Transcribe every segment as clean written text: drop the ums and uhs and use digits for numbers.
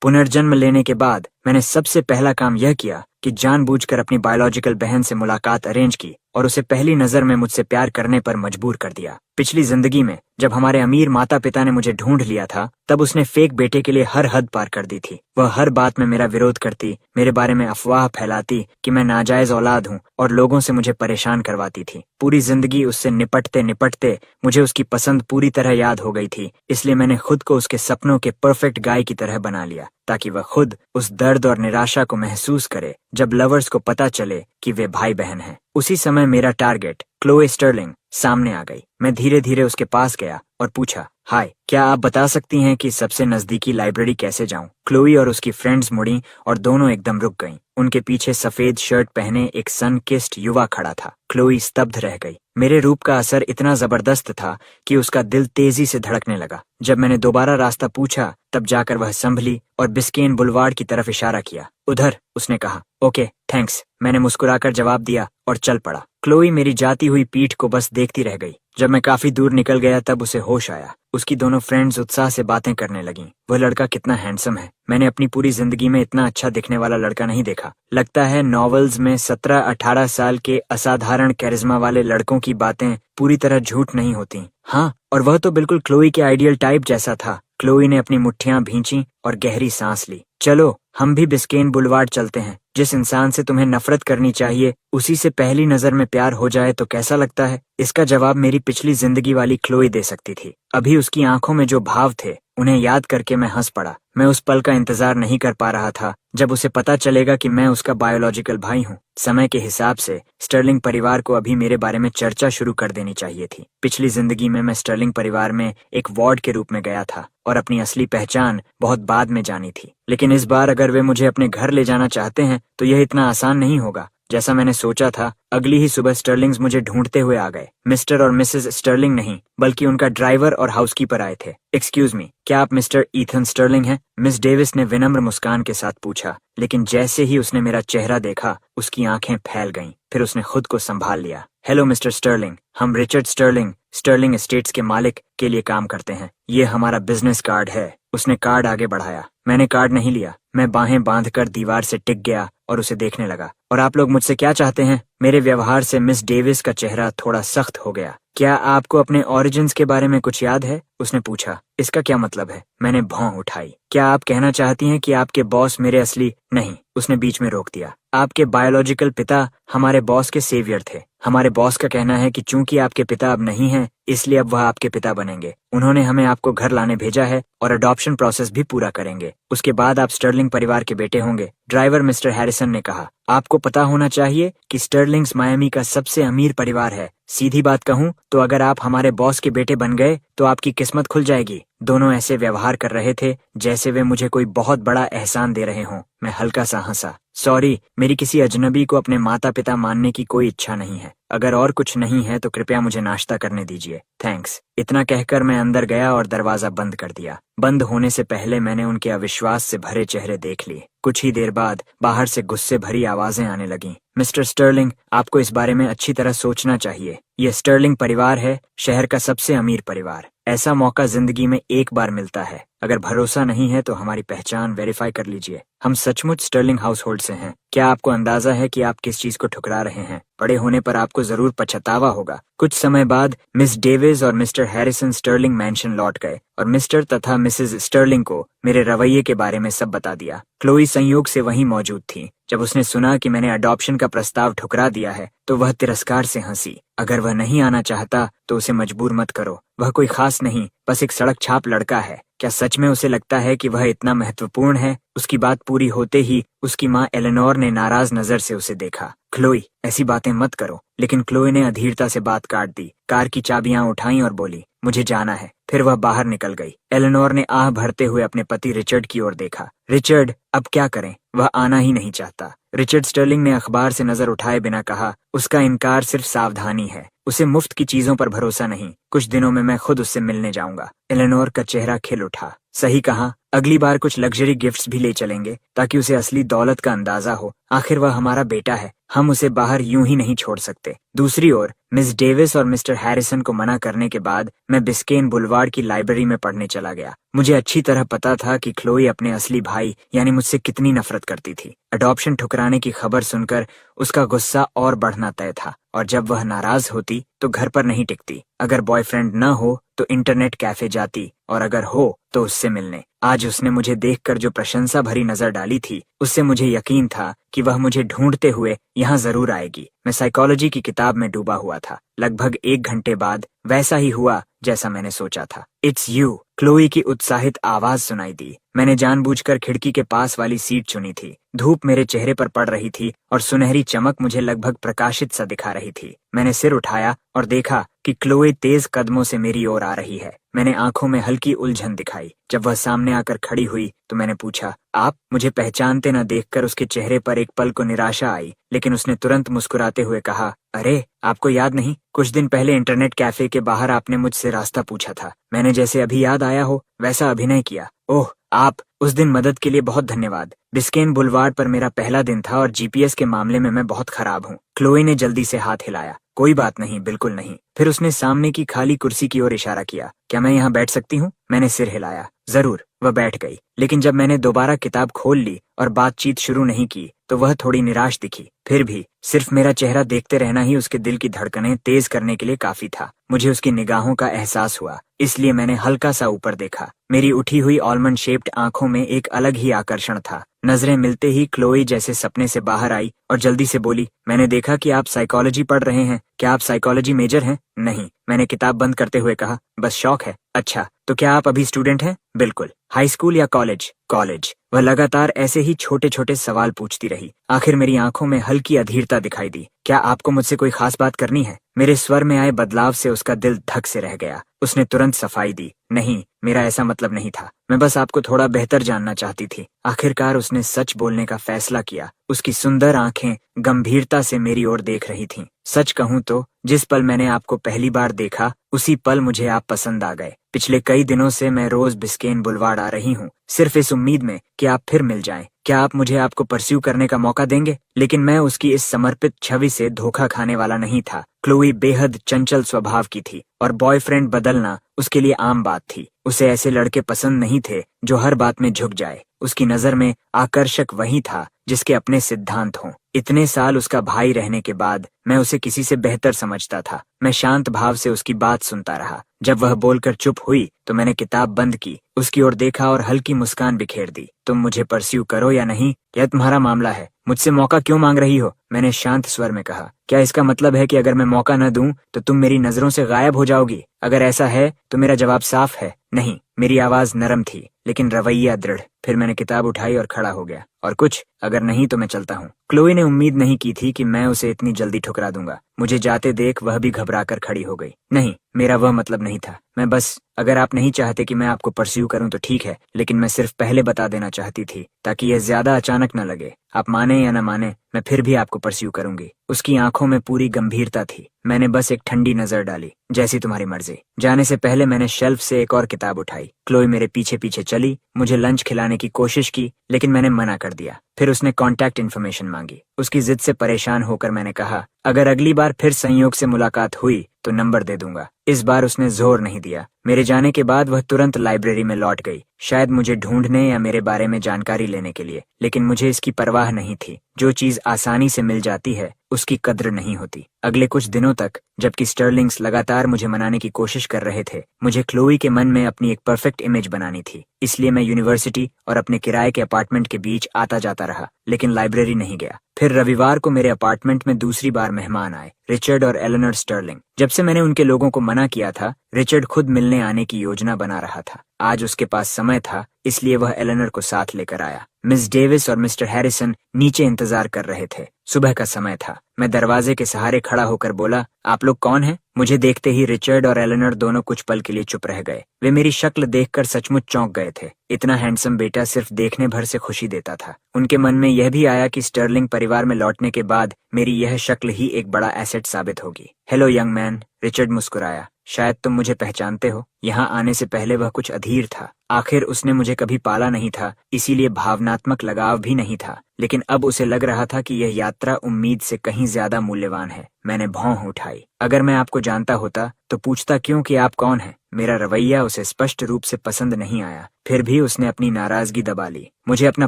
पुनर्जन्म लेने के बाद मैंने सबसे पहला काम यह किया कि जानबूझकर अपनी बायोलॉजिकल बहन से मुलाकात अरेंज की और उसे पहली नजर में मुझसे प्यार करने पर मजबूर कर दिया। पिछली जिंदगी में जब हमारे अमीर माता पिता ने मुझे ढूंढ लिया था, तब उसने फेक बेटे के लिए हर हद पार कर दी थी। वह हर बात में मेरा विरोध करती, मेरे बारे में अफवाह फैलाती कि मैं नाजायज औलाद हूँ और लोगों से मुझे परेशान करवाती थी। पूरी जिंदगी उससे निपटते निपटते मुझे उसकी पसंद पूरी तरह याद हो गई थी, इसलिए मैंने खुद को उसके सपनों के परफेक्ट गाय की तरह बना लिया, ताकि वह खुद उस दर्द और निराशा को महसूस करे जब लवर्स को पता चले कि वे भाई बहन हैं। उसी समय मेरा टारगेट क्लोए स्टर्लिंग सामने आ गई। मैं धीरे धीरे उसके पास गया और पूछा, हाय, क्या आप बता सकती हैं कि सबसे नजदीकी लाइब्रेरी कैसे जाऊं? क्लोई और उसकी फ्रेंड्स मुड़ी और दोनों एकदम रुक गईं। उनके पीछे सफेद शर्ट पहने एक सन-किस्ड युवा खड़ा था। क्लोई स्तब्ध रह गई। मेरे रूप का असर इतना जबरदस्त था कि उसका दिल तेजी से धड़कने लगा। जब मैंने दोबारा रास्ता पूछा, तब जाकर वह संभली और बिस्केन बुलवार्ड की तरफ इशारा किया। उधर, उसने कहा। ओके, थैंक्स, मैंने मुस्कुराकर जवाब दिया और चल पड़ा। क्लोई मेरी जाती हुई पीठ को बस देखती रह गई। जब मैं काफी दूर निकल गया, तब उसे होश आया। उसकी दोनों फ्रेंड्स उत्साह से बातें करने लगीं। वह लड़का कितना हैंडसम है। मैंने अपनी पूरी जिंदगी में इतना अच्छा दिखने वाला लड़का नहीं देखा। लगता है नॉवेल्स में 17-18 साल के असाधारण कैरिज्मा वाले लड़कों की बातें पूरी तरह झूठ नहीं होती। हाँ, और वह तो बिल्कुल क्लोई के आइडियल टाइप जैसा था। क्लोई ने अपनी मुट्ठियां भींची और गहरी सांस ली। चलो, हम भी बिस्केन बुलवार्ड चलते हैं। जिस इंसान से तुम्हें नफरत करनी चाहिए, उसी से पहली नजर में प्यार हो जाए तो कैसा लगता है? इसका जवाब मेरी पिछली जिंदगी वाली क्लोई दे सकती थी। अभी उसकी आंखों में जो भाव थे, उन्हें याद करके मैं हंस पड़ा। मैं उस पल का इंतजार नहीं कर पा रहा था जब उसे पता चलेगा कि मैं उसका बायोलॉजिकल भाई हूँ। समय के हिसाब से स्टर्लिंग परिवार को अभी मेरे बारे में चर्चा शुरू कर देनी चाहिए थी। पिछली जिंदगी में मैं स्टर्लिंग परिवार में एक वार्ड के रूप में गया था और अपनी असली पहचान बहुत बाद में जानी थी। लेकिन इस बार अगर वे मुझे अपने घर ले जाना चाहते हैं, तो यह इतना आसान नहीं होगा जैसा मैंने सोचा था। अगली ही सुबह स्टर्लिंग्स मुझे ढूंढते हुए आ गए। मिस्टर और मिसेस स्टर्लिंग नहीं, बल्कि उनका ड्राइवर और हाउसकीपर आए थे। एक्सक्यूज मी, क्या आप मिस्टर ईथन स्टर्लिंग हैं? मिस डेविस ने विनम्र मुस्कान के साथ पूछा, लेकिन जैसे ही उसने मेरा चेहरा देखा, उसकी आंखें फैल गईं। फिर उसने खुद को संभाल लिया। हेलो मिस्टर स्टर्लिंग, हम रिचर्ड स्टर्लिंग, स्टर्लिंग एस्टेट्स के मालिक के लिए काम करते हैं। ये हमारा बिजनेस कार्ड है। उसने कार्ड आगे बढ़ाया। मैंने कार्ड नहीं लिया। मैं बाहें बांधकर दीवार से टिक गया और उसे देखने लगा। और आप लोग मुझसे क्या चाहते हैं? मेरे व्यवहार से मिस डेविस का चेहरा थोड़ा सख्त हो गया। क्या आपको अपने ओरिजिन्स के बारे में कुछ याद है? उसने पूछा। इसका क्या मतलब है? मैंने भौं उठाई। क्या आप कहना चाहती हैं कि आपके बॉस मेरे असली? नहीं, उसने बीच में रोक दिया। आपके बायोलॉजिकल पिता हमारे बॉस के सेवियर थे। हमारे बॉस का कहना है कि चूंकि आपके पिता अब नहीं हैं, इसलिए अब वह आपके पिता बनेंगे। उन्होंने हमें आपको घर लाने भेजा है और अडॉप्शन प्रोसेस भी पूरा करेंगे। उसके बाद आप स्टर्लिंग परिवार के बेटे होंगे। ड्राइवर मिस्टर हैरिसन ने कहा। आपको पता होना चाहिए कि स्टर्लिंग्स मायामी का सबसे अमीर परिवार है। सीधी बात कहूँ तो अगर आप हमारे बॉस के बेटे बन गए तो आपकी किस्मत खुल जाएगी। दोनों ऐसे व्यवहार कर रहे थे जैसे वे मुझे कोई बहुत बड़ा एहसान दे रहे हों। मैं हल्का सा हंसा। सॉरी, मेरी किसी अजनबी को अपने माता पिता मानने की कोई इच्छा नहीं है। अगर और कुछ नहीं है तो कृपया मुझे नाश्ता करने दीजिए। थैंक्स। इतना कहकर मैं अंदर गया और दरवाजा बंद कर दिया। बंद होने से पहले मैंने उनके अविश्वास से भरे चेहरे देख लिए। कुछ ही देर बाद बाहर से गुस्से भरी आवाजें आने लगीं। मिस्टर स्टर्लिंग, आपको इस बारे में अच्छी तरह सोचना चाहिए। यह स्टर्लिंग परिवार है, शहर का सबसे अमीर परिवार। ऐसा मौका जिंदगी में एक बार मिलता है। अगर भरोसा नहीं है तो हमारी पहचान वेरीफाई कर लीजिए। हम सचमुच स्टर्लिंग हाउसहोल्ड से हैं। क्या आपको अंदाजा है कि आप किस चीज को ठुकरा रहे हैं? बड़े होने पर आपको जरूर पछतावा होगा। कुछ समय बाद मिस डेविस और मिस्टर हैरिसन स्टर्लिंग मैंशन लौट गए और मिस्टर तथा मिसेस स्टर्लिंग को मेरे रवैये के बारे में सब बता दिया। क्लोई संयोग से वहीं मौजूद थी। जब उसने सुना कि मैंने अडॉप्शन का प्रस्ताव ठुकरा दिया है, तो वह तिरस्कार से हंसी। अगर वह नहीं आना चाहता तो उसे मजबूर मत करो। वह कोई खास नहीं, बस एक सड़क छाप लड़का है। क्या सच में उसे लगता है कि वह इतना महत्वपूर्ण है? उसकी बात पूरी होते ही उसकी माँ एलेनोर ने नाराज नजर से उसे देखा। क्लोई, ऐसी बातें मत करो। लेकिन क्लोई ने अधीरता से बात काट दी। कार की चाबियां उठाईं और बोली, मुझे जाना है। फिर वह बाहर निकल गई। एलेनोर ने आह भरते हुए अपने पति रिचर्ड की ओर देखा। रिचर्ड, अब क्या करें? वह आना ही नहीं चाहता। रिचर्ड स्टर्लिंग ने अखबार से नजर उठाए बिना कहा, उसका इनकार सिर्फ सावधानी है। उसे मुफ्त की चीजों पर भरोसा नहीं। कुछ दिनों में मैं खुद उससे मिलने जाऊंगा। एलेनोर का चेहरा खिल उठा। सही कहा, अगली बार कुछ लग्जरी गिफ्ट्स भी ले चलेंगे ताकि उसे असली दौलत का अंदाजा हो। आखिर वह हमारा बेटा है। हम उसे बाहर यूं ही नहीं छोड़ सकते। दूसरी ओर मिस डेविस और मिस्टर हैरिसन को मना करने के बाद मैं बिस्केन बुलवार्ड की लाइब्रेरी में पढ़ने चला गया। मुझे अच्छी तरह पता था कि क्लोई अपने असली भाई यानी मुझसे कितनी नफरत करती थी। अडॉप्शन ठुकराने की खबर सुनकर उसका गुस्सा और बढ़ना तय था, और जब वह नाराज होती तो घर पर नहीं टिकती। अगर बॉयफ्रेंड न हो तो इंटरनेट कैफे जाती, और अगर हो तो उससे मिलने। आज उसने मुझे देखकर जो प्रशंसा भरी नजर डाली थी, उससे मुझे यकीन था कि वह मुझे ढूंढते हुए यहाँ जरूर आएगी। मैं साइकोलॉजी की किताब में डूबा हुआ था। लगभग 1 घंटे बाद वैसा ही हुआ जैसा मैंने सोचा था। इट्स यू, क्लोई की उत्साहित आवाज सुनाई दी। मैंने जानबूझकर खिड़की के पास वाली सीट चुनी थी। धूप मेरे चेहरे पर पड़ रही थी और सुनहरी चमक मुझे लगभग प्रकाशित सा दिखा रही थी। मैंने सिर उठाया और देखा कि क्लोई तेज कदमों से मेरी ओर आ रही है। मैंने आंखों में हल्की उलझन दिखाई। जब वह सामने आकर खड़ी हुई तो मैंने पूछा, आप? मुझे पहचानते न देखकर उसके चेहरे पर एक पल को निराशा आई, लेकिन उसने तुरंत मुस्कुराते हुए कहा, अरे आपको याद नहीं? कुछ दिन पहले इंटरनेट कैफे के बाहर आपने मुझसे रास्ता पूछा था। मैंने जैसे अभी याद आया हो वैसा अभिनय किया। ओह आप, उस दिन मदद के लिए बहुत धन्यवाद। बिस्केन बुलवार्ड पर मेरा पहला दिन था और जीपीएस के मामले में मैं बहुत खराब हूँ। क्लोई ने जल्दी से हाथ हिलाया। कोई बात नहीं, बिल्कुल नहीं। फिर उसने सामने की खाली कुर्सी की ओर इशारा किया। क्या मैं यहाँ बैठ सकती हूँ? मैंने सिर हिलाया। जरूर। वह बैठ गई, लेकिन जब मैंने दोबारा किताब खोल ली और बातचीत शुरू नहीं की तो वह थोड़ी निराश दिखी। फिर भी सिर्फ मेरा चेहरा देखते रहना ही उसके दिल की धड़कनें तेज करने के लिए काफी था। मुझे उसकी निगाहों का एहसास हुआ, इसलिए मैंने हल्का सा ऊपर देखा। मेरी उठी हुई ऑलमंड शेप्ड आंखों में एक अलग ही आकर्षण था। नजरें मिलते ही क्लोई जैसे सपने से बाहर आई और जल्दी से बोली, मैंने देखा कि आप साइकोलॉजी पढ़ रहे हैं। क्या आप साइकोलॉजी मेजर हैं? नहीं, मैंने किताब बंद करते हुए कहा, बस शौक है। अच्छा, तो क्या आप अभी स्टूडेंट हैं? बिल्कुल। हाई स्कूल या कॉलेज? कॉलेज। वह लगातार ऐसे ही छोटे छोटे सवाल पूछती रही। आखिर मेरी आंखों में हल्की अधीरता दिखाई दी। क्या आपको मुझसे कोई खास बात करनी है? मेरे स्वर में आए बदलाव से उसका दिल धक से रह गया। उसने तुरंत सफाई दी, नहीं, मेरा ऐसा मतलब नहीं था। मैं बस आपको थोड़ा बेहतर जानना चाहती थी। आखिरकार उसने सच बोलने का फैसला किया। उसकी सुंदर आंखें गंभीरता से मेरी ओर देख रही थीं। सच कहूं तो जिस पल मैंने आपको पहली बार देखा उसी पल मुझे आप पसंद आ गए। पिछले कई दिनों से मैं रोज बिस्केन बुलवार्ड आ रही हूँ, सिर्फ इस उम्मीद में कि आप फिर मिल जाएं। क्या आप मुझे आपको परस्यू करने का मौका देंगे? लेकिन मैं उसकी इस समर्पित छवि से धोखा खाने वाला नहीं था। क्लोई बेहद चंचल स्वभाव की थी और बॉयफ्रेंड बदलना उसके लिए आम बात थी। उसे ऐसे लड़के पसंद नहीं थे जो हर बात में झुक जाए। उसकी नजर में आकर्षक वही था जिसके अपने सिद्धांत हों। इतने साल उसका भाई रहने के बाद मैं उसे किसी से बेहतर समझता था। मैं शांत भाव से उसकी बात सुनता रहा। जब वह बोलकर चुप हुई तो मैंने किताब बंद की, उसकी ओर देखा और हल्की मुस्कान बिखेर दी। तुम मुझे परस्यू करो या नहीं, यह तुम्हारा मामला है। मुझसे मौका क्यों मांग रही हो? मैंने शांत स्वर में कहा। क्या इसका मतलब है कि अगर मैं मौका न दूं तो तुम मेरी नजरों से गायब हो जाओगी? अगर ऐसा है तो मेरा जवाब साफ है, नहीं। मेरी आवाज नरम थी लेकिन रवैया दृढ़। फिर मैंने किताब उठाई और खड़ा हो गया। और कुछ? अगर नहीं तो मैं चलता हूँ। क्लोई ने उम्मीद नहीं की थी कि मैं उसे इतनी जल्दी ठुकरा दूंगा। मुझे जाते देख वह भी घबराकर खड़ी हो गई। नहीं, मेरा वह मतलब नहीं था। मैं बस, अगर आप नहीं चाहते कि मैं आपको परस्यू करूं तो ठीक है, लेकिन मैं सिर्फ पहले बता देना चाहती थी ताकि यह ज्यादा अचानक न लगे। आप माने या न माने, मैं फिर भी आपको परस्यू करूंगी। उसकी आंखों में पूरी गंभीरता थी। मैंने बस एक ठंडी नजर डाली, जैसी तुम्हारी मर्जी। जाने से पहले मैंने शेल्फ से एक और किताब उठाई। क्लोई मेरे पीछे पीछे चली, मुझे लंच खिलाने की कोशिश की, लेकिन मैंने मना कर दिया। फिर उसने कांटेक्ट इन्फॉर्मेशन मांगी। उसकी जिद से परेशान होकर मैंने कहा, अगर अगली बार फिर संयोग से मुलाकात हुई तो नंबर दे दूंगा। इस बार उसने जोर नहीं दिया। मेरे जाने के बाद वह तुरंत लाइब्रेरी में लौट गई, शायद मुझे ढूंढने या मेरे बारे में जानकारी लेने के लिए। लेकिन मुझे इसकी परवाह नहीं थी। जो चीज आसानी से मिल जाती है उसकी कद्र नहीं होती। अगले कुछ दिनों तक, जबकि स्टर्लिंग्स लगातार मुझे मनाने की कोशिश कर रहे थे, मुझे क्लोई के मन में अपनी एक परफेक्ट इमेज बनानी थी। इसलिए मैं यूनिवर्सिटी और अपने किराए के अपार्टमेंट के बीच आता जाता रहा, लेकिन लाइब्रेरी नहीं गया। फिर रविवार को मेरे अपार्टमेंट में दूसरी बार मेहमान आए, रिचर्ड और एलेनर स्टर्लिंग। जब से मैंने उनके लोगों को मना किया था, रिचर्ड खुद मिलने आने की योजना बना रहा था। आज उसके पास समय था, इसलिए वह एलेनर को साथ लेकर आया। मिस डेविस और मिस्टर हैरिसन नीचे इंतजार कर रहे थे। सुबह का समय था। मैं दरवाजे के सहारे खड़ा होकर बोला, आप लोग कौन हैं? मुझे देखते ही रिचर्ड और एलेनर दोनों कुछ पल के लिए चुप रह गए। वे मेरी शक्ल देखकर सचमुच चौंक गए थे। इतना हैंडसम बेटा सिर्फ देखने भर से खुशी देता था। उनके मन में यह भी आया कि स्टर्लिंग परिवार में लौटने के बाद मेरी यह शक्ल ही एक बड़ा एसेट साबित होगी। हेलो यंग मैन, रिचर्ड मुस्कुराया। शायद तुम मुझे पहचानते हो। यहाँ आने से पहले वह कुछ अधीर था। आखिर उसने मुझे कभी पाला नहीं था, इसीलिए भावनात्मक लगाव भी नहीं था। लेकिन अब उसे लग रहा था कि यह यात्रा उम्मीद से कहीं ज्यादा मूल्यवान है। मैंने भौं उठाई। अगर मैं आपको जानता होता तो पूछता क्यों कि आप कौन हैं। मेरा रवैया उसे स्पष्ट रूप से पसंद नहीं आया। फिर भी उसने अपनी नाराजगी दबा ली। मुझे अपना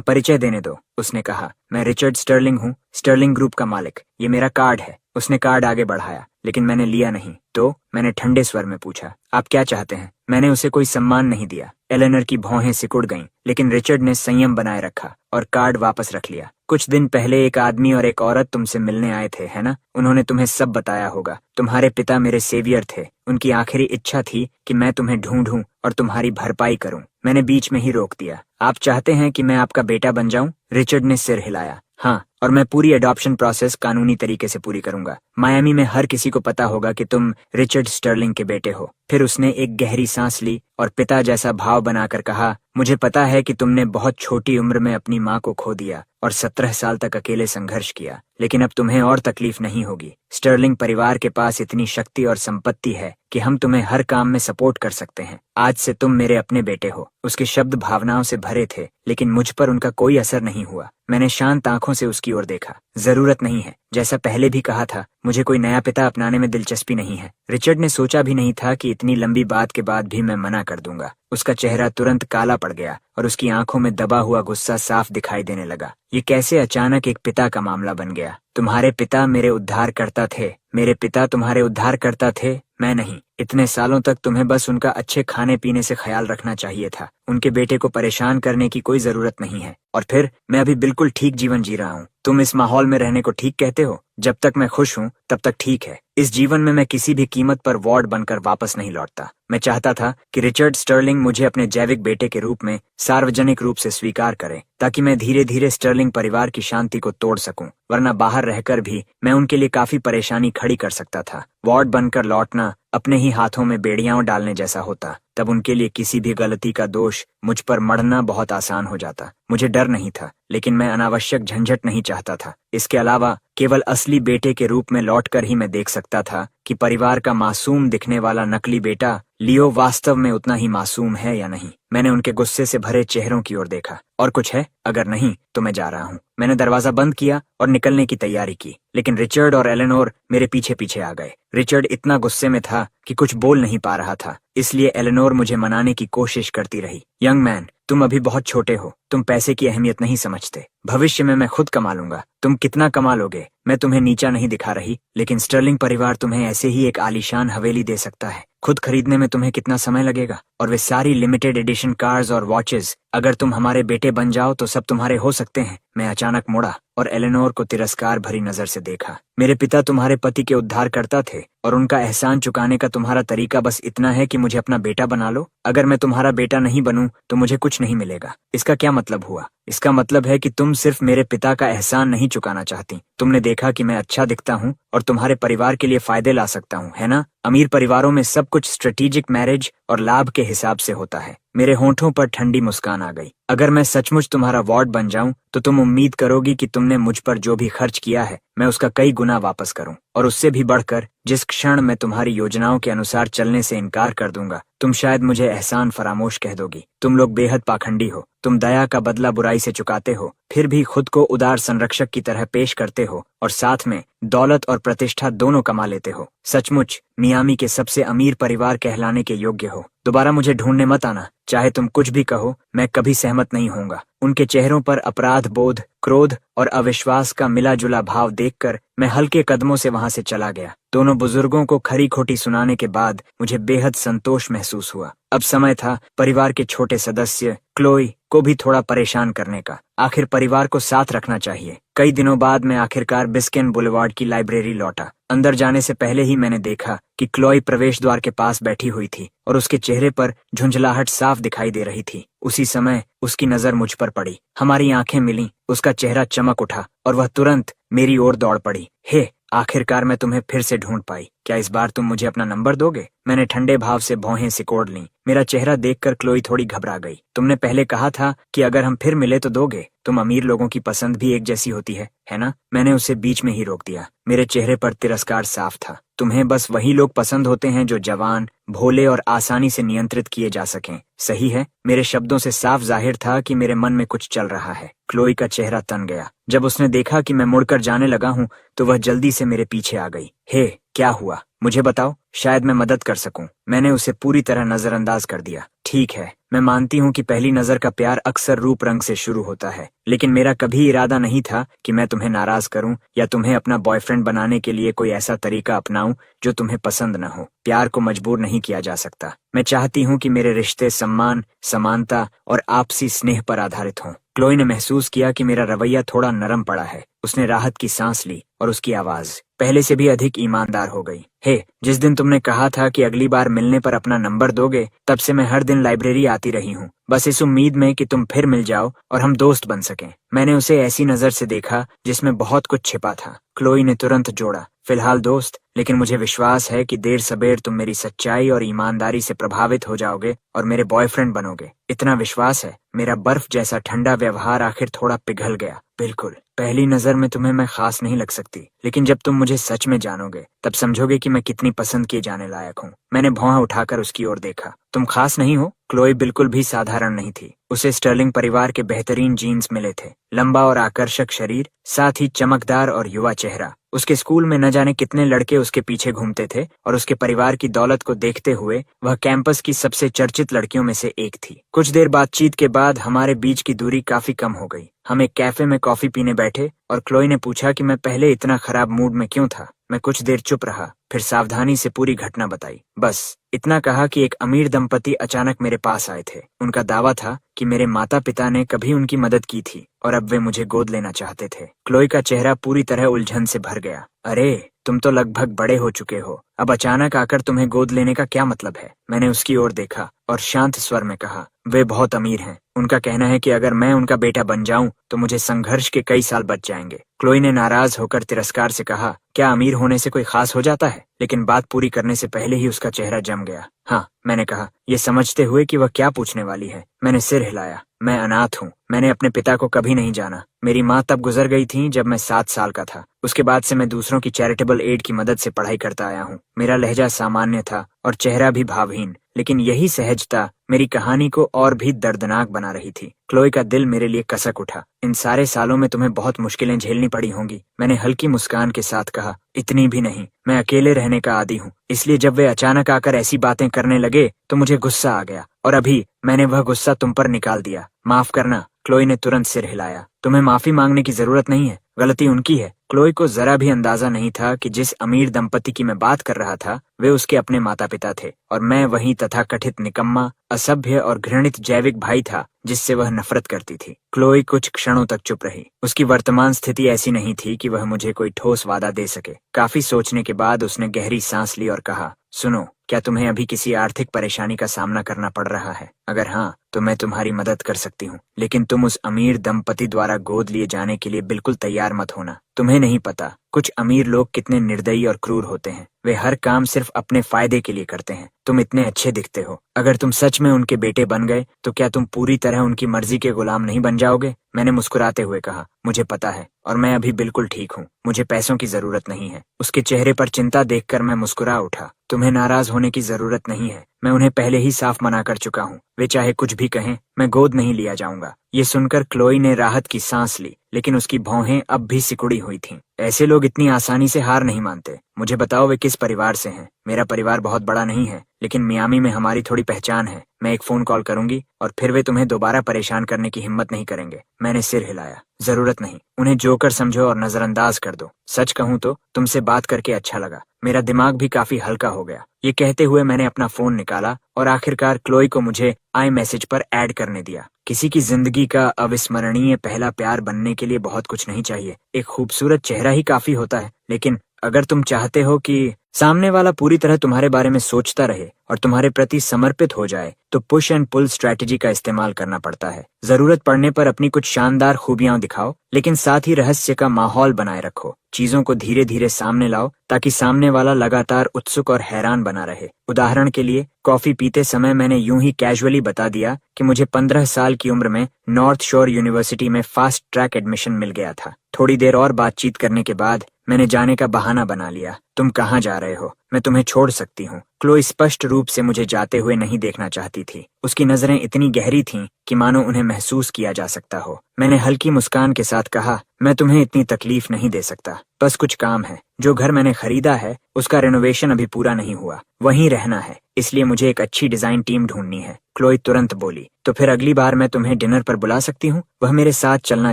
परिचय देने दो, उसने कहा। मैं रिचर्ड स्टर्लिंग हूँ, स्टर्लिंग ग्रुप का मालिक। ये मेरा कार्ड है। उसने कार्ड आगे बढ़ाया, लेकिन मैंने लिया नहीं। तो मैंने ठंडे स्वर में पूछा, आप क्या चाहते हैं? मैंने उसे कोई सम्मान नहीं दिया। एलेनर की भौहें सिकुड़ गईं, लेकिन रिचर्ड ने संयम बनाए रखा और कार्ड वापस रख लिया। कुछ दिन पहले एक आदमी और एक औरत तुमसे मिलने आए थे, है ना? उन्होंने तुम्हें सब बताया होगा। तुम्हारे पिता मेरे सेवियर थे। उनकी आखिरी इच्छा थी कि मैं तुम्हें ढूंढूं और तुम्हारी भरपाई करूं। मैंने बीच में ही रोक दिया। आप चाहते हैं कि मैं आपका बेटा बन जाऊं? रिचर्ड ने सिर हिलाया। हाँ, और मैं पूरी अडॉप्शन प्रोसेस कानूनी तरीके से पूरी करूंगा। मायामी में हर किसी को पता होगा कि तुम रिचर्ड स्टर्लिंग के बेटे हो। फिर उसने एक गहरी सांस ली और पिता जैसा भाव बनाकर कहा, मुझे पता है कि तुमने बहुत छोटी उम्र में अपनी माँ को खो दिया और 17 साल तक अकेले संघर्ष किया, लेकिन अब तुम्हें और तकलीफ नहीं होगी। स्टर्लिंग परिवार के पास इतनी शक्ति और संपत्ति है कि हम तुम्हें हर काम में सपोर्ट कर सकते हैं। आज से तुम मेरे अपने बेटे हो। उसके शब्द भावनाओं से भरे थे, लेकिन मुझ पर उनका कोई असर नहीं हुआ। मैंने शांत आंखों से उसकी ओर देखा। जरूरत नहीं है, जैसा पहले भी कहा था, मुझे कोई नया पिता अपनाने में दिलचस्पी नहीं है। रिचर्ड ने सोचा भी नहीं था कि इतनी लंबी बात के बाद भी मैं मना कर दूंगा। उसका चेहरा तुरंत काला पड़ गया और उसकी आंखों में दबा हुआ गुस्सा साफ दिखाई देने लगा। ये कैसे अचानक एक पिता का मामला बन गया? तुम्हारे पिता मेरे उद्धारकर्ता थे। मेरे पिता तुम्हारे उद्धारकर्ता थे, मैं नहीं। इतने सालों तक तुम्हें बस उनका अच्छे खाने पीने से ख्याल रखना चाहिए था। उनके बेटे को परेशान करने की कोई जरूरत नहीं है। और फिर मैं अभी बिल्कुल ठीक जीवन जी रहा हूँ। तुम इस माहौल में रहने को ठीक कहते हो? जब तक मैं खुश हूँ तब तक ठीक है। इस जीवन में मैं किसी भी कीमत पर वार्ड बनकर वापस नहीं लौटता। मैं चाहता था कि रिचर्ड स्टर्लिंग मुझे अपने जैविक बेटे के रूप में सार्वजनिक रूप से स्वीकार करे, ताकि मैं धीरे धीरे स्टर्लिंग परिवार की शांति को तोड़ सकूं। वरना बाहर रहकर भी मैं उनके लिए काफी परेशानी खड़ी कर सकता था। वार्ड बनकर लौटना अपने ही हाथों में बेड़ियां डालने जैसा होता। तब उनके लिए किसी भी गलती का दोष मुझ पर मढ़ना बहुत आसान हो जाता। मुझे डर नहीं था, लेकिन मैं अनावश्यक झंझट नहीं चाहता था। इसके अलावा केवल असली बेटे के रूप में लौटकर ही मैं देख सकता था कि परिवार का मासूम दिखने वाला नकली बेटा लियो वास्तव में उतना ही मासूम है या नहीं। मैंने उनके गुस्से से भरे चेहरों की ओर देखा। और कुछ है? अगर नहीं तो मैं जा रहा हूँ। मैंने दरवाजा बंद किया और निकलने की तैयारी की, लेकिन रिचर्ड और एलेनोर मेरे पीछे पीछे आ गए। रिचर्ड इतना गुस्से में था कि कुछ बोल नहीं पा रहा था, इसलिए एलेनोर मुझे मनाने की कोशिश करती रही। यंग मैन, तुम अभी बहुत छोटे हो। तुम पैसे की अहमियत नहीं समझते। भविष्य में मैं खुद कमा लूंगा। तुम कितना कमा लोगे मैं तुम्हें नीचा नहीं दिखा रही, लेकिन स्टर्लिंग परिवार तुम्हें ऐसे ही एक आलीशान हवेली दे सकता है। खुद खरीदने में तुम्हें कितना समय लगेगा? और वे सारी लिमिटेड एडिशन कार्स और वॉचेस, अगर तुम हमारे बेटे बन जाओ तो सब तुम्हारे हो सकते हैं। मैं अचानक मुड़ा और एलेनोर को तिरस्कार भरी नजर से देखा। मेरे पिता तुम्हारे पति के उद्धारकर्ता थे और उनका एहसान चुकाने का तुम्हारा तरीका बस इतना है कि मुझे अपना बेटा बना लो। अगर मैं तुम्हारा बेटा नहीं बनूं तो मुझे कुछ नहीं मिलेगा। इसका क्या मतलब हुआ? इसका मतलब है कि तुम सिर्फ मेरे पिता का एहसान नहीं चुकाना चाहती। तुमने देखा कि मैं अच्छा दिखता हूँ और तुम्हारे परिवार के लिए फायदे ला सकता हूँ, है ना? अमीर परिवारों में सब कुछ स्ट्रेटेजिक मैरिज और लाभ के हिसाब से होता है। मेरे होंठों पर ठंडी मुस्कान आ गई। अगर मैं सचमुच तुम्हारा वार्ड बन जाऊं तो तुम उम्मीद करोगी कि तुमने मुझ पर जो भी खर्च किया है मैं उसका कई गुना वापस करूं, और उससे भी बढ़कर जिस क्षण मैं तुम्हारी योजनाओं के अनुसार चलने से इनकार कर दूंगा तुम शायद मुझे एहसान फरामोश कह दोगी। तुम लोग बेहद पाखंडी हो। तुम दया का बदला बुराई से चुकाते हो, फिर भी खुद को उदार संरक्षक की तरह पेश करते हो और साथ में दौलत और प्रतिष्ठा दोनों कमा लेते हो। सचमुच मियामी के सबसे अमीर परिवार कहलाने के योग्य हो। दोबारा मुझे ढूंढने मत आना। चाहे तुम कुछ भी कहो, मैं कभी सहमत नहीं होऊंगा। उनके चेहरों पर अपराध बोध, क्रोध और अविश्वास का मिला जुला भाव देखकर मैं हल्के कदमों से वहां से चला गया। दोनों बुजुर्गों को खरी खोटी सुनाने के बाद मुझे बेहद संतोष महसूस हुआ। अब समय था परिवार के छोटे सदस्य क्लोई को भी थोड़ा परेशान करने का। आखिर परिवार को साथ रखना चाहिए। कई दिनों बाद मैं आखिरकार बिस्केन बुलेवार्ड की लाइब्रेरी लौटा। अंदर जाने से पहले ही मैंने देखा कि क्लोई प्रवेश द्वार के पास बैठी हुई थी और उसके चेहरे पर झुंझलाहट साफ दिखाई दे रही थी। उसी समय उसकी नजर मुझ पर पड़ी। हमारी आंखें मिलीं, उसका चेहरा चमक उठा और वह तुरंत मेरी ओर दौड़ पड़ी। हे, आखिरकार मैं तुम्हें फिर से ढूंढ पाई। क्या इस बार तुम मुझे अपना नंबर दोगे? मैंने ठंडे भाव से भौहें सिकोड़ लीं। मेरा चेहरा देखकर क्लोई थोड़ी घबरा गई। तुमने पहले कहा था कि अगर हम फिर मिले तो दोगे। तुम अमीर लोगों की पसंद भी एक जैसी होती है ना? मैंने उसे बीच में ही रोक दिया। मेरे चेहरे पर तिरस्कार साफ था। तुम्हें बस वही लोग पसंद होते हैं जो जवान, भोले और आसानी से नियंत्रित किए जा सकें। सही है। मेरे शब्दों से साफ जाहिर था कि मेरे मन में कुछ चल रहा है। क्लोई का चेहरा तन गया। जब उसने देखा कि मैं मुड़कर जाने लगा हूँ तो वह जल्दी से मेरे पीछे आ गई। हे, क्या हुआ? मुझे बताओ, शायद मैं मदद कर सकूं। मैंने उसे पूरी तरह नजरअंदाज कर दिया। ठीक है, मैं मानती हूँ कि पहली नजर का प्यार अक्सर रूप रंग से शुरू होता है, लेकिन मेरा कभी इरादा नहीं था कि मैं तुम्हें नाराज करूं या तुम्हें अपना बॉयफ्रेंड बनाने के लिए कोई ऐसा तरीका अपनाऊं जो तुम्हें पसंद न हो। प्यार को मजबूर नहीं किया जा सकता। मैं चाहती हूँ कि मेरे रिश्ते सम्मान, समानता और आपसी स्नेह पर आधारित हों। क्लोई ने महसूस किया कि मेरा रवैया थोड़ा नरम पड़ा है। उसने राहत की सांस ली और उसकी आवाज पहले से भी अधिक ईमानदार हो गई। हे, जिस दिन तुमने कहा था कि अगली बार मिलने पर अपना नंबर दोगे, तब से मैं हर दिन लाइब्रेरी आती रही हूँ, बस इस उम्मीद में कि तुम फिर मिल जाओ और हम दोस्त बन सकें। मैंने उसे ऐसी नजर से देखा जिसमें बहुत कुछ छिपा था। क्लोई ने तुरंत जोड़ा, फिलहाल दोस्त, लेकिन मुझे विश्वास है कि देर सबेर तुम मेरी सच्चाई और ईमानदारी से प्रभावित हो जाओगे और मेरे बॉयफ्रेंड बनोगे। इतना विश्वास है। मेरा बर्फ जैसा ठंडा व्यवहार आखिर थोड़ा पिघल गया। बिल्कुल, पहली नजर में तुम्हें मैं खास नहीं लग सकती, लेकिन जब तुम मुझे सच में जानोगे तब समझोगे कि मैं कितनी पसंद किए जाने लायक हूँ। मैंने भौं उठाकर उसकी ओर देखा। तुम खास नहीं हो? क्लोई बिल्कुल भी साधारण नहीं थी। उसे स्टर्लिंग परिवार के बेहतरीन जीन्स मिले थे, लंबा और आकर्षक शरीर, साथ ही चमकदार और युवा चेहरा। उसके स्कूल में न जाने कितने लड़के उसके पीछे घूमते थे और उसके परिवार की दौलत को देखते हुए वह कैंपस की सबसे चर्चित लड़कियों में से एक थी। कुछ देर बातचीत के बाद हमारे बीच की दूरी काफी कम हो गई। हम एक कैफे में कॉफी पीने बैठे और क्लोई ने पूछा कि मैं पहले इतना खराब मूड में क्यों था। मैं कुछ देर चुप रहा, फिर सावधानी से पूरी घटना बताई। बस इतना कहा कि एक अमीर दंपति अचानक मेरे पास आए थे। उनका दावा था कि मेरे माता पिता ने कभी उनकी मदद की थी और अब वे मुझे गोद लेना चाहते थे। क्लोई का चेहरा पूरी तरह उलझन से भर गया। अरे, तुम तो लगभग बड़े हो चुके हो, अब अचानक आकर तुम्हें गोद लेने का क्या मतलब है? मैंने उसकी ओर देखा और शांत स्वर में कहा, वे बहुत अमीर हैं। उनका कहना है कि अगर मैं उनका बेटा बन जाऊं तो मुझे संघर्ष के कई साल बच जाएंगे। क्लोई ने नाराज होकर तिरस्कार से कहा, क्या अमीर होने से कोई खास हो जाता है? लेकिन बात पूरी करने से पहले ही उसका चेहरा जम गया। हाँ, मैंने कहा, ये समझते हुए कि वह क्या पूछने वाली है। मैंने सिर हिलाया। मैं अनाथ हूँ। मैंने अपने पिता को कभी नहीं जाना। मेरी माँ तब गुजर गई थी जब मैं 7 साल का था। उसके बाद से मैं दूसरों की चैरिटेबल एड की मदद से पढ़ाई करता आया हूँ। मेरा लहजा सामान्य था और चेहरा भी भावहीन, लेकिन यही सहजता मेरी कहानी को और भी दर्दनाक बना रही थी। क्लोई का दिल मेरे लिए कसक उठा। इन सारे सालों में तुम्हें बहुत मुश्किलें झेलनी पड़ी होंगी, मैंने हल्की मुस्कान के साथ कहा। इतनी भी नहीं, मैं अकेले रहने का आदी हूँ, इसलिए जब वे अचानक आकर ऐसी बातें करने लगे तो मुझे गुस्सा आ गया और अभी मैंने वह गुस्सा तुम पर निकाल दिया। माफ करना। क्लोई ने तुरंत सिर हिलाया। तुम्हें माफी मांगने की जरूरत नहीं है, गलती उनकी है। क्लोई को जरा भी अंदाजा नहीं था कि जिस अमीर दंपति की मैं बात कर रहा था वे उसके अपने माता पिता थे और मैं वही तथाकथित निकम्मा, असभ्य और घृणित जैविक भाई था जिससे वह नफरत करती थी। क्लोई कुछ क्षणों तक चुप रही। उसकी वर्तमान स्थिति ऐसी नहीं थी कि वह मुझे कोई ठोस वादा दे सके। काफी सोचने के बाद उसने गहरी सांस ली और कहा, सुनो, क्या तुम्हें अभी किसी आर्थिक परेशानी का सामना करना पड़ रहा है? अगर हाँ, तो मैं तुम्हारी मदद कर सकती हूँ, लेकिन तुम उस अमीर दंपति द्वारा गोद लिए जाने के लिए बिल्कुल तैयार मत होना। तुम्हें नहीं पता कुछ अमीर लोग कितने निर्दयी और क्रूर होते हैं। वे हर काम सिर्फ अपने फायदे के लिए करते हैं। तुम इतने अच्छे दिखते हो, अगर तुम सच में उनके बेटे बन गए तो क्या तुम पूरी तरह उनकी मर्जी के गुलाम नहीं बन जाओगे? मैंने मुस्कुराते हुए कहा, मुझे पता है और मैं अभी बिल्कुल ठीक हूँ। मुझे पैसों की जरूरत नहीं है। उसके चेहरे पर चिंता देखकर मैं मुस्कुरा उठा। तुम्हें नाराज होने की जरूरत नहीं है। मैं उन्हें पहले ही साफ मना कर चुका हूँ। वे चाहे कुछ भी कहें, मैं गोद नहीं लिया जाऊंगा। ये सुनकर क्लोई ने राहत की सांस ली, लेकिन उसकी भौहें अब भी सिकुड़ी हुई थीं। ऐसे लोग इतनी आसानी से हार नहीं मानते। मुझे बताओ, वे किस परिवार से हैं? मेरा परिवार बहुत बड़ा नहीं है, लेकिन मियामी में हमारी थोड़ी पहचान है। मैं एक फोन कॉल करूंगी और फिर वे तुम्हें दोबारा परेशान करने की हिम्मत नहीं करेंगे। मैंने सिर हिलाया। जरूरत नहीं, उन्हें जोकर समझो और नजरअंदाज कर दो। सच कहूँ तो तुमसे बात करके अच्छा लगा। मेरा दिमाग भी काफी हल्का हो गया। ये कहते हुए मैंने अपना फोन निकाला और आखिरकार क्लोई को मुझे आई मैसेज पर ऐड करने दिया। किसी की जिंदगी का अविस्मरणीय पहला प्यार बनने के लिए बहुत कुछ नहीं चाहिए। एक खूबसूरत चेहरा ही काफी होता है, लेकिन अगर तुम चाहते हो कि सामने वाला पूरी तरह तुम्हारे बारे में सोचता रहे और तुम्हारे प्रति समर्पित हो जाए, तो पुश एंड पुल स्ट्रैटेजी का इस्तेमाल करना पड़ता है। जरूरत पड़ने पर अपनी कुछ शानदार खूबियां दिखाओ, लेकिन साथ ही रहस्य का माहौल बनाए रखो। चीजों को धीरे धीरे सामने लाओ ताकि सामने वाला लगातार उत्सुक और हैरान बना रहे। उदाहरण के लिए, कॉफी पीते समय मैंने यूं ही कैजुअली बता दिया कि मुझे 15 साल की उम्र में नॉर्थ शोर यूनिवर्सिटी में फास्ट ट्रैक एडमिशन मिल गया था। थोड़ी देर और बातचीत करने के बाद मैंने जाने का बहाना बना लिया। तुम कहाँ जा रहे हो? मैं तुम्हें छोड़ सकती हूँ। क्लोई स्पष्ट रूप से मुझे जाते हुए नहीं देखना चाहती थी। उसकी नजरें इतनी गहरी थीं कि मानो उन्हें महसूस किया जा सकता हो। मैंने हल्की मुस्कान के साथ कहा, मैं तुम्हें इतनी तकलीफ नहीं दे सकता। बस कुछ काम है। जो घर मैंने खरीदा है उसका रेनोवेशन अभी पूरा नहीं हुआ, वहीं रहना है, इसलिए मुझे एक अच्छी डिजाइन टीम ढूंढनी है। क्लोई तुरंत बोली, तो फिर अगली बार मैं तुम्हें डिनर पर बुला सकती हूँ? वह मेरे साथ चलना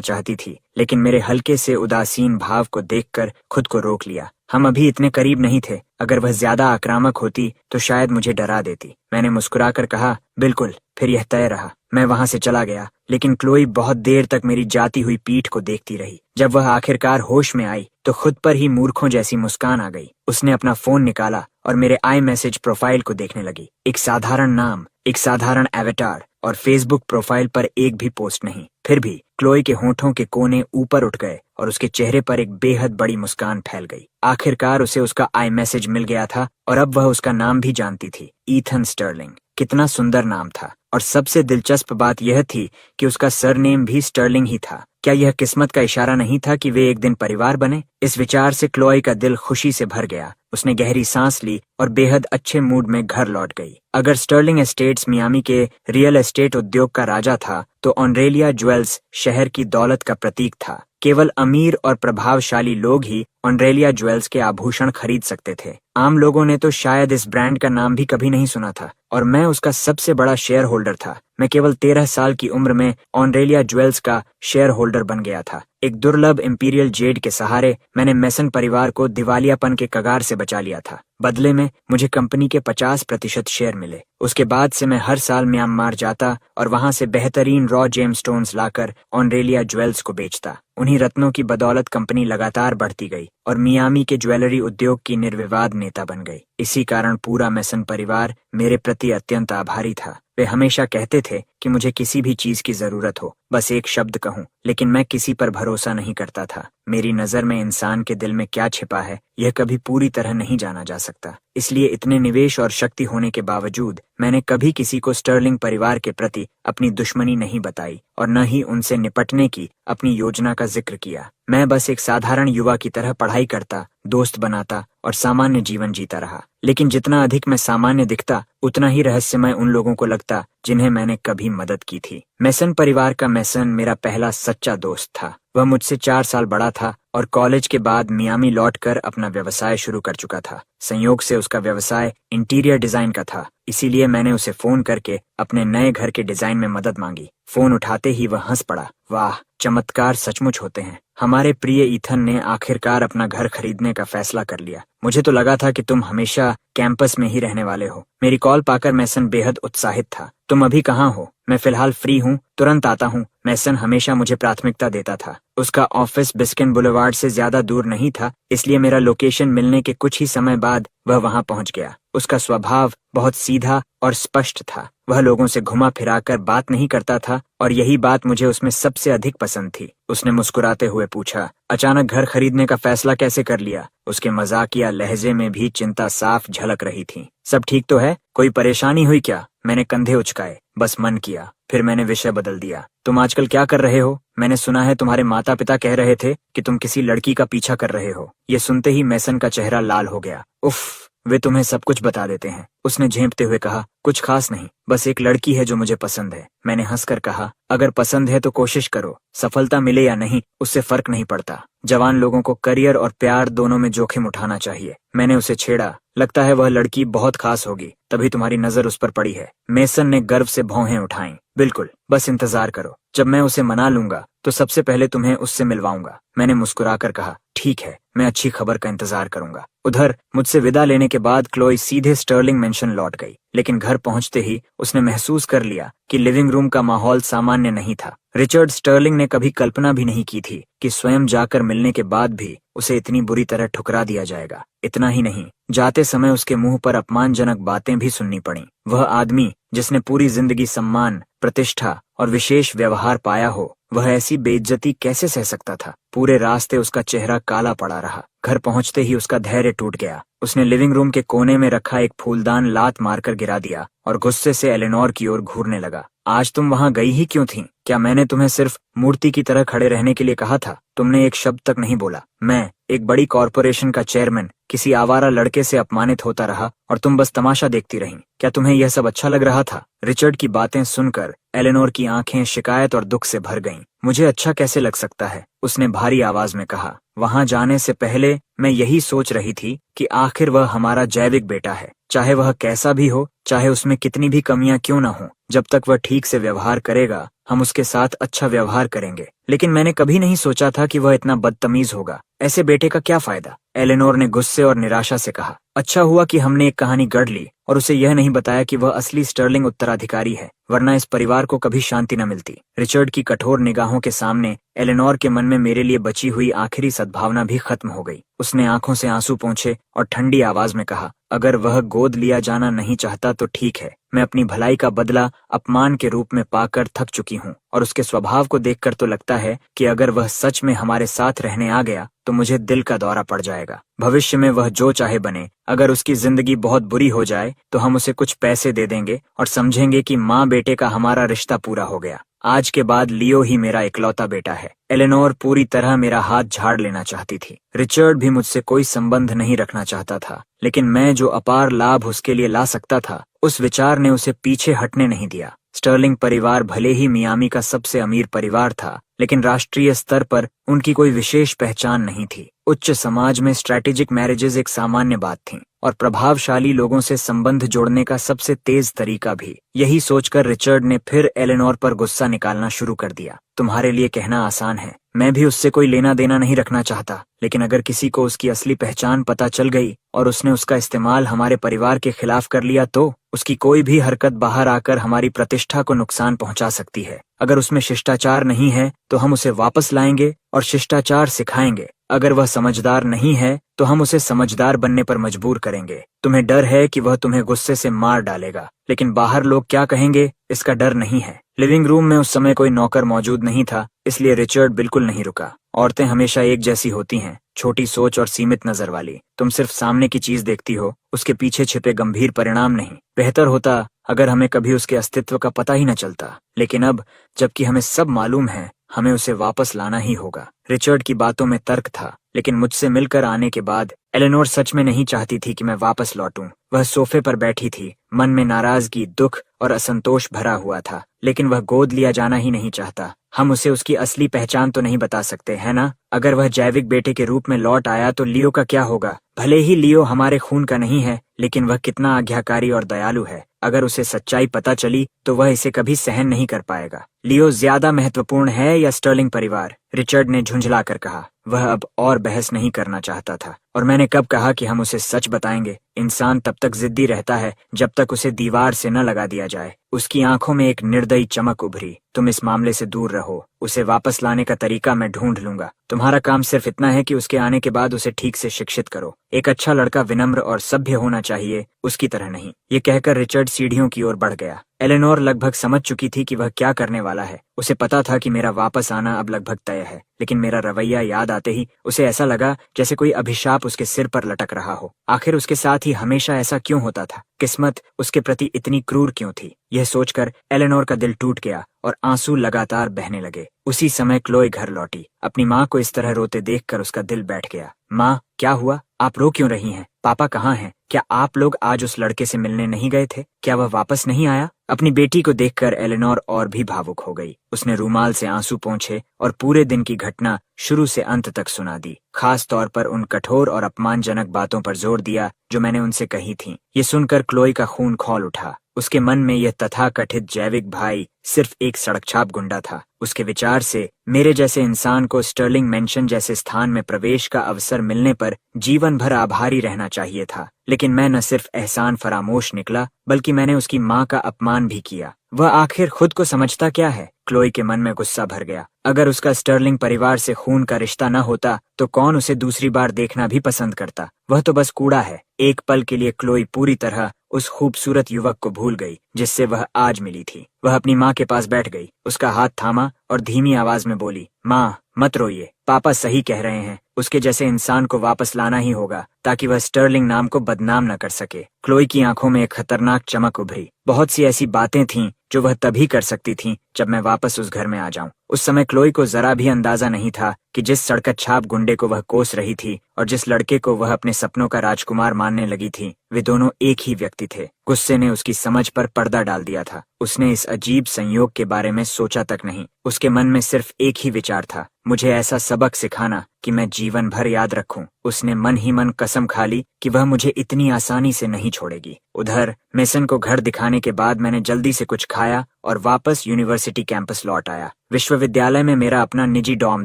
चाहती थी, लेकिन मेरे हल्के से उदासीन भाव को देखकर खुद को रोक लिया। हम अभी इतने करीब नहीं थे। अगर वह ज्यादा आक्रामक होती तो शायद मुझे डरा देती। मैंने मुस्कुराकर कहा, बिल्कुल। फिर यह तय रहा। मैं वहां से चला गया, लेकिन क्लोई बहुत देर तक मेरी जाती हुई पीठ को देखती रही। जब वह आखिरकार होश में आई तो खुद पर ही मूर्खों जैसी मुस्कान आ गई। उसने अपना फोन निकाला और मेरे आई मैसेज प्रोफाइल को देखने लगी। एक साधारण नाम, एक साधारण एवेटार और फेसबुक प्रोफाइल पर एक भी पोस्ट नहीं। फिर भी क्लोई के होठों के कोने ऊपर उठ गए और उसके चेहरे पर एक बेहद बड़ी मुस्कान फैल गई। आखिरकार उसे उसका आई मैसेज मिल गया था और अब वह उसका नाम भी जानती थी, ईथन स्टर्लिंग। कितना सुंदर नाम था, और सबसे दिलचस्प बात यह थी कि उसका सरनेम भी स्टर्लिंग ही था। क्या यह किस्मत का इशारा नहीं था कि वे एक दिन परिवार बने? इस विचार से क्लोई का दिल खुशी से भर गया। उसने गहरी सांस ली और बेहद अच्छे मूड में घर लौट गई। अगर स्टर्लिंग एस्टेट्स मियामी के रियल एस्टेट उद्योग का राजा था, तो ऑनरेलिया ज्वेल्स शहर की दौलत का प्रतीक था। केवल अमीर और प्रभावशाली लोग ही ऑनरेलिया ज्वेल्स के आभूषण खरीद सकते थे। आम लोगों ने तो शायद इस ब्रांड का नाम भी कभी नहीं सुना था, और मैं उसका सबसे बड़ा शेयर होल्डर था। मैं केवल 13 साल की उम्र में ऑनरेलिया ज्वेल्स का शेयर होल्डर बन गया था। एक दुर्लभ इंपीरियल जेड के सहारे मैंने मेसन परिवार को दिवालियापन के कगार से बचा लिया था। बदले में मुझे कंपनी के 50% शेयर मिले। उसके बाद से मैं हर साल म्यांमार जाता और वहां से बेहतरीन रॉ जेमस्टोन्स लाकर ऑनरेलिया ज्वेल्स को बेचता। उन्हीं रत्नों की बदौलत कंपनी लगातार बढ़ती गई और मियामी के ज्वेलरी उद्योग की निर्विवाद नेता बन गई। इसी कारण पूरा मेसन परिवार मेरे प्रति अत्यंत आभारी था। वे हमेशा कहते थे कि मुझे किसी भी चीज की जरूरत हो, बस एक शब्द कहूं, लेकिन मैं किसी पर भरोसा नहीं करता था। मेरी नजर में इंसान के दिल में क्या छिपा है, यह कभी पूरी तरह नहीं जाना जा सकता। इसलिए इतने निवेश और शक्ति होने के बावजूद मैंने कभी किसी को स्टर्लिंग परिवार के प्रति अपनी दुश्मनी नहीं बताई और न ही उनसे निपटने की अपनी योजना का जिक्र किया। मैं बस एक साधारण युवा की तरह पढ़ाई करता, दोस्त बनाता और सामान्य जीवन जीता रहा। लेकिन जितना अधिक मैं सामान्य दिखता, उतना ही रहस्यमय उन लोगों को लगता जिन्हें मैंने कभी मदद की थी। मेसन परिवार का मेसन मेरा पहला सच्चा दोस्त था। वह मुझसे 4 साल बड़ा था और कॉलेज के बाद मियामी लौटकर अपना व्यवसाय शुरू कर चुका था। संयोग से उसका व्यवसाय इंटीरियर डिजाइन का था, इसीलिए मैंने उसे फोन करके अपने नए घर के डिजाइन में मदद मांगी। फोन उठाते ही वह हंस पड़ा। वाह, चमत्कार सचमुच होते हैं। हमारे प्रिय ईथन ने आखिरकार अपना घर खरीदने का फैसला कर लिया। मुझे तो लगा था कि तुम हमेशा कैंपस में ही रहने वाले हो। मेरी कॉल पाकर मेसन बेहद उत्साहित था। तुम अभी कहाँ हो? मैं फिलहाल फ्री हूँ, तुरंत आता हूँ। मेसन हमेशा मुझे प्राथमिकता देता था। उसका ऑफिस बिस्किन बुलेवार्ड से ज्यादा दूर नहीं था, इसलिए मेरा लोकेशन मिलने के कुछ ही समय बाद वह वहां पहुंच गया। उसका स्वभाव बहुत सीधा और स्पष्ट था। वह लोगों से घुमा फिराकर बात नहीं करता था और यही बात मुझे उसमें सबसे अधिक पसंद थी। उसने मुस्कुराते हुए पूछा, अचानक घर खरीदने का फैसला कैसे कर लिया? उसके मजाकिया लहजे में भी चिंता साफ झलक रही थी। सब ठीक तो है? कोई परेशानी हुई क्या? मैंने कंधे उचकाए, बस मन किया। फिर मैंने विषय बदल दिया। तुम आजकल क्या कर रहे हो? मैंने सुना है तुम्हारे माता पिता कह रहे थे कि तुम किसी लड़की का पीछा कर रहे हो। ये सुनते ही मेसन का चेहरा लाल हो गया। उफ, वे तुम्हें सब कुछ बता देते हैं। उसने झेंपते हुए कहा, कुछ खास नहीं, बस एक लड़की है जो मुझे पसंद है। मैंने हंसकर कहा, अगर पसंद है तो कोशिश करो, सफलता मिले या नहीं उससे फर्क नहीं पड़ता। जवान लोगों को करियर और प्यार दोनों में जोखिम उठाना चाहिए। मैंने उसे छेड़ा, लगता है वह लड़की बहुत खास होगी, तभी तुम्हारी नजर उस पर पड़ी है। मेसन ने गर्व से भौहें उठाईं। बिल्कुल, बस इंतजार करो, जब मैं उसे मना लूंगा तो सबसे पहले तुम्हें उससे मिलवाऊंगा। मैंने मुस्कुराकर कहा, ठीक है, मैं अच्छी खबर का इंतजार करूंगा। उधर मुझसे विदा लेने के बाद क्लोई सीधे स्टर्लिंग मेंशन लौट गई, लेकिन घर पहुंचते ही उसने महसूस कर लिया कि लिविंग रूम का माहौल सामान्य नहीं था। रिचर्ड स्टर्लिंग ने कभी कल्पना भी नहीं की थी कि स्वयं जाकर मिलने के बाद भी उसे इतनी बुरी तरह ठुकरा दिया जाएगा। इतना ही नहीं, जाते समय उसके मुंह पर अपमानजनक बातें भी सुननी पड़ी। वह आदमी जिसने पूरी जिंदगी सम्मान, प्रतिष्ठा और विशेष व्यवहार पाया हो, वह ऐसी बेइज्जती कैसे सह सकता था। पूरे रास्ते उसका चेहरा काला पड़ा रहा। घर पहुंचते ही उसका धैर्य टूट गया। उसने लिविंग रूम के कोने में रखा एक फूलदान लात मारकर गिरा दिया और गुस्से से एलेनोर की ओर घूरने लगा। आज तुम वहां गई ही क्यों थी? क्या मैंने तुम्हें सिर्फ मूर्ति की तरह खड़े रहने के लिए कहा था? तुमने एक शब्द तक नहीं बोला। मैं, एक बड़ी कॉरपोरेशन का चेयरमैन, किसी आवारा लड़के से अपमानित होता रहा और तुम बस तमाशा देखती रहीं। क्या तुम्हें यह सब अच्छा लग रहा था? रिचर्ड की बातें सुनकर एलेनोर की आंखें शिकायत और दुख से भर गईं। मुझे अच्छा कैसे लग सकता है? उसने भारी आवाज में कहा। वहां जाने से पहले मैं यही सोच रही थी कि आखिर वह हमारा जैविक बेटा है। चाहे वह कैसा भी हो, चाहे उसमें कितनी भी कमियां क्यों न हो, जब तक वह ठीक से व्यवहार करेगा, हम उसके साथ अच्छा व्यवहार करेंगे। लेकिन मैंने कभी नहीं सोचा था कि वह इतना बदतमीज होगा। ऐसे बेटे का क्या फायदा? एलेनोर ने गुस्से और निराशा से कहा। अच्छा हुआ कि हमने एक कहानी गढ़ ली और उसे यह नहीं बताया कि वह असली स्टर्लिंग उत्तराधिकारी है, वरना इस परिवार को कभी शांति न मिलती। रिचर्ड की कठोर निगाहों के सामने एलेनोर के मन में मेरे लिए बची हुई आखिरी सद्भावना भी खत्म हो गई। उसने आंखों से आंसू पोंछे और ठंडी आवाज में कहा, अगर वह गोद लिया जाना नहीं चाहता तो ठीक है। मैं अपनी भलाई का बदला अपमान के रूप में पाकर थक चुकी हूँ और उसके स्वभाव को देखकर तो लगता है कि अगर वह सच में हमारे साथ रहने आ गया तो मुझे दिल का दौरा पड़ जाएगा। भविष्य में वह जो चाहे बने, अगर उसकी जिंदगी बहुत बुरी हो जाए तो हम उसे कुछ पैसे दे देंगे और समझेंगे कि माँ बेटे का हमारा रिश्ता पूरा हो गया। आज के बाद लियो ही मेरा इकलौता बेटा है। एलेनोर पूरी तरह मेरा हाथ झाड़ लेना चाहती थी। रिचर्ड भी मुझसे कोई संबंध नहीं रखना चाहता था, लेकिन मैं जो अपार लाभ उसके लिए ला सकता था, उस विचार ने उसे पीछे हटने नहीं दिया। स्टर्लिंग परिवार भले ही मियामी का सबसे अमीर परिवार था, लेकिन राष्ट्रीय स्तर पर उनकी कोई विशेष पहचान नहीं थी। उच्च समाज में स्ट्रैटेजिक मैरिजेज एक सामान्य बात थी और प्रभावशाली लोगों से संबंध जोड़ने का सबसे तेज तरीका भी। यही सोचकर रिचर्ड ने फिर एलेनोर पर गुस्सा निकालना शुरू कर दिया। तुम्हारे लिए कहना आसान है, मैं भी उससे कोई लेना देना नहीं रखना चाहता, लेकिन अगर किसी को उसकी असली पहचान पता चल गई और उसने उसका इस्तेमाल हमारे परिवार के खिलाफ कर लिया तो उसकी कोई भी हरकत बाहर आकर हमारी प्रतिष्ठा को नुकसान पहुंचा सकती है। अगर उसमें शिष्टाचार नहीं है तो हम उसे वापस लाएंगे और शिष्टाचार सिखाएंगे। अगर वह समझदार नहीं है तो हम उसे समझदार बनने पर मजबूर करेंगे। तुम्हें डर है कि वह तुम्हें गुस्से से मार डालेगा, लेकिन बाहर लोग क्या कहेंगे, इसका डर नहीं है। लिविंग रूम में उस समय कोई नौकर मौजूद नहीं था, इसलिए रिचर्ड बिल्कुल नहीं रुका। औरतें हमेशा एक जैसी होती हैं, छोटी सोच और सीमित नजर वाली। तुम सिर्फ सामने की चीज देखती हो, उसके पीछे छिपे गंभीर परिणाम नहीं। बेहतर होता अगर हमें कभी उसके अस्तित्व का पता ही न चलता, लेकिन अब जबकि हमें सब मालूम है, हमें उसे वापस लाना ही होगा। रिचर्ड की बातों में तर्क था, लेकिन मुझसे मिलकर आने के बाद एलेनोर सच में नहीं चाहती थी कि मैं वापस लौटूं। वह सोफे पर बैठी थी, मन में नाराजगी, दुख और असंतोष भरा हुआ था, लेकिन वह गोद लिया जाना ही नहीं चाहता। हम उसे उसकी असली पहचान तो नहीं बता सकते, है ना? अगर वह जैविक बेटे के रूप में लौट आया तो लियो का क्या होगा? भले ही लियो हमारे खून का नहीं है, लेकिन वह कितना आज्ञाकारी और दयालु है। अगर उसे सच्चाई पता चली तो वह इसे कभी सहन नहीं कर पाएगा। लियो ज्यादा महत्वपूर्ण है या स्टर्लिंग परिवार? रिचर्ड ने झुंझला कर कहा। वह अब और बहस नहीं करना चाहता था, और मैंने कब कहा कि हम उसे सच बताएंगे? इंसान तब तक जिद्दी रहता है जब तक उसे दीवार से न लगा दिया जाए। उसकी आंखों में एक निर्दयी चमक उभरी। तुम इस मामले से दूर रहो, उसे वापस लाने का तरीका मैं ढूंढ लूंगा। तुम्हारा काम सिर्फ इतना है कि उसके आने के बाद उसे ठीक से शिक्षित करो। एक अच्छा लड़का विनम्र और सभ्य होना चाहिए, उसकी तरह नहीं। ये कहकर रिचर्ड सीढ़ियों की ओर बढ़ गया। एलेनोर लगभग समझ चुकी थी कि वह क्या करने वाला है। उसे पता था कि मेरा वापस आना अब लगभग तय है, लेकिन मेरा रवैया याद आते ही उसे ऐसा लगा जैसे कोई अभिशाप उसके सिर पर लटक रहा हो। आखिर उसके साथ ही हमेशा ऐसा क्यों होता था? किस्मत उसके प्रति इतनी क्रूर क्यों थी? यह सोचकर एलेनोर का दिल टूट गया और आंसू लगातार बहने लगे। उसी समय क्लोई घर लौटी। अपनी माँ को इस तरह रोते देखकर उसका दिल बैठ गया। माँ, क्या हुआ? आप रो क्यों रही हैं? पापा कहाँ हैं? क्या आप लोग आज उस लड़के से मिलने नहीं गए थे? क्या वह वापस नहीं आया? अपनी बेटी को देखकर एलेनोर और भी भावुक हो गई। उसने रूमाल से आंसू पोंछे और पूरे दिन की घटना शुरू से अंत तक सुना दी। खास तौर पर उन कठोर और अपमानजनक बातों पर जोर दिया जो मैंने उनसे कही थी। ये सुनकर क्लोई का खून खौल उठा। उसके मन में यह तथाकथित जैविक भाई सिर्फ एक सड़क छाप गुंडा था। उसके विचार से मेरे जैसे इंसान को स्टर्लिंग मेंशन जैसे स्थान में प्रवेश का अवसर मिलने पर जीवन भर आभारी रहना चाहिए था। लेकिन मैं न सिर्फ एहसान फरामोश निकला, बल्कि मैंने उसकी माँ का अपमान भी किया। वह आखिर खुद को समझता क्या है? क्लोई के मन में गुस्सा भर गया। अगर उसका स्टर्लिंग परिवार से खून का रिश्ता न होता तो कौन उसे दूसरी बार देखना भी पसंद करता? वह तो बस कूड़ा है। एक पल के लिए क्लोई पूरी तरह उस खूबसूरत युवक को भूल गई जिससे वह आज मिली थी। वह अपनी माँ के पास बैठ गई, उसका हाथ थामा और धीमी आवाज में बोली, माँ मत रोइए, पापा सही कह रहे हैं। उसके जैसे इंसान को वापस लाना ही होगा ताकि वह स्टर्लिंग नाम को बदनाम न कर सके। क्लोई की आंखों में एक खतरनाक चमक उभरी। बहुत सी ऐसी बातें थीं जो वह तभी कर सकती थीं जब मैं वापस उस घर में आ जाऊं। उस समय क्लोई को जरा भी अंदाजा नहीं था कि जिस सड़कत छाप गुंडे को वह कोस रही थी और जिस लड़के को वह अपने सपनों का राजकुमार मानने लगी थी, वे दोनों एक ही व्यक्ति थे। गुस्से ने उसकी समझ पर पर्दा डाल दिया था। उसने इस अजीब संयोग के बारे में सोचा तक नहीं। उसके मन में सिर्फ एक ही विचार था, मुझे ऐसा सबक सिखाना कि मैं जीवन भर याद रखूं। उसने मन ही मन कसम खा ली कि वह मुझे इतनी आसानी से नहीं छोड़ेगी। उधर मेसन को घर दिखाने के बाद मैंने जल्दी से कुछ खाया और वापस यूनिवर्सिटी कैंपस लौट आया। विश्वविद्यालय में मेरा अपना निजी डॉर्म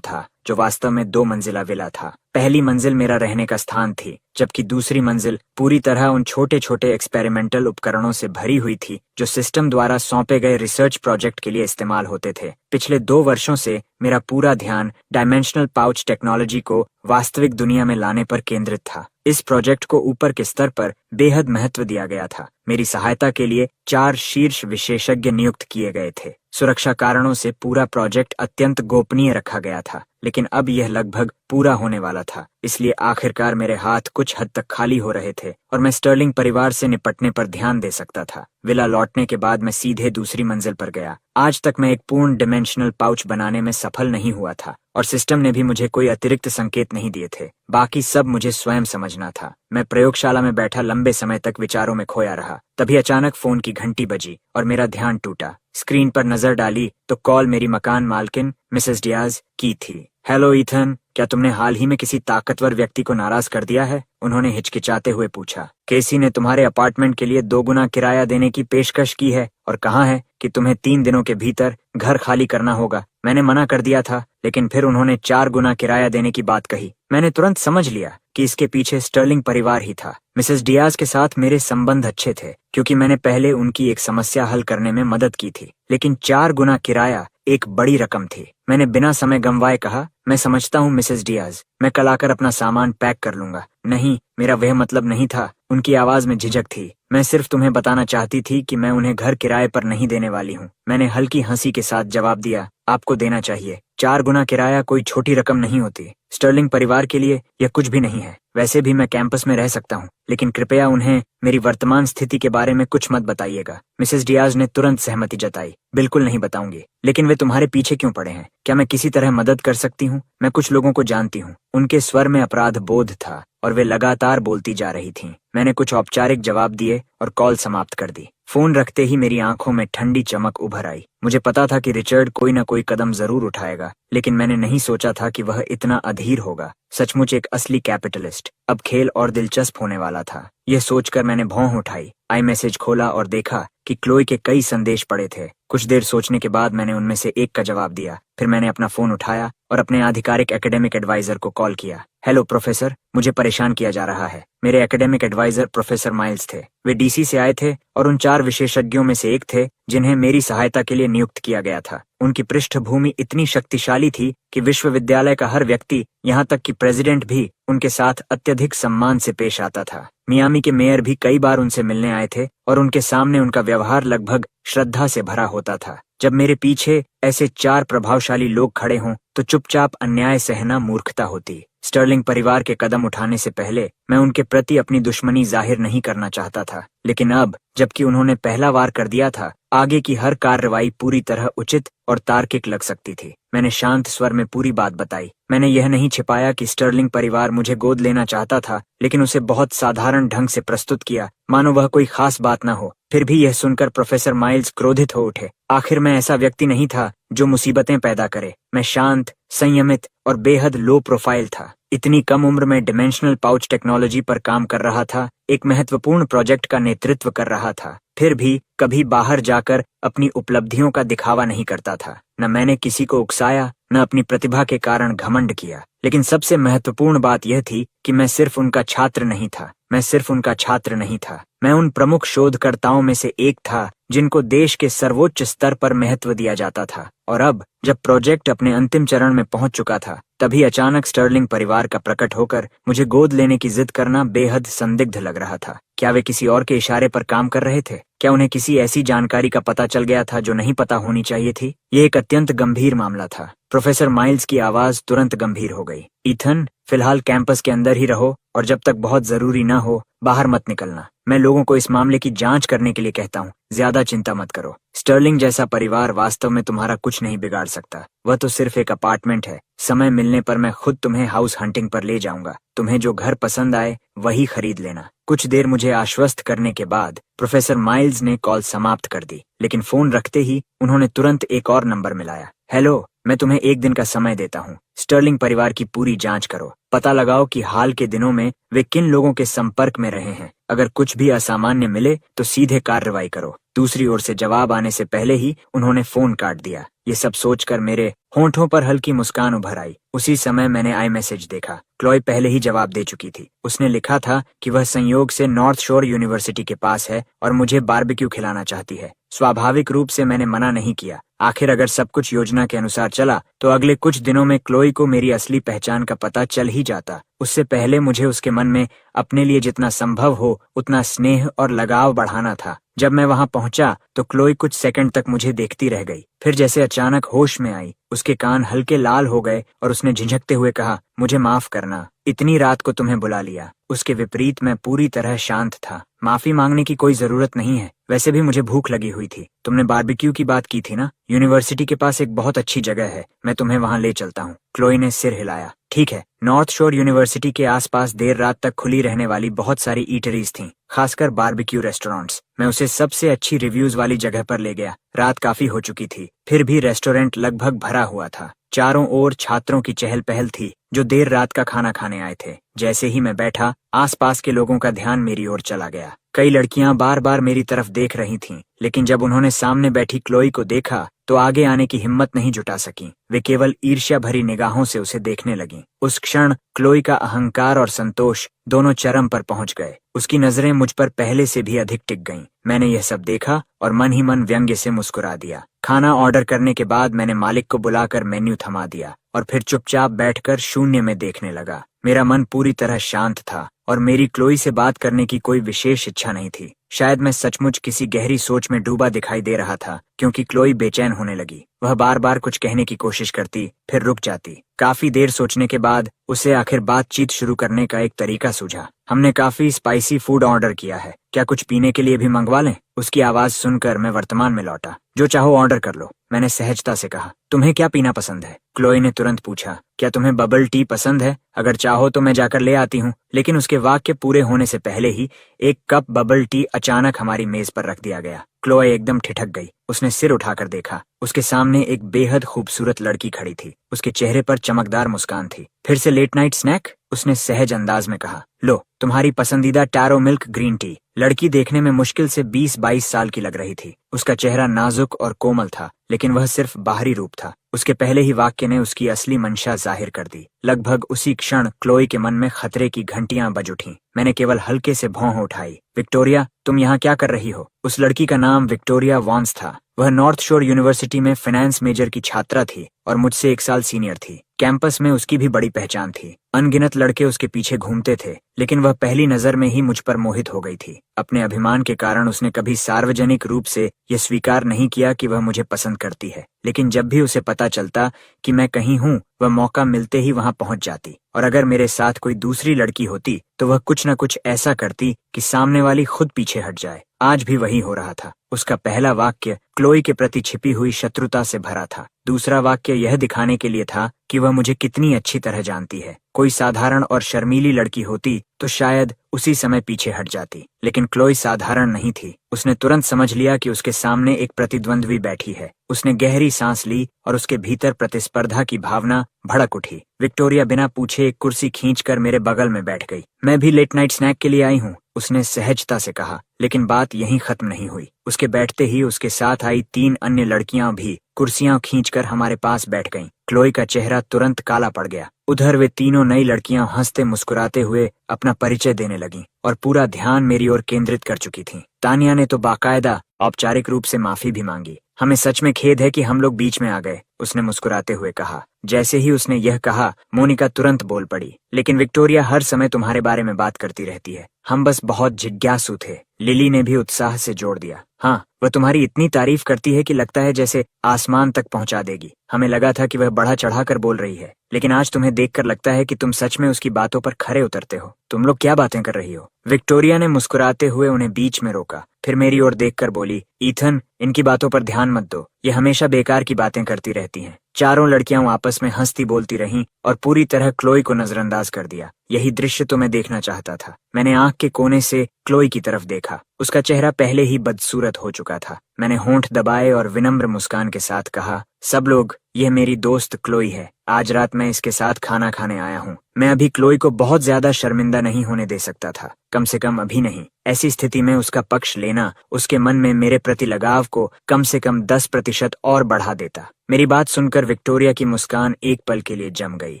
था जो वास्तव में 2 मंजिला विला था। पहली मंजिल मेरा रहने का स्थान थी, जबकि दूसरी मंजिल पूरी तरह उन छोटे छोटे एक्सपेरिमेंटल उपकरणों से भरी हुई थी जो सिस्टम द्वारा सौंपे गए रिसर्च प्रोजेक्ट के लिए इस्तेमाल होते थे। पिछले 2 वर्षों से मेरा पूरा ध्यान डायमेंशनल पाउच टेक्नोलॉजी को वास्तविक दुनिया में लाने पर केंद्रित था। इस प्रोजेक्ट को ऊपर के स्तर पर बेहद महत्व दिया गया था। मेरी सहायता के लिए 4 शीर्ष विशेषज्ञ नियुक्त किए गए थे। सुरक्षा कारणों से पूरा प्रोजेक्ट अत्यंत गोपनीय रखा गया था, लेकिन अब यह लगभग पूरा होने वाला था। इसलिए आखिरकार मेरे हाथ कुछ हद तक खाली हो रहे थे और मैं स्टर्लिंग परिवार से निपटने पर ध्यान दे सकता था। विला लौटने के बाद मैं सीधे दूसरी मंजिल पर गया। आज तक मैं एक पूर्ण डिमेंशनल पाउच बनाने में सफल नहीं हुआ था और सिस्टम ने भी मुझे कोई अतिरिक्त संकेत नहीं दिए थे। बाकी सब मुझे स्वयं समझना था। मैं प्रयोगशाला में बैठा लंबे समय तक विचारों में खोया रहा। तभी अचानक फोन की घंटी बजी और मेरा ध्यान टूटा। स्क्रीन पर नजर डाली तो कॉल मेरी मकान मालकिन मिसेस डियाज की थी। हेलो ईथन, क्या तुमने हाल ही में किसी ताकतवर व्यक्ति को नाराज कर दिया है? उन्होंने हिचकिचाते हुए पूछा। केसी ने तुम्हारे अपार्टमेंट के लिए 2 गुना किराया देने की पेशकश की है और कहा है कि तुम्हें 3 दिनों के भीतर घर खाली करना होगा। मैंने मना कर दिया था, लेकिन फिर उन्होंने 4 गुना किराया देने की बात कही। मैंने तुरंत समझ लिया कि इसके पीछे स्टर्लिंग परिवार ही था। मिसेस डियाज के साथ मेरे संबंध अच्छे थे क्योंकि मैंने पहले उनकी एक समस्या हल करने में मदद की थी, लेकिन 4 गुना किराया एक बड़ी रकम थी। मैंने बिना समय गंवाए कहा, मैं समझता हूँ मिसेस डियाज, मैं कल आकर अपना सामान पैक कर लूंगा। नहीं, मेरा वह मतलब नहीं था। उनकी आवाज में झिझक थी। मैं सिर्फ तुम्हें बताना चाहती थी कि मैं उन्हें घर किराए पर नहीं देने वाली हूँ। मैंने हल्की हंसी के साथ जवाब दिया, आपको देना चाहिए। 4 गुना किराया कोई छोटी रकम नहीं होती। स्टर्लिंग परिवार के लिए यह कुछ भी नहीं है। वैसे भी मैं कैंपस में रह सकता हूँ, लेकिन कृपया उन्हें मेरी वर्तमान स्थिति के बारे में कुछ मत बताइएगा। मिसेस डियाज ने तुरंत सहमति जताई। बिल्कुल नहीं बताऊंगी। लेकिन वे तुम्हारे पीछे क्यों पड़े हैं? क्या मैं किसी तरह मदद कर सकती हूँ? मैं कुछ लोगों को जानती हूँ। उनके स्वर में अपराध बोध था और वे लगातार बोलती जा रही थीं। मैंने कुछ औपचारिक जवाब दिए और कॉल समाप्त कर दी। फोन रखते ही मेरी आंखों में ठंडी चमक उभर आई। मुझे पता था कि रिचर्ड कोई न कोई कदम जरूर उठाएगा, लेकिन मैंने नहीं सोचा था कि वह इतना अधीर होगा। सचमुच एक असली कैपिटलिस्ट। अब खेल और दिलचस्प होने वाला था। यह सोचकर मैंने भौं उठाई, आई मैसेज खोला और देखा कि क्लोई के कई संदेश पड़े थे। कुछ देर सोचने के बाद मैंने उनमें से एक का जवाब दिया। फिर मैंने अपना फोन उठाया और अपने आधिकारिक एकेडमिक एडवाइजर को कॉल किया। हेलो प्रोफेसर, मुझे परेशान किया जा रहा है। मेरे एकेडमिक एडवाइजर प्रोफेसर माइल्स थे। वे डीसी से आए थे और उन 4 विशेषज्ञों में से एक थे जिन्हें मेरी सहायता के लिए नियुक्त किया गया था। उनकी पृष्ठभूमि इतनी शक्तिशाली थी कि विश्वविद्यालय का हर व्यक्ति, यहाँ तक कि प्रेसिडेंट भी, उनके साथ अत्यधिक सम्मान से पेश आता था। मियामी के मेयर भी कई बार उनसे मिलने आए थे और उनके सामने उनका व्यवहार लगभग श्रद्धा से भरा होता था। जब मेरे पीछे ऐसे 4 प्रभावशाली लोग खड़े हों तो चुपचाप अन्याय सहना मूर्खता होती। स्टर्लिंग परिवार के कदम उठाने से पहले मैं उनके प्रति अपनी दुश्मनी जाहिर नहीं करना चाहता था, लेकिन अब जबकि उन्होंने पहला वार कर दिया था, आगे की हर कार्रवाई पूरी तरह उचित और तार्किक लग सकती थी। मैंने शांत स्वर में पूरी बात बताई। मैंने यह नहीं छिपाया कि स्टर्लिंग परिवार मुझे गोद लेना चाहता था, लेकिन उसे बहुत साधारण ढंग से प्रस्तुत किया, मानो वह कोई खास बात न हो। फिर भी यह सुनकर प्रोफेसर माइल्स क्रोधित हो उठे। आखिर मैं ऐसा व्यक्ति नहीं था जो मुसीबतें पैदा करे। मैं शांत, संयमित और बेहद लो प्रोफाइल था। इतनी कम उम्र में डिमेंशनल पाउच टेक्नोलॉजी पर काम कर रहा था, एक महत्वपूर्ण प्रोजेक्ट का नेतृत्व कर रहा था। फिर भी कभी बाहर जाकर अपनी उपलब्धियों का दिखावा नहीं करता था। न मैंने किसी को उकसाया, न अपनी प्रतिभा के कारण घमंड किया। लेकिन सबसे महत्वपूर्ण बात यह थी कि मैं सिर्फ उनका छात्र नहीं था। मैं उन प्रमुख शोधकर्ताओं में से एक था जिनको देश के सर्वोच्च स्तर पर महत्व दिया जाता था। और अब जब प्रोजेक्ट अपने अंतिम चरण में पहुंच चुका था, तभी अचानक स्टर्लिंग परिवार का प्रकट होकर मुझे गोद लेने की जिद करना बेहद संदिग्ध लग रहा था। क्या वे किसी और के इशारे पर काम कर रहे थे? क्या उन्हें किसी ऐसी जानकारी का पता चल गया था जो नहीं पता होनी चाहिए थी? यह एक अत्यंत गंभीर मामला था। प्रोफेसर माइल्स की आवाज तुरंत गंभीर हो गई। ईथन, फिलहाल कैंपस के अंदर ही रहो और जब तक बहुत जरूरी न हो बाहर मत निकलना। मैं लोगों को इस मामले की जांच करने के लिए कहता हूँ, ज्यादा चिंता मत करो। स्टर्लिंग जैसा परिवार वास्तव में तुम्हारा कुछ नहीं बिगाड़ सकता। वह तो सिर्फ एक अपार्टमेंट है। समय मिलने पर मैं खुद तुम्हें हाउस हंटिंग पर ले जाऊंगा। तुम्हें जो घर पसंद आए वही खरीद लेना। कुछ देर मुझे आश्वस्त करने के बाद प्रोफेसर माइल्स ने कॉल समाप्त कर दी, लेकिन फोन रखते ही उन्होंने तुरंत एक और नंबर मिलाया। हेलो, मैं तुम्हें एक दिन का समय देता हूँ। स्टर्लिंग परिवार की पूरी जांच करो। पता लगाओ कि हाल के दिनों में वे किन लोगों के संपर्क में रहे हैं। अगर कुछ भी असामान्य मिले तो सीधे कार्रवाई करो। दूसरी ओर से जवाब आने से पहले ही उन्होंने फोन काट दिया। ये सब सोचकर मेरे होंठों पर हल्की मुस्कान उभर आई। उसी समय मैंने आई मैसेज देखा। क्लोई पहले ही जवाब दे चुकी थी। उसने लिखा था कि वह संयोग से नॉर्थ शोर यूनिवर्सिटी के पास है और मुझे बारबेक्यू खिलाना चाहती है। स्वाभाविक रूप से मैंने मना नहीं किया। आखिर अगर सब कुछ योजना के अनुसार चला तो अगले कुछ दिनों में क्लोई को मेरी असली पहचान का पता चल ही जाता। उससे पहले मुझे उसके मन में अपने लिए जितना संभव हो उतना स्नेह और लगाव बढ़ाना था। जब मैं वहां पहुंचा तो क्लोई कुछ सेकंड तक मुझे देखती रह गई। फिर जैसे अचानक होश में आई, उसके कान हल्के लाल हो गए और उसने झिझकते हुए कहा, मुझे माफ करना, इतनी रात को तुम्हें बुला लिया। उसके विपरीत मैं पूरी तरह शांत था। माफी मांगने की कोई जरूरत नहीं है, वैसे भी मुझे भूख लगी हुई थी। तुमने बारबेक्यू की बात की थी ना? यूनिवर्सिटी के पास एक बहुत अच्छी जगह है, मैं तुम्हें वहां ले चलता हूँ। क्लोई ने सिर हिलाया। ठीक है। नॉर्थ शोर यूनिवर्सिटी के आसपास देर रात तक खुली रहने वाली बहुत सारी ईटरीज थीं, खासकर बारबेक्यू रेस्टोरेंट्स। मैं उसे सबसे अच्छी रिव्यूज वाली जगह पर ले गया। रात काफी हो चुकी थी, फिर भी रेस्टोरेंट लगभग भरा हुआ था। चारों ओर छात्रों की चहल पहल थी जो देर रात का खाना खाने आए थे। जैसे ही मैं बैठा, आसपास के लोगों का ध्यान मेरी ओर चला गया। कई लड़कियां बार बार मेरी तरफ देख रही थीं, लेकिन जब उन्होंने सामने बैठी क्लोई को देखा तो आगे आने की हिम्मत नहीं जुटा सकी। वे केवल ईर्ष्या भरी निगाहों से उसे देखने लगीं। उस क्षण क्लोई का अहंकार और संतोष दोनों चरम पर पहुंच गए। उसकी नजरें मुझ पर पहले से भी अधिक टिक गईं। मैंने यह सब देखा और मन ही मन व्यंग्य से मुस्कुरा दिया। खाना ऑर्डर करने के बाद मैंने मालिक को बुलाकर मेन्यू थमा दिया और फिर चुपचाप बैठकर शून्य में देखने लगा। मेरा मन पूरी तरह शांत था और मेरी क्लोई से बात करने की कोई विशेष इच्छा नहीं थी। शायद मैं सचमुच किसी गहरी सोच में डूबा दिखाई दे रहा था, क्योंकि क्लोई बेचैन होने लगी। वह बार बार कुछ कहने की कोशिश करती, फिर रुक जाती। काफी देर सोचने के बाद उसे आखिर बातचीत शुरू करने का एक तरीका सूझा। हमने काफी स्पाइसी फूड ऑर्डर किया है, क्या कुछ पीने के लिए भी मंगवा लें? उसकी आवाज सुनकर मैं वर्तमान में लौटा। जो चाहो ऑर्डर कर लो, मैंने सहजता से कहा। तुम्हें क्या पीना पसंद है? क्लोई ने तुरंत पूछा। क्या तुम्हें बबल टी पसंद है? अगर चाहो तो मैं जाकर ले आती हूँ। लेकिन उसके वाक्य पूरे होने से पहले ही एक कप बबल टी अचानक हमारी मेज पर रख दिया गया। क्लोई एकदम ठिठक गई। उसने सिर उठाकर देखा। उसके सामने एक बेहद खूबसूरत लड़की खड़ी थी। उसके चेहरे पर चमकदार मुस्कान थी। फिर से लेट नाइट स्नैक? उसने सहज अंदाज में कहा। लो, तुम्हारी पसंदीदा टैरो मिल्क ग्रीन टी। लड़की देखने में मुश्किल से 20-22 साल की लग रही थी। उसका चेहरा नाजुक और कोमल था, लेकिन वह सिर्फ बाहरी रूप था। उसके पहले ही वाक्य ने उसकी असली मंशा जाहिर कर दी। लगभग उसी क्षण क्लोई के मन में खतरे की घंटियां बज उठीं। मैंने केवल हल्के से भौं उठाई। विक्टोरिया, तुम यहाँ क्या कर रही हो? उस लड़की का नाम विक्टोरिया वॉन्स था। वह नॉर्थ शोर यूनिवर्सिटी में फाइनेंस मेजर की छात्रा थी और मुझसे 1 साल सीनियर थी। कैंपस में उसकी भी बड़ी पहचान थी। अनगिनत लड़के उसके पीछे घूमते थे, लेकिन वह पहली नजर में ही मुझ पर मोहित हो गई थी। अपने अभिमान के कारण उसने कभी सार्वजनिक रूप से यह स्वीकार नहीं किया कि वह मुझे पसंद करती है, लेकिन जब भी उसे पता चलता कि मैं कहीं हूँ, वह मौका मिलते ही वहां पहुंच जाती। और अगर मेरे साथ कोई दूसरी लड़की होती तो वह कुछ न कुछ ऐसा करती कि सामने वाली खुद पीछे हट जाए। आज भी वही हो रहा था। उसका पहला वाक्य क्लोई के प्रति छिपी हुई शत्रुता से भरा था। दूसरा वाक्य यह दिखाने के लिए था कि वह मुझे कितनी अच्छी तरह जानती है। कोई साधारण और शर्मीली लड़की होती तो शायद उसी समय पीछे हट जाती, लेकिन क्लोई साधारण नहीं थी। उसने तुरंत समझ लिया कि उसके सामने एक प्रतिद्वंद्वी बैठी है। उसने गहरी सांस ली और उसके भीतर प्रतिस्पर्धा की भावना भड़क उठी। विक्टोरिया बिना पूछे एक कुर्सी खींचकर मेरे बगल में बैठ गई। मैं भी लेट नाइट स्नैक के लिए आई हूँ, उसने सहजता से कहा। लेकिन बात यहीं खत्म नहीं हुई। उसके बैठते ही उसके साथ आई 3 अन्य लड़कियां भी कुर्सियां खींचकर हमारे पास बैठ गईं। क्लोई का चेहरा तुरंत काला पड़ गया। उधर वे तीनों नई लड़कियां हंसते मुस्कुराते हुए अपना परिचय देने लगीं और पूरा ध्यान मेरी ओर केंद्रित कर चुकी थीं। तानिया ने तो बाकायदा औपचारिक रूप से माफी भी मांगी। हमें सच में खेद है कि हम लोग बीच में आ गए, उसने मुस्कुराते हुए कहा। जैसे ही उसने यह कहा, मोनिका तुरंत बोल पड़ी। लेकिन विक्टोरिया हर समय तुम्हारे बारे में बात करती रहती है, हम बस बहुत जिज्ञासु थे। लिली ने भी उत्साह से जोड़ दिया। हाँ, वह तुम्हारी इतनी तारीफ करती है कि लगता है जैसे आसमान तक पहुंचा देगी। हमें लगा था कि वह बढ़ा चढ़ा कर बोल रही है, लेकिन आज तुम्हें देखकर लगता है कि तुम सच में उसकी बातों पर खरे उतरते हो। तुम लोग क्या बातें कर रही हो? विक्टोरिया ने मुस्कुराते हुए उन्हें बीच में रोका, फिर मेरी ओर देखकर बोली, ईथन, इनकी बातों पर ध्यान मत दो, ये हमेशा बेकार की बातें करती रहती हैं। चारों लड़कियां आपस में हंसती बोलती रहीं और पूरी तरह क्लोई को नजरअंदाज कर दिया। यही दृश्य तो मैं देखना चाहता था। मैंने आंख के कोने से क्लोई की तरफ देखा। उसका चेहरा पहले ही बदसूरत हो चुका था। मैंने होंठ दबाए और विनम्र मुस्कान के साथ कहा, सब लोग, यह मेरी दोस्त क्लोई है। आज रात मैं इसके साथ खाना खाने आया हूँ। मैं अभी क्लोई को बहुत ज्यादा शर्मिंदा नहीं होने दे सकता था, कम से कम अभी नहीं। ऐसी स्थिति में उसका पक्ष लेना उसके मन में मेरे प्रति लगाव को कम से कम 10% और बढ़ा देता। मेरी बात सुनकर विक्टोरिया की मुस्कान एक पल के लिए जम गई,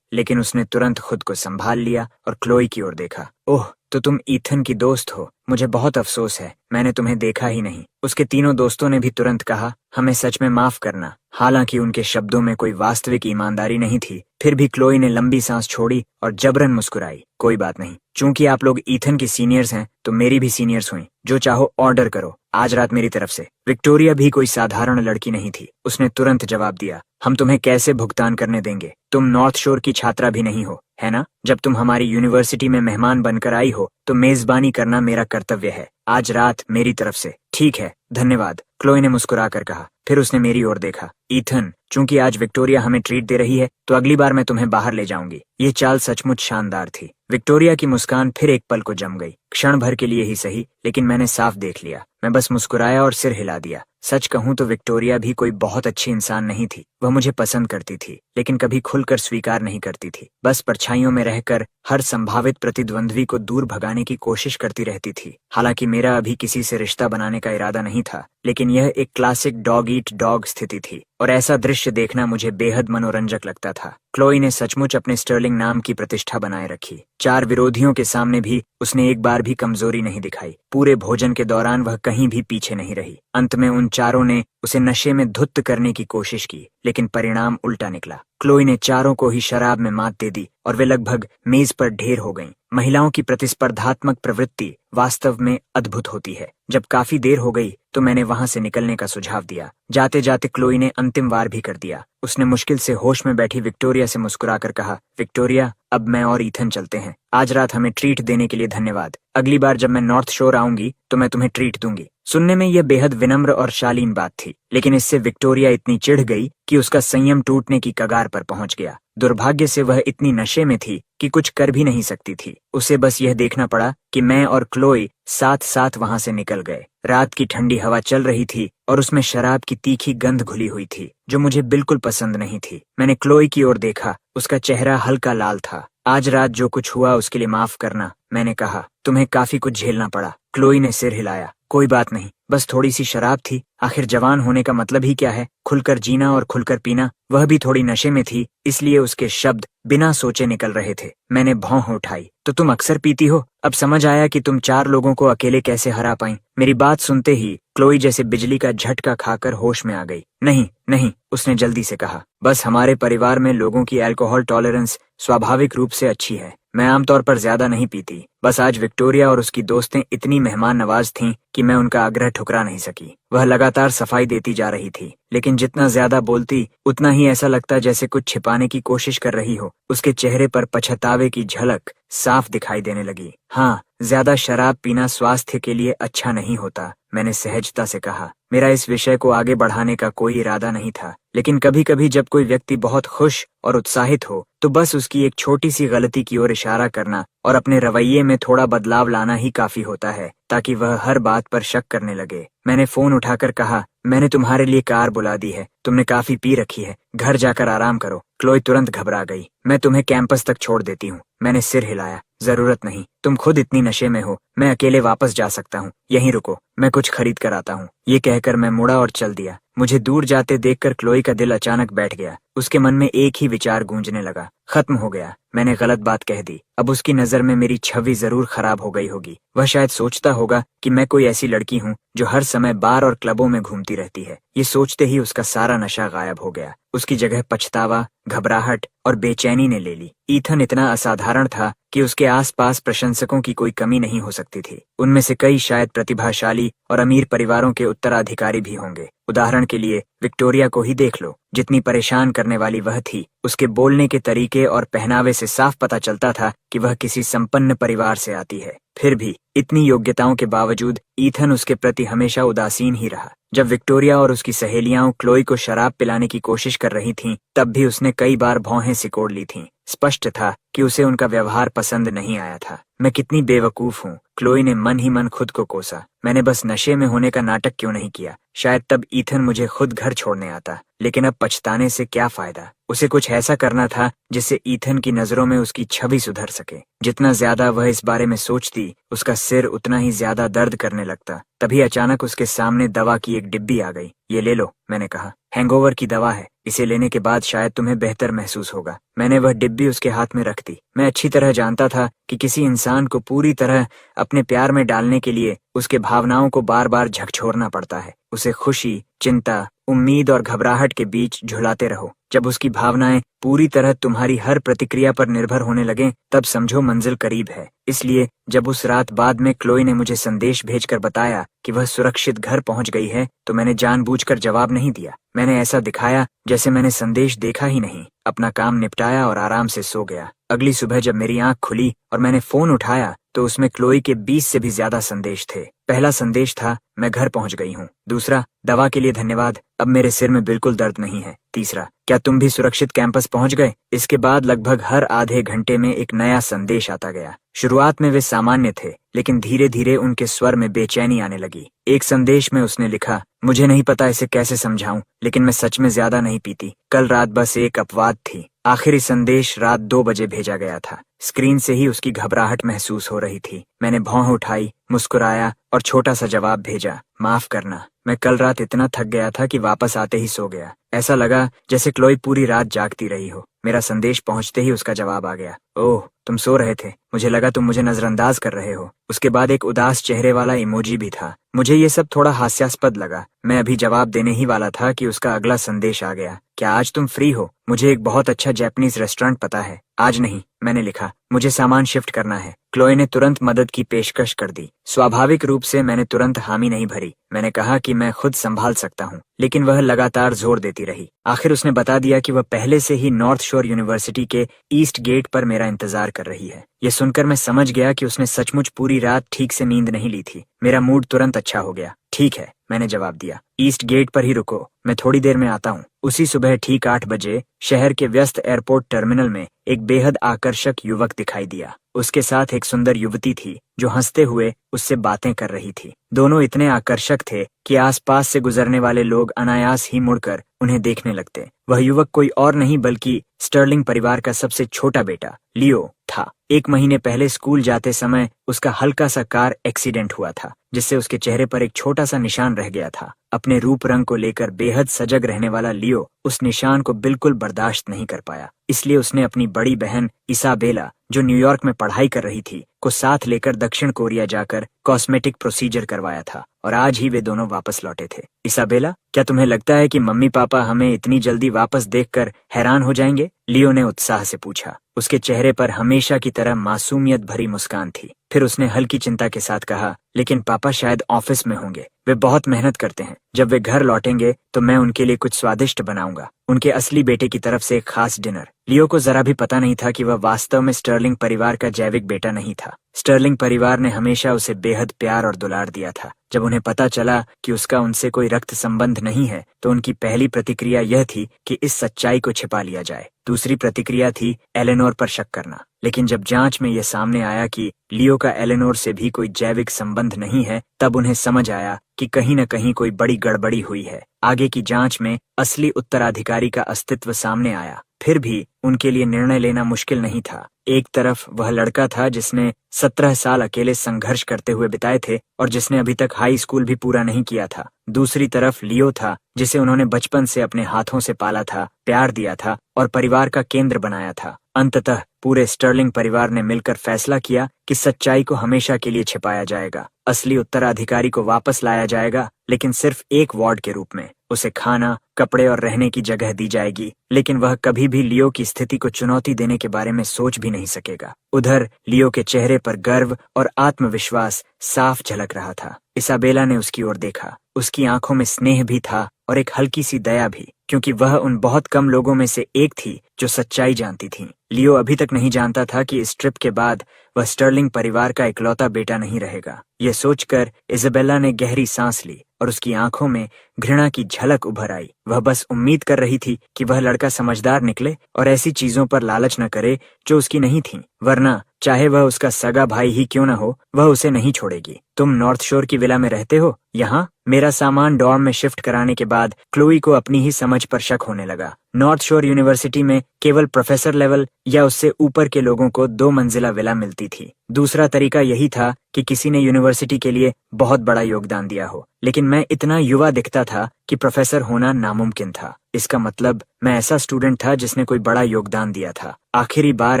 लेकिन उसने तुरंत खुद को संभाल लिया और क्लोई की ओर देखा। ओह, तो तुम ईथन की दोस्त हो। मुझे बहुत अफसोस है, मैंने तुम्हें देखा ही नहीं। उसके तीनों दोस्तों ने भी तुरंत कहा, हमें सच में माफ करना। हालांकि उनके शब्दों में कोई वास्तविक ईमानदारी नहीं थी, फिर भी क्लोई ने लंबी सांस छोड़ी और जबरन मुस्कुराई। कोई बात नहीं, चूंकि आप लोग ईथन की सीनियर्स हैं तो मेरी भी सीनियर्स हुई। जो चाहो ऑर्डर करो, आज रात मेरी तरफ से। विक्टोरिया भी कोई साधारण लड़की नहीं थी। उसने तुरंत जवाब दिया, हम तुम्हें कैसे भुगतान करने देंगे? तुम नॉर्थ शोर की छात्रा भी नहीं हो, है ना? जब तुम हमारी यूनिवर्सिटी में मेहमान बनकर आई हो तो मेजबानी करना मेरा कर्तव्य है। आज रात मेरी तरफ से। ठीक है, धन्यवाद, क्लोई ने मुस्कुराकर कहा। फिर उसने मेरी ओर देखा। ईथन, चूंकि आज विक्टोरिया हमें ट्रीट दे रही है तो अगली बार मैं तुम्हें बाहर ले जाऊंगी। ये चाल सचमुच शानदार थी। विक्टोरिया की मुस्कान फिर एक पल को जम गई, क्षण भर के लिए ही सही, लेकिन मैंने साफ देख लिया। मैं बस मुस्कुराया और सिर हिला दिया। सच कहूं तो विक्टोरिया भी कोई बहुत अच्छी इंसान नहीं थी। वह मुझे पसंद करती थी, लेकिन कभी खुलकर स्वीकार नहीं करती थी। बस परछाइयों में रहकर हर संभावित प्रतिद्वंद्वी को दूर भगाने की कोशिश करती रहती थी। हालांकि मेरा अभी किसी से रिश्ता बनाने का इरादा नहीं था, लेकिन यह एक क्लासिक डॉग ईट डॉग स्थिति थी और ऐसा दृश्य देखना मुझे बेहद मनोरंजक लगता था। क्लोई ने सचमुच अपने स्टर्लिंग नाम की प्रतिष्ठा बनाए रखी। 4 विरोधियों के सामने भी उसने एक बार भी कमजोरी नहीं दिखाई। पूरे भोजन के दौरान वह कहीं भी पीछे नहीं रही। अंत में उन चारों ने उसे नशे में धुत्त करने की कोशिश की, लेकिन परिणाम उल्टा निकला। क्लोई ने चारों को ही शराब में मात दे दी और वे लगभग मेज पर ढेर हो गईं। महिलाओं की प्रतिस्पर्धात्मक प्रवृत्ति वास्तव में अद्भुत होती है। जब काफी देर हो गई तो मैंने वहां से निकलने का सुझाव दिया। जाते जाते क्लोई ने अंतिम वार भी कर दिया। उसने मुश्किल से होश में बैठी विक्टोरिया से मुस्कुराकर कहा, विक्टोरिया, अब मैं और ईथन चलते हैं। आज रात हमें ट्रीट देने के लिए धन्यवाद। अगली बार जब मैं नॉर्थ शोर आऊंगी तो मैं तुम्हें ट्रीट दूंगी। सुनने में यह बेहद विनम्र और शालीन बात थी, लेकिन इससे विक्टोरिया इतनी चिढ़ गई कि उसका संयम टूटने की कगार पर पहुंच गया। दुर्भाग्य से वह इतनी नशे में थी कि कुछ कर भी नहीं सकती थी। उसे बस यह देखना पड़ा कि मैं और क्लोई साथ साथ वहां से निकल गए। रात की ठंडी हवा चल रही थी और उसमें शराब की तीखी गंध घुली हुई थी, जो मुझे बिल्कुल पसंद नहीं थी। मैंने क्लोई की ओर देखा। उसका चेहरा हल्का लाल था। आज रात जो कुछ हुआ उसके लिए माफ करना, मैंने कहा। तुम्हें काफी कुछ झेलना पड़ा। क्लोई ने सिर हिलाया। कोई बात नहीं, बस थोड़ी सी शराब थी। आखिर जवान होने का मतलब ही क्या है? खुलकर जीना और खुलकर पीना। वह भी थोड़ी नशे में थी, इसलिए उसके शब्द बिना सोचे निकल रहे थे। मैंने भौं उठाई। तो तुम अक्सर पीती हो? अब समझ आया कि तुम 4 लोगों को अकेले कैसे हरा पाई। मेरी बात सुनते ही क्लोई जैसे बिजली का झटका खाकर होश में आ गई। नहीं नहीं, उसने जल्दी से कहा, बस हमारे परिवार में लोगों की अल्कोहल टॉलरेंस स्वाभाविक रूप से अच्छी है। मैं आमतौर पर ज्यादा नहीं पीती। बस आज विक्टोरिया और उसकी दोस्तें इतनी मेहमान नवाज थीं कि मैं उनका आग्रह ठुकरा नहीं सकी। वह लगातार सफाई देती जा रही थी, लेकिन जितना ज्यादा बोलती उतना ही ऐसा लगता जैसे कुछ छिपाने की कोशिश कर रही हो। उसके चेहरे पर पछतावे की झलक साफ दिखाई देने लगी। हाँ, ज्यादा शराब पीना स्वास्थ्य के लिए अच्छा नहीं होता, मैंने सहजता से कहा। मेरा इस विषय को आगे बढ़ाने का कोई इरादा नहीं था, लेकिन कभी कभी जब कोई व्यक्ति बहुत खुश और उत्साहित हो तो बस उसकी एक छोटी सी गलती की ओर इशारा करना और अपने रवैये में थोड़ा बदलाव लाना ही काफी होता है, ताकि वह हर बात पर शक करने लगे। मैंने फोन उठाकर कहा, मैंने तुम्हारे लिए कार बुला दी है, तुमने काफी पी रखी है, घर जाकर आराम करो। क्लोई तुरंत घबरा गई। मैं तुम्हें कैंपस तक छोड़ देती हूँ। मैंने सिर हिलाया। जरूरत नहीं, तुम खुद इतनी नशे में हो, मैं अकेले वापस जा सकता हूँ। यहीं रुको, मैं कुछ खरीद कर आता हूँ। ये कहकर मैं मुड़ा और चल दिया। मुझे दूर जाते देखकर क्लोई का दिल अचानक बैठ गया। उसके मन में एक ही विचार गूंजने लगा, खत्म हो गया, मैंने गलत बात कह दी। अब उसकी नजर में मेरी छवि जरूर खराब हो गई होगी। वह शायद सोचता होगा कि मैं कोई ऐसी लड़की हूँ जो हर समय बार और क्लबों में घूमती रहती है। ये सोचते ही उसका सारा नशा गायब हो गया। उसकी जगह पछतावा, घबराहट और बेचैनी ने ले ली। ईथन इतना असाधारण था कि उसके आसपास प्रशंसकों की कोई कमी नहीं हो सकती थी। उनमें से कई शायद प्रतिभाशाली और अमीर परिवारों के उत्तराधिकारी भी होंगे। उदाहरण के लिए विक्टोरिया को ही देख लो। जितनी परेशान करने वाली वह थी, उसके बोलने के तरीके और पहनावे से साफ पता चलता था कि वह किसी संपन्न परिवार से आती है। फिर भी इतनी योग्यताओं के बावजूद ईथन उसके प्रति हमेशा उदासीन ही रहा। जब विक्टोरिया और उसकी सहेलियां क्लोई को शराब पिलाने की कोशिश कर रही थीं, तब भी उसने कई बार भौहें सिकोड़ ली थीं। स्पष्ट था कि उसे उनका व्यवहार पसंद नहीं आया था। मैं कितनी बेवकूफ हूँ, क्लोई ने मन ही मन खुद को कोसा। मैंने बस नशे में होने का नाटक क्यों नहीं किया। शायद तब ईथन मुझे खुद घर छोड़ने आता। लेकिन अब पछताने से क्या फायदा। उसे कुछ ऐसा करना था जिससे ईथन की नजरों में उसकी छवि सुधर सके। जितना ज्यादा वह इस बारे में सोचती, उसका सिर उतना ही ज्यादा दर्द करने लगता। तभी अचानक उसके सामने दवा की एक डिब्बी आ गई। ये ले लो, मैंने कहा। हैंगओवर की दवा है, इसे लेने के बाद शायद तुम्हें बेहतर महसूस होगा। मैंने वह डिब्बी उसके हाथ में रख दी। मैं अच्छी तरह जानता था कि किसी इंसान को पूरी तरह अपने प्यार में डालने के लिए उसके भावनाओं को बार बार झकझोरना पड़ता है। उसे खुशी, चिंता, उम्मीद और घबराहट के बीच झुलाते रहो। जब उसकी भावनाएं पूरी तरह तुम्हारी हर प्रतिक्रिया पर निर्भर होने लगें, तब समझो मंजिल करीब है। इसलिए जब उस रात बाद में क्लोई ने मुझे संदेश भेजकर बताया कि वह सुरक्षित घर पहुंच गई है, तो मैंने जानबूझकर जवाब नहीं दिया। मैंने ऐसा दिखाया जैसे मैंने संदेश देखा ही नहीं। अपना काम निपटाया और आराम से सो गया। अगली सुबह जब मेरी आंख खुली और मैंने फोन उठाया, तो उसमें क्लोई के 20 से भी ज्यादा संदेश थे। पहला संदेश था, मैं घर पहुंच गई हूँ। दूसरा, दवा के लिए धन्यवाद, अब मेरे सिर में बिल्कुल दर्द नहीं है। तीसरा, क्या तुम भी सुरक्षित कैंपस पहुंच गए। इसके बाद लगभग हर आधे घंटे में एक नया संदेश आता गया। शुरुआत में वे सामान्य थे, लेकिन धीरे धीरे उनके स्वर में बेचैनी आने लगी। एक संदेश में उसने लिखा, मुझे नहीं पता इसे कैसे समझाऊं, लेकिन मैं सच में ज्यादा नहीं पीती। कल रात बस एक अपवाद थी। आखिरी संदेश रात 2 बजे भेजा गया था। स्क्रीन से ही उसकी घबराहट महसूस हो रही थी। मैंने भौं उठाई, मुस्कुराया और छोटा सा जवाब भेजा, माफ करना, मैं कल रात इतना थक गया था कि वापस आते ही सो गया। ऐसा लगा जैसे क्लोई पूरी रात जागती रही हो। मेरा संदेश पहुंचते ही उसका जवाब आ गया, ओह तुम सो रहे थे, मुझे लगा तुम मुझे नजरअंदाज कर रहे हो। उसके बाद एक उदास चेहरे वाला इमोजी भी था। मुझे ये सब थोड़ा हास्यास्पद लगा। मैं अभी जवाब देने ही वाला था कि उसका अगला संदेश आ गया, क्या आज तुम फ्री हो, मुझे एक बहुत अच्छा जापानीज रेस्टोरेंट पता है। आज नहीं, मैंने लिखा, मुझे सामान शिफ्ट करना है। क्लोई ने तुरंत मदद की पेशकश कर दी। स्वाभाविक रूप से मैंने तुरंत हामी नहीं भरी। मैंने कहा कि मैं खुद संभाल सकता हूँ, लेकिन वह लगातार जोर देती रही। आखिर उसने बता दिया कि वह पहले से ही नॉर्थ शोर यूनिवर्सिटी के ईस्ट गेट पर मेरा इंतजार कर रही है। ये सुनकर मैं समझ गया कि उसने सचमुच पूरी रात ठीक से नींद नहीं ली थी। मेरा मूड तुरंत अच्छा हो गया। ठीक है, मैंने जवाब दिया, ईस्ट गेट पर ही रुको, मैं थोड़ी देर में आता हूँ। उसी सुबह ठीक 8 बजे शहर के व्यस्त एयरपोर्ट टर्मिनल में एक बेहद आकर्षक युवक दिखाई दिया। उसके साथ एक सुंदर युवती थी जो हंसते हुए उससे बातें कर रही थी। दोनों इतने आकर्षक थे कि आसपास से गुजरने वाले लोग अनायास ही मुड़कर उन्हें देखने लगते। वह युवक कोई और नहीं बल्कि स्टर्लिंग परिवार का सबसे छोटा बेटा लियो था। 1 महीने पहले स्कूल जाते समय उसका हल्का सा कार एक्सीडेंट हुआ था, जिससे उसके चेहरे पर एक छोटा सा निशान रह गया था। अपने रूप रंग को लेकर बेहद सजग रहने वाला लियो उस निशान को बिल्कुल बर्दाश्त नहीं कर पाया। इसलिए उसने अपनी बड़ी बहन इसाबेला, जो न्यूयॉर्क में पढ़ाई कर रही थी, को साथ लेकर दक्षिण कोरिया जाकर कॉस्मेटिक प्रोसीजर करवाया था और आज ही वे दोनों वापस लौटे थे। इसाबेला, क्या तुम्हें लगता है कि मम्मी पापा हमें इतनी जल्दी वापस देखकर हैरान हो जाएंगे? लियो ने उत्साह से पूछा। उसके चेहरे पर हमेशा की तरह मासूमियत भरी मुस्कान थी। फिर उसने हल्की चिंता के साथ कहा, लेकिन पापा शायद ऑफिस में होंगे, वे बहुत मेहनत करते हैं। जब वे घर लौटेंगे तो मैं उनके लिए कुछ स्वादिष्ट बनाऊंगा, उनके असली बेटे की तरफ से एक खास डिनर। लियो को जरा भी पता नहीं था कि वह वास्तव में स्टर्लिंग परिवार का जैविक बेटा नहीं था। स्टर्लिंग परिवार ने हमेशा उसे बेहद प्यार और दुलार दिया था। जब उन्हें पता चला कि उसका उनसे कोई रक्त संबंध नहीं है, तो उनकी पहली प्रतिक्रिया यह थी कि इस सच्चाई को छिपा लिया जाए। दूसरी प्रतिक्रिया थी एलेनोर पर शक करना। लेकिन जब जांच में यह सामने आया कि लियो का एलेनोर से भी कोई जैविक संबंध नहीं है, तब उन्हें समझ आया कि कहीं न कहीं कोई बड़ी गड़बड़ी हुई है। आगे की जांच में असली उत्तराधिकारी का अस्तित्व सामने आया। फिर भी उनके लिए निर्णय लेना मुश्किल नहीं था। एक तरफ वह लड़का था जिसने 17 साल अकेले संघर्ष करते हुए बिताए थे और जिसने अभी तक हाई स्कूल भी पूरा नहीं किया था। दूसरी तरफ लियो था जिसे उन्होंने बचपन से अपने हाथों से पाला था, प्यार दिया था और परिवार का केंद्र बनाया था। अंततः पूरे स्टर्लिंग परिवार ने मिलकर फैसला किया कि सच्चाई को हमेशा के लिए छिपाया जाएगा। असली उत्तराधिकारी को वापस लाया जाएगा, लेकिन सिर्फ एक वार्ड के रूप में। उसे खाना, कपड़े और रहने की जगह दी जाएगी, लेकिन वह कभी भी लियो की स्थिति को चुनौती देने के बारे में सोच भी नहीं सकेगा। उधर लियो के चेहरे पर गर्व और आत्मविश्वास साफ झलक रहा था। इसाबेला ने उसकी ओर देखा। उसकी आंखों में स्नेह भी था और एक हल्की सी दया भी, क्योंकि वह उन बहुत कम लोगों में से एक थी जो सच्चाई जानती थी। लियो अभी तक नहीं जानता था कि इस ट्रिप के बाद वह स्टर्लिंग परिवार का इकलौता बेटा नहीं रहेगा। यह सोचकर इसाबेला ने गहरी सांस ली और उसकी आंखों में घृणा की झलक उभर आई। वह बस उम्मीद कर रही थी कि वह लड़का समझदार निकले और ऐसी चीजों पर लालच न करे जो उसकी नहीं थी, वरना चाहे वह उसका सगा भाई ही क्यों न हो, वह उसे नहीं छोड़ेगी। तुम नॉर्थ शोर की विला में रहते हो? यहाँ मेरा सामान डॉर्म में शिफ्ट कराने के बाद क्लोई को अपनी ही समझ पर शक होने लगा। नॉर्थ शोर यूनिवर्सिटी में केवल प्रोफेसर लेवल या उससे ऊपर के लोगों को 2 मंजिला विला मिलती थी। दूसरा तरीका यही था कि किसी ने यूनिवर्सिटी के लिए बहुत बड़ा योगदान दिया हो, लेकिन मैं इतना युवा दिखता था कि प्रोफेसर होना नामुमकिन था। इसका मतलब मैं ऐसा स्टूडेंट था जिसने कोई बड़ा योगदान दिया था। आखिरी बार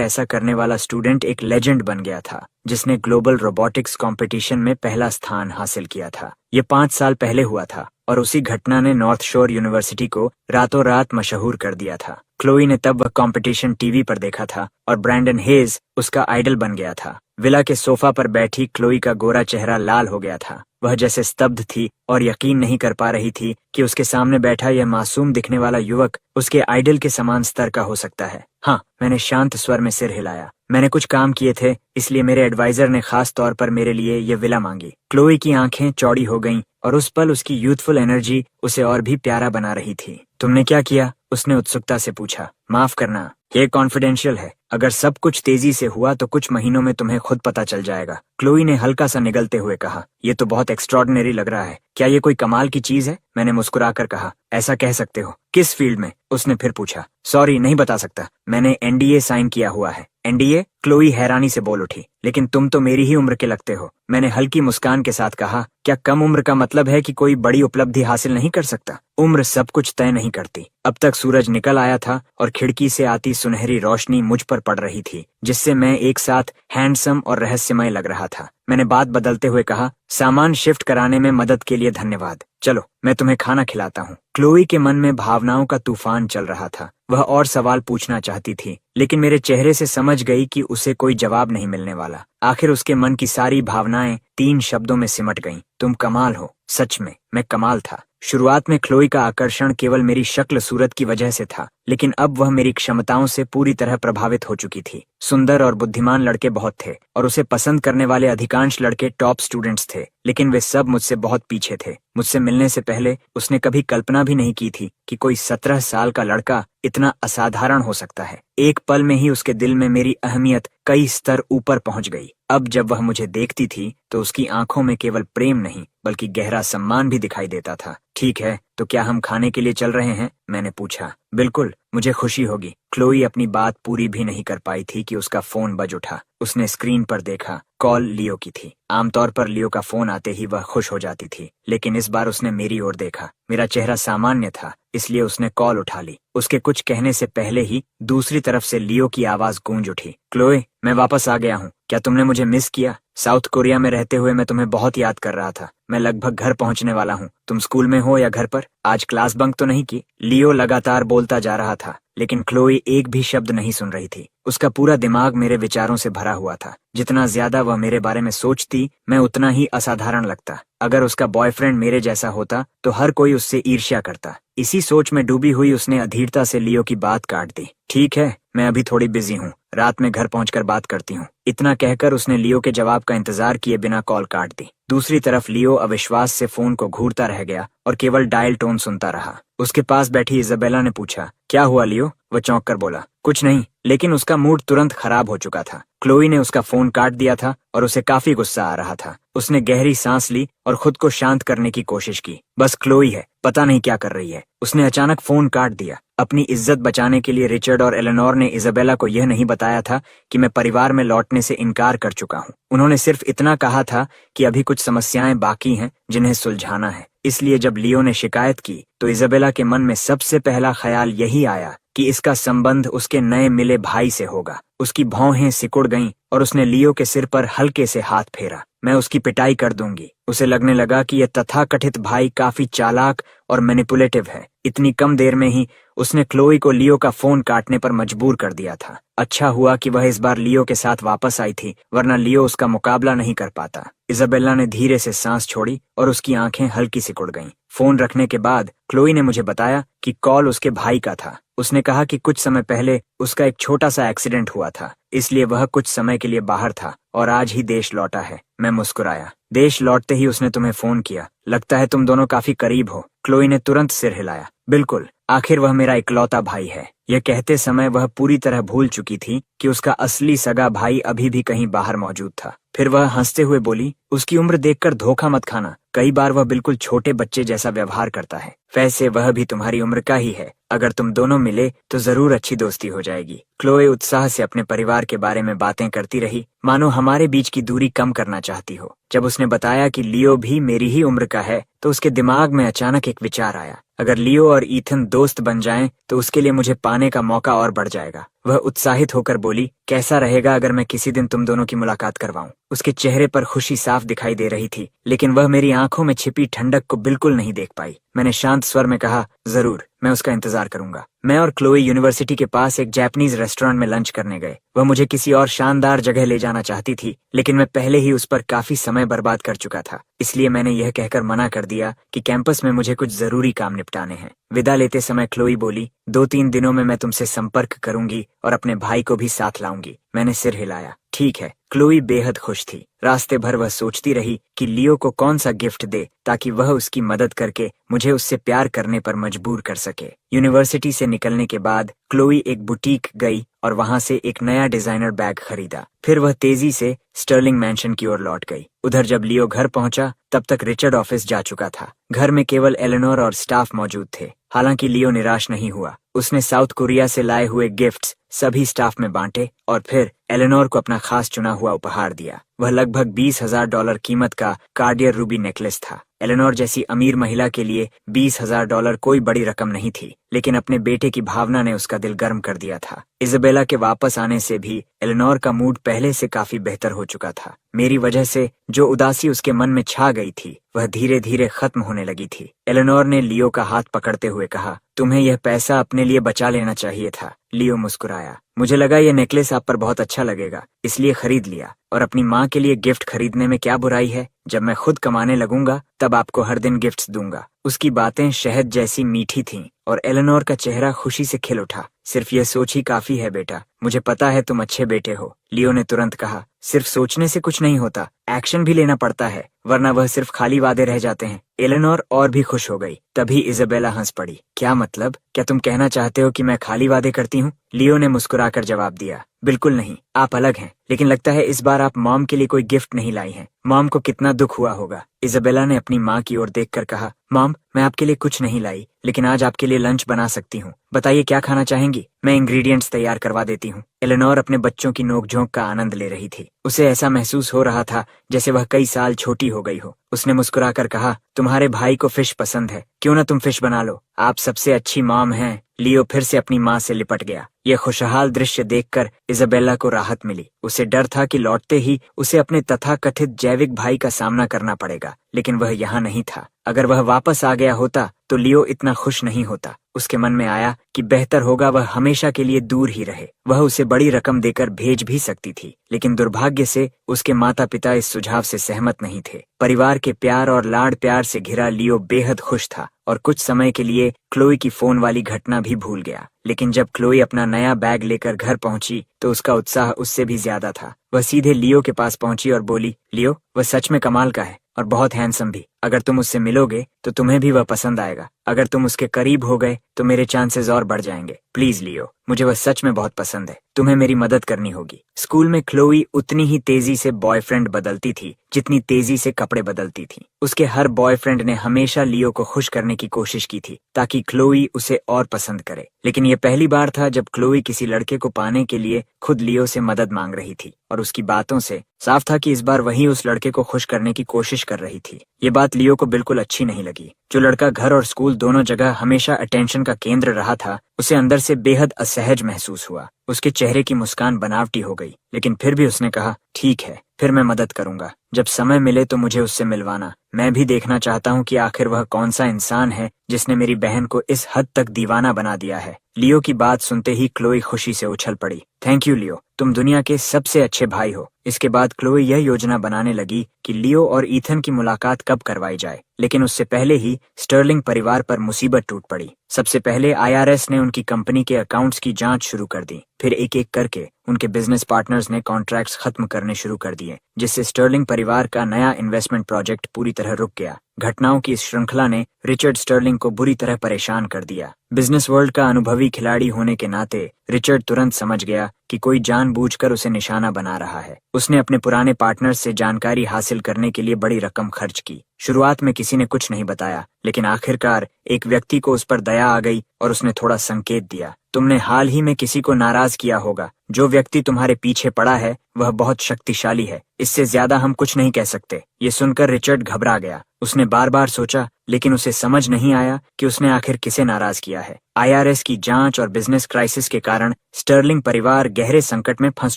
ऐसा करने वाला स्टूडेंट एक लेजेंड बन गया था, जिसने ग्लोबल रोबोटिक्स कंपटीशन में पहला स्थान हासिल किया था। ये 5 साल पहले हुआ था और उसी घटना ने नॉर्थ शोर यूनिवर्सिटी को रातों रात मशहूर कर दिया था। क्लोई ने तब वह कंपटीशन टीवी पर देखा था और ब्रैंडन हेज उसका आइडल बन गया था। विला के सोफा पर बैठी क्लोई का गोरा चेहरा लाल हो गया था। वह जैसे स्तब्ध थी और यकीन नहीं कर पा रही थी कि उसके सामने बैठा यह मासूम दिखने वाला युवक उसके आइडल के समान स्तर का हो सकता है। हाँ, मैंने शांत स्वर में सिर हिलाया। मैंने कुछ काम किए थे, इसलिए मेरे एडवाइजर ने खास तौर पर मेरे लिए ये विला मांगी। क्लोई की आंखें चौड़ी हो गईं और उस पल उसकी यूथफुल एनर्जी उसे और भी प्यारा बना रही थी। तुमने क्या किया? उसने उत्सुकता से पूछा। माफ करना, ये कॉन्फिडेंशियल है। अगर सब कुछ तेजी से हुआ तो कुछ महीनों में तुम्हें खुद पता चल जाएगा। क्लोई ने हल्का सा निगलते हुए कहा। ये तो बहुत एक्स्ट्रॉर्डिनरी लग रहा है। क्या ये कोई कमाल की चीज है? मैंने मुस्कुराकर कहा। ऐसा कह सकते हो। किस फील्ड में? उसने फिर पूछा। सॉरी, नहीं बता सकता। मैंने एनडीए साइन किया हुआ है। एनडीए? क्लोई हैरानी से बोल उठी। लेकिन तुम तो मेरी ही उम्र के लगते हो। मैंने हल्की मुस्कान के साथ कहा। क्या कम उम्र का मतलब है कि कोई बड़ी उपलब्धि हासिल नहीं कर सकता? उम्र सब कुछ तय नहीं करती। अब तक सूरज निकल आया था और खिड़की से आती सुनहरी रोशनी मुझ पर पड़ रही थी, जिससे मैं एक साथ हैंडसम और रहस्यमय लग रहा था। मैंने बात बदलते हुए कहा, सामान शिफ्ट कराने में मदद के लिए धन्यवाद। चलो, मैं तुम्हें खाना खिलाता हूँ। क्लोई के मन में भावनाओं का तूफान चल रहा था। वह और सवाल पूछना चाहती थी, लेकिन मेरे चेहरे से समझ गई कि उसे कोई जवाब नहीं मिलने वाला। आखिर उसके मन की सारी भावनाएं 3 शब्दों में सिमट गईं। तुम कमाल हो। सच में, मैं कमाल था। शुरुआत में क्लोई का आकर्षण केवल मेरी शक्ल सूरत की वजह से था, लेकिन अब वह मेरी क्षमताओं से पूरी तरह प्रभावित हो चुकी थी। सुंदर और बुद्धिमान लड़के बहुत थे और उसे पसंद करने वाले अधिकांश लड़के टॉप स्टूडेंट्स थे, लेकिन वे सब मुझसे बहुत पीछे थे। मुझसे मिलने से पहले उसने कभी कल्पना भी नहीं की थी कि कोई 17 साल का लड़का इतना असाधारण हो सकता है। एक पल में ही उसके दिल में मेरी अहमियत कई स्तर ऊपर पहुंच गई। अब जब वह मुझे देखती थी तो उसकी आंखों में केवल प्रेम नहीं बल्कि गहरा सम्मान भी दिखाई देता था। ठीक है, तो क्या हम खाने के लिए चल रहे हैं? मैंने पूछा। बिल्कुल, मुझे खुशी होगी। क्लोई अपनी बात पूरी भी नहीं कर पाई थी कि उसका फोन बज उठा। उसने स्क्रीन पर देखा। कॉल लियो की थी। आमतौर पर लियो का फोन आते ही वह खुश हो जाती थी, लेकिन इस बार उसने मेरी ओर देखा। मेरा चेहरा सामान्य था, इसलिए उसने कॉल उठा ली। उसके कुछ कहने से पहले ही दूसरी तरफ से लियो की आवाज गूंज उठी। क्लोए, मैं वापस आ गया हूँ। क्या तुमने मुझे मिस किया? साउथ कोरिया में रहते हुए मैं तुम्हें बहुत याद कर रहा था। मैं लगभग घर पहुंचने वाला हूँ। तुम स्कूल में हो या घर पर? आज क्लास बंक तो नहीं की? लियो लगातार बोलता जा रहा था, लेकिन क्लोई एक भी शब्द नहीं सुन रही थी। उसका पूरा दिमाग मेरे विचारों से भरा हुआ था। जितना ज्यादा वह मेरे बारे में सोचती, मैं उतना ही असाधारण लगता। अगर उसका बॉयफ्रेंड मेरे जैसा होता तो हर कोई उससे ईर्ष्या करता। इसी सोच में डूबी हुई उसने अधीरता से लियो की बात काट दी। ठीक है, मैं अभी थोड़ी बिजी हूँ। रात में घर पहुंचकर बात करती हूँ। इतना कहकर उसने लियो के जवाब का इंतजार किए बिना कॉल काट दी। दूसरी तरफ लियो अविश्वास से फोन को घूरता रह गया और केवल डायल टोन सुनता रहा। उसके पास बैठी इजाबेला ने पूछा, क्या हुआ लियो? वह चौंक कर बोला। कुछ नहीं, लेकिन उसका मूड तुरंत खराब हो चुका था। क्लोई ने उसका फोन काट दिया था और उसे काफी गुस्सा आ रहा था। उसने गहरी सांस ली और खुद को शांत करने की कोशिश की। बस क्लोई है, पता नहीं क्या कर रही है। उसने अचानक फोन काट दिया। अपनी इज्जत बचाने के लिए रिचर्ड और एलेनोर ने इजाबेला को यह नहीं बताया था कि मैं परिवार में लौटने से इनकार कर चुका हूँ। उन्होंने सिर्फ इतना कहा था कि अभी कुछ समस्याएं बाकी हैं जिन्हें सुलझाना है। इसलिए जब लियो ने शिकायत की तो इजाबेला के मन में सबसे पहला ख्याल यही आया कि इसका संबंध उसके नए मिले भाई से होगा। उसकी भौहें सिकुड़ गईं और उसने लियो के सिर पर हल्के से हाथ फेरा। मैं उसकी पिटाई कर दूंगी। उसे लगने लगा कि यह तथाकथित भाई काफी चालाक और मैनिपुलेटिव है। इतनी कम देर में ही उसने क्लोई को लियो का फोन काटने पर मजबूर कर दिया था। अच्छा हुआ कि वह इस बार लियो के साथ वापस आई थी, वरना लियो उसका मुकाबला नहीं कर पाता। इजाबेला ने धीरे से सांस छोड़ी और उसकी आंखें हल्की सिकुड़ गईं। फोन रखने के बाद क्लोई ने मुझे बताया कि कॉल उसके भाई का था। उसने कहा कि कुछ समय पहले उसका एक छोटा सा एक्सीडेंट हुआ था, इसलिए वह कुछ समय के लिए बाहर था और आज ही देश लौटा है। मैं मुस्कुराया। देश लौटते ही उसने तुम्हें फोन किया। लगता है तुम दोनों काफी करीब हो। क्लोई ने तुरंत सिर हिलाया। बिल्कुल, आखिर वह मेरा इकलौता भाई है। यह कहते समय वह पूरी तरह भूल चुकी थी कि उसका असली सगा भाई अभी भी कहीं बाहर मौजूद था। फिर वह हंसते हुए बोली, उसकी उम्र देखकर धोखा मत खाना। कई बार वह बिल्कुल छोटे बच्चे जैसा व्यवहार करता है। वैसे वह भी तुम्हारी उम्र का ही है। अगर तुम दोनों मिले तो जरूर अच्छी दोस्ती हो जाएगी। क्लोए उत्साह से अपने परिवार के बारे में बातें करती रही, मानो हमारे बीच की दूरी कम करना चाहती हो। जब उसने बताया कि लियो भी मेरी ही उम्र का है तो उसके दिमाग में अचानक एक विचार आया। अगर लियो और ईथन दोस्त बन जाएं तो उसके लिए मुझे पाने का मौका और बढ़ जाएगा। वह उत्साहित होकर बोली, कैसा रहेगा अगर मैं किसी दिन तुम दोनों की मुलाकात करवाऊं? उसके चेहरे पर खुशी साफ दिखाई दे रही थी, लेकिन वह मेरी आंखों में छिपी ठंडक को बिल्कुल नहीं देख पाई। मैंने शांत स्वर में कहा, जरूर, मैं उसका इंतजार करूंगा। मैं और क्लोई यूनिवर्सिटी के पास एक जापानीज रेस्टोरेंट में लंच करने गए। वह मुझे किसी और शानदार जगह ले जाना चाहती थी, लेकिन मैं पहले ही उस पर काफी समय बर्बाद कर चुका था। इसलिए मैंने यह कहकर मना कर दिया कि कैंपस में मुझे कुछ जरूरी काम निपटाने हैं। विदा लेते समय क्लोई बोली, 2-3 दिनों में मैं तुमसे संपर्क करूंगी और अपने भाई को भी साथ लाऊंगी। मैंने सिर हिलाया। ठीक है। क्लोई बेहद खुश थी। रास्ते भर वह सोचती रही कि लियो को कौन सा गिफ्ट दे ताकि वह उसकी मदद करके मुझे उससे प्यार करने पर मजबूर कर सके। यूनिवर्सिटी से निकलने के बाद क्लोई एक बुटीक गई और वहां से एक नया डिजाइनर बैग खरीदा। फिर वह तेजी से स्टर्लिंग मैंशन की ओर लौट गई। उधर जब लियो घर पहुंचा तब तक रिचर्ड ऑफिस जा चुका था। घर में केवल एलेनोर और स्टाफ मौजूद थे। हालांकि लियो निराश नहीं हुआ। उसने साउथ कोरिया से लाए हुए गिफ्ट्स सभी स्टाफ में बांटे और फिर एलेनोर को अपना खास चुना हुआ उपहार दिया। वह लगभग $20,000 कीमत का कार्डियर रूबी नेकलेस था। एलेनोर जैसी अमीर महिला के लिए $20,000 कोई बड़ी रकम नहीं थी, लेकिन अपने बेटे की भावना ने उसका दिल गर्म कर दिया था। इजाबेला के वापस आने से भी एलेनोर का मूड पहले से काफी बेहतर हो चुका था। मेरी वजह से जो उदासी उसके मन में छा गई थी वह धीरे धीरे खत्म होने लगी थी। एलेनोर ने लियो का हाथ पकड़ते हुए कहा, तुम्हें यह पैसा अपने लिए बचा लेना चाहिए था। लियो मुस्कुराया। मुझे लगा यह नेकलेस आप पर बहुत अच्छा लगेगा, इसलिए खरीद लिया। और अपनी माँ के लिए गिफ्ट खरीदने में क्या बुराई है? जब मैं खुद कमाने लगूंगा तब आपको हर दिन गिफ्ट्स दूंगा। उसकी बातें शहद जैसी मीठी थीं और एलेनोर का चेहरा खुशी से खिल उठा। सिर्फ यह सोच ही काफी है बेटा, मुझे पता है तुम अच्छे बेटे हो। लियो ने तुरंत कहा, सिर्फ सोचने से कुछ नहीं होता, एक्शन भी लेना पड़ता है, वरना वह सिर्फ खाली वादे रह जाते हैं। एलेनोर और भी खुश हो गई। तभी इजाबेला हंस पड़ी। क्या मतलब? क्या तुम कहना चाहते हो कि मैं खाली वादे करती हूँ? लियो ने मुस्कुराकर जवाब दिया, बिल्कुल नहीं, आप अलग हैं। लेकिन लगता है इस बार आप मॉम के लिए कोई गिफ्ट नहीं लाई हैं। मॉम को कितना दुख हुआ होगा। इजाबेला ने अपनी माँ की ओर देखकर कहा, मॉम, मैं आपके लिए कुछ नहीं लाई, लेकिन आज आपके लिए लंच बना सकती हूँ। बताइए क्या खाना चाहेंगी? मैं इंग्रेडिएंट्स तैयार करवा देती हूँ। एलेनोर अपने बच्चों की नोकझोंक का आनंद ले रही थी। उसे ऐसा महसूस हो रहा था जैसे वह कई साल छोटी हो गई हो। उसने मुस्कुराकर कहा, तुम्हारे भाई को फिश पसंद है, क्यों ना तुम फिश बना लो। आप सबसे अच्छी मॉम हैं। लियो फिर से अपनी माँ से लिपट गया। यह खुशहाल दृश्य देखकर इजाबेला को राहत मिली। उसे डर था कि लौटते ही उसे अपने तथाकथित जैविक भाई का सामना करना पड़ेगा, लेकिन वह यहाँ नहीं था। अगर वह वापस आ गया होता तो लियो इतना खुश नहीं होता। उसके मन में आया कि बेहतर होगा वह हमेशा के लिए दूर ही रहे। वह उसे बड़ी रकम देकर भेज भी सकती थी, लेकिन दुर्भाग्य से उसके माता पिता इस सुझाव से सहमत नहीं थे। परिवार के प्यार और लाड़ प्यार से घिरा लियो बेहद खुश था और कुछ समय के लिए क्लोई की फोन वाली घटना भी भूल गया। लेकिन जब क्लोई अपना नया बैग लेकर घर पहुंची तो उसका उत्साह उससे भी ज्यादा था। वह सीधे लियो के पास पहुंची और बोली, लियो, वह सच में कमाल का है और बहुत हैंडसम भी। अगर तुम उससे मिलोगे तो तुम्हें भी वह पसंद आएगा। अगर तुम उसके करीब हो गए तो मेरे चांसेस और बढ़ जाएंगे। प्लीज लियो, मुझे वह सच में बहुत पसंद है। तुम्हें मेरी मदद करनी होगी। स्कूल में क्लोई उतनी ही तेजी से बॉयफ्रेंड बदलती थी जितनी तेजी से कपड़े बदलती थी। उसके हर बॉयफ्रेंड ने हमेशा लियो को खुश करने की कोशिश की थी ताकि क्लोई उसे और पसंद करे, लेकिन यह पहली बार था जब क्लोई किसी लड़के को पाने के लिए खुद लियो से मदद मांग रही थी, और उसकी बातों से साफ था कि इस बार वही उस लड़के को खुश करने की कोशिश कर रही थी। ये बात लियो को बिल्कुल अच्छी नहीं लगी। जो लड़का घर और स्कूल दोनों जगह हमेशा अटेंशन का केंद्र रहा था, उसे अंदर से बेहद असहज महसूस हुआ। उसके चेहरे की मुस्कान बनावटी हो गई, लेकिन फिर भी उसने कहा, ठीक है, फिर मैं मदद करूंगा। जब समय मिले तो मुझे उससे मिलवाना। मैं भी देखना चाहता हूँ कि आखिर वह कौन सा इंसान है जिसने मेरी बहन को इस हद तक दीवाना बना दिया है। लियो की बात सुनते ही क्लोई खुशी से उछल पड़ी। थैंक यू लियो, तुम दुनिया के सबसे अच्छे भाई हो। इसके बाद क्लोई यह योजना बनाने लगी कि लियो और ईथन की मुलाकात कब करवाई जाए, लेकिन उससे पहले ही स्टर्लिंग परिवार पर मुसीबत टूट पड़ी। सबसे पहले आईआरएस ने उनकी कंपनी के अकाउंट्स की जांच शुरू कर दी। फिर एक एक करके उनके बिजनेस पार्टनर्स ने कॉन्ट्रैक्ट्स खत्म करने शुरू कर दिए, जिससे स्टर्लिंग परिवार का नया इन्वेस्टमेंट प्रोजेक्ट पूरी तरह रुक गया। घटनाओं की इस श्रृंखला ने रिचर्ड स्टर्लिंग को बुरी तरह परेशान कर दिया। बिजनेस वर्ल्ड का अनुभवी खिलाड़ी होने के नाते रिचर्ड तुरंत समझ गया कि कोई जानबूझकर उसे निशाना बना रहा है। उसने अपने पुराने पार्टनर्स से जानकारी हासिल करने के लिए बड़ी रकम खर्च की। शुरुआत में किसी ने कुछ नहीं बताया, लेकिन आखिरकार एक व्यक्ति को उस पर दया आ गई और उसने थोड़ा संकेत दिया। तुमने हाल ही में किसी को नाराज किया होगा। जो व्यक्ति तुम्हारे पीछे पड़ा है वह बहुत शक्तिशाली है। इससे ज्यादा हम कुछ नहीं कह सकते। ये सुनकर रिचर्ड घबरा गया। उसने बार बार सोचा, लेकिन उसे समझ नहीं आया कि उसने आखिर किसे नाराज किया है। आईआरएस की जांच और बिजनेस क्राइसिस के कारण स्टर्लिंग परिवार गहरे संकट में फंस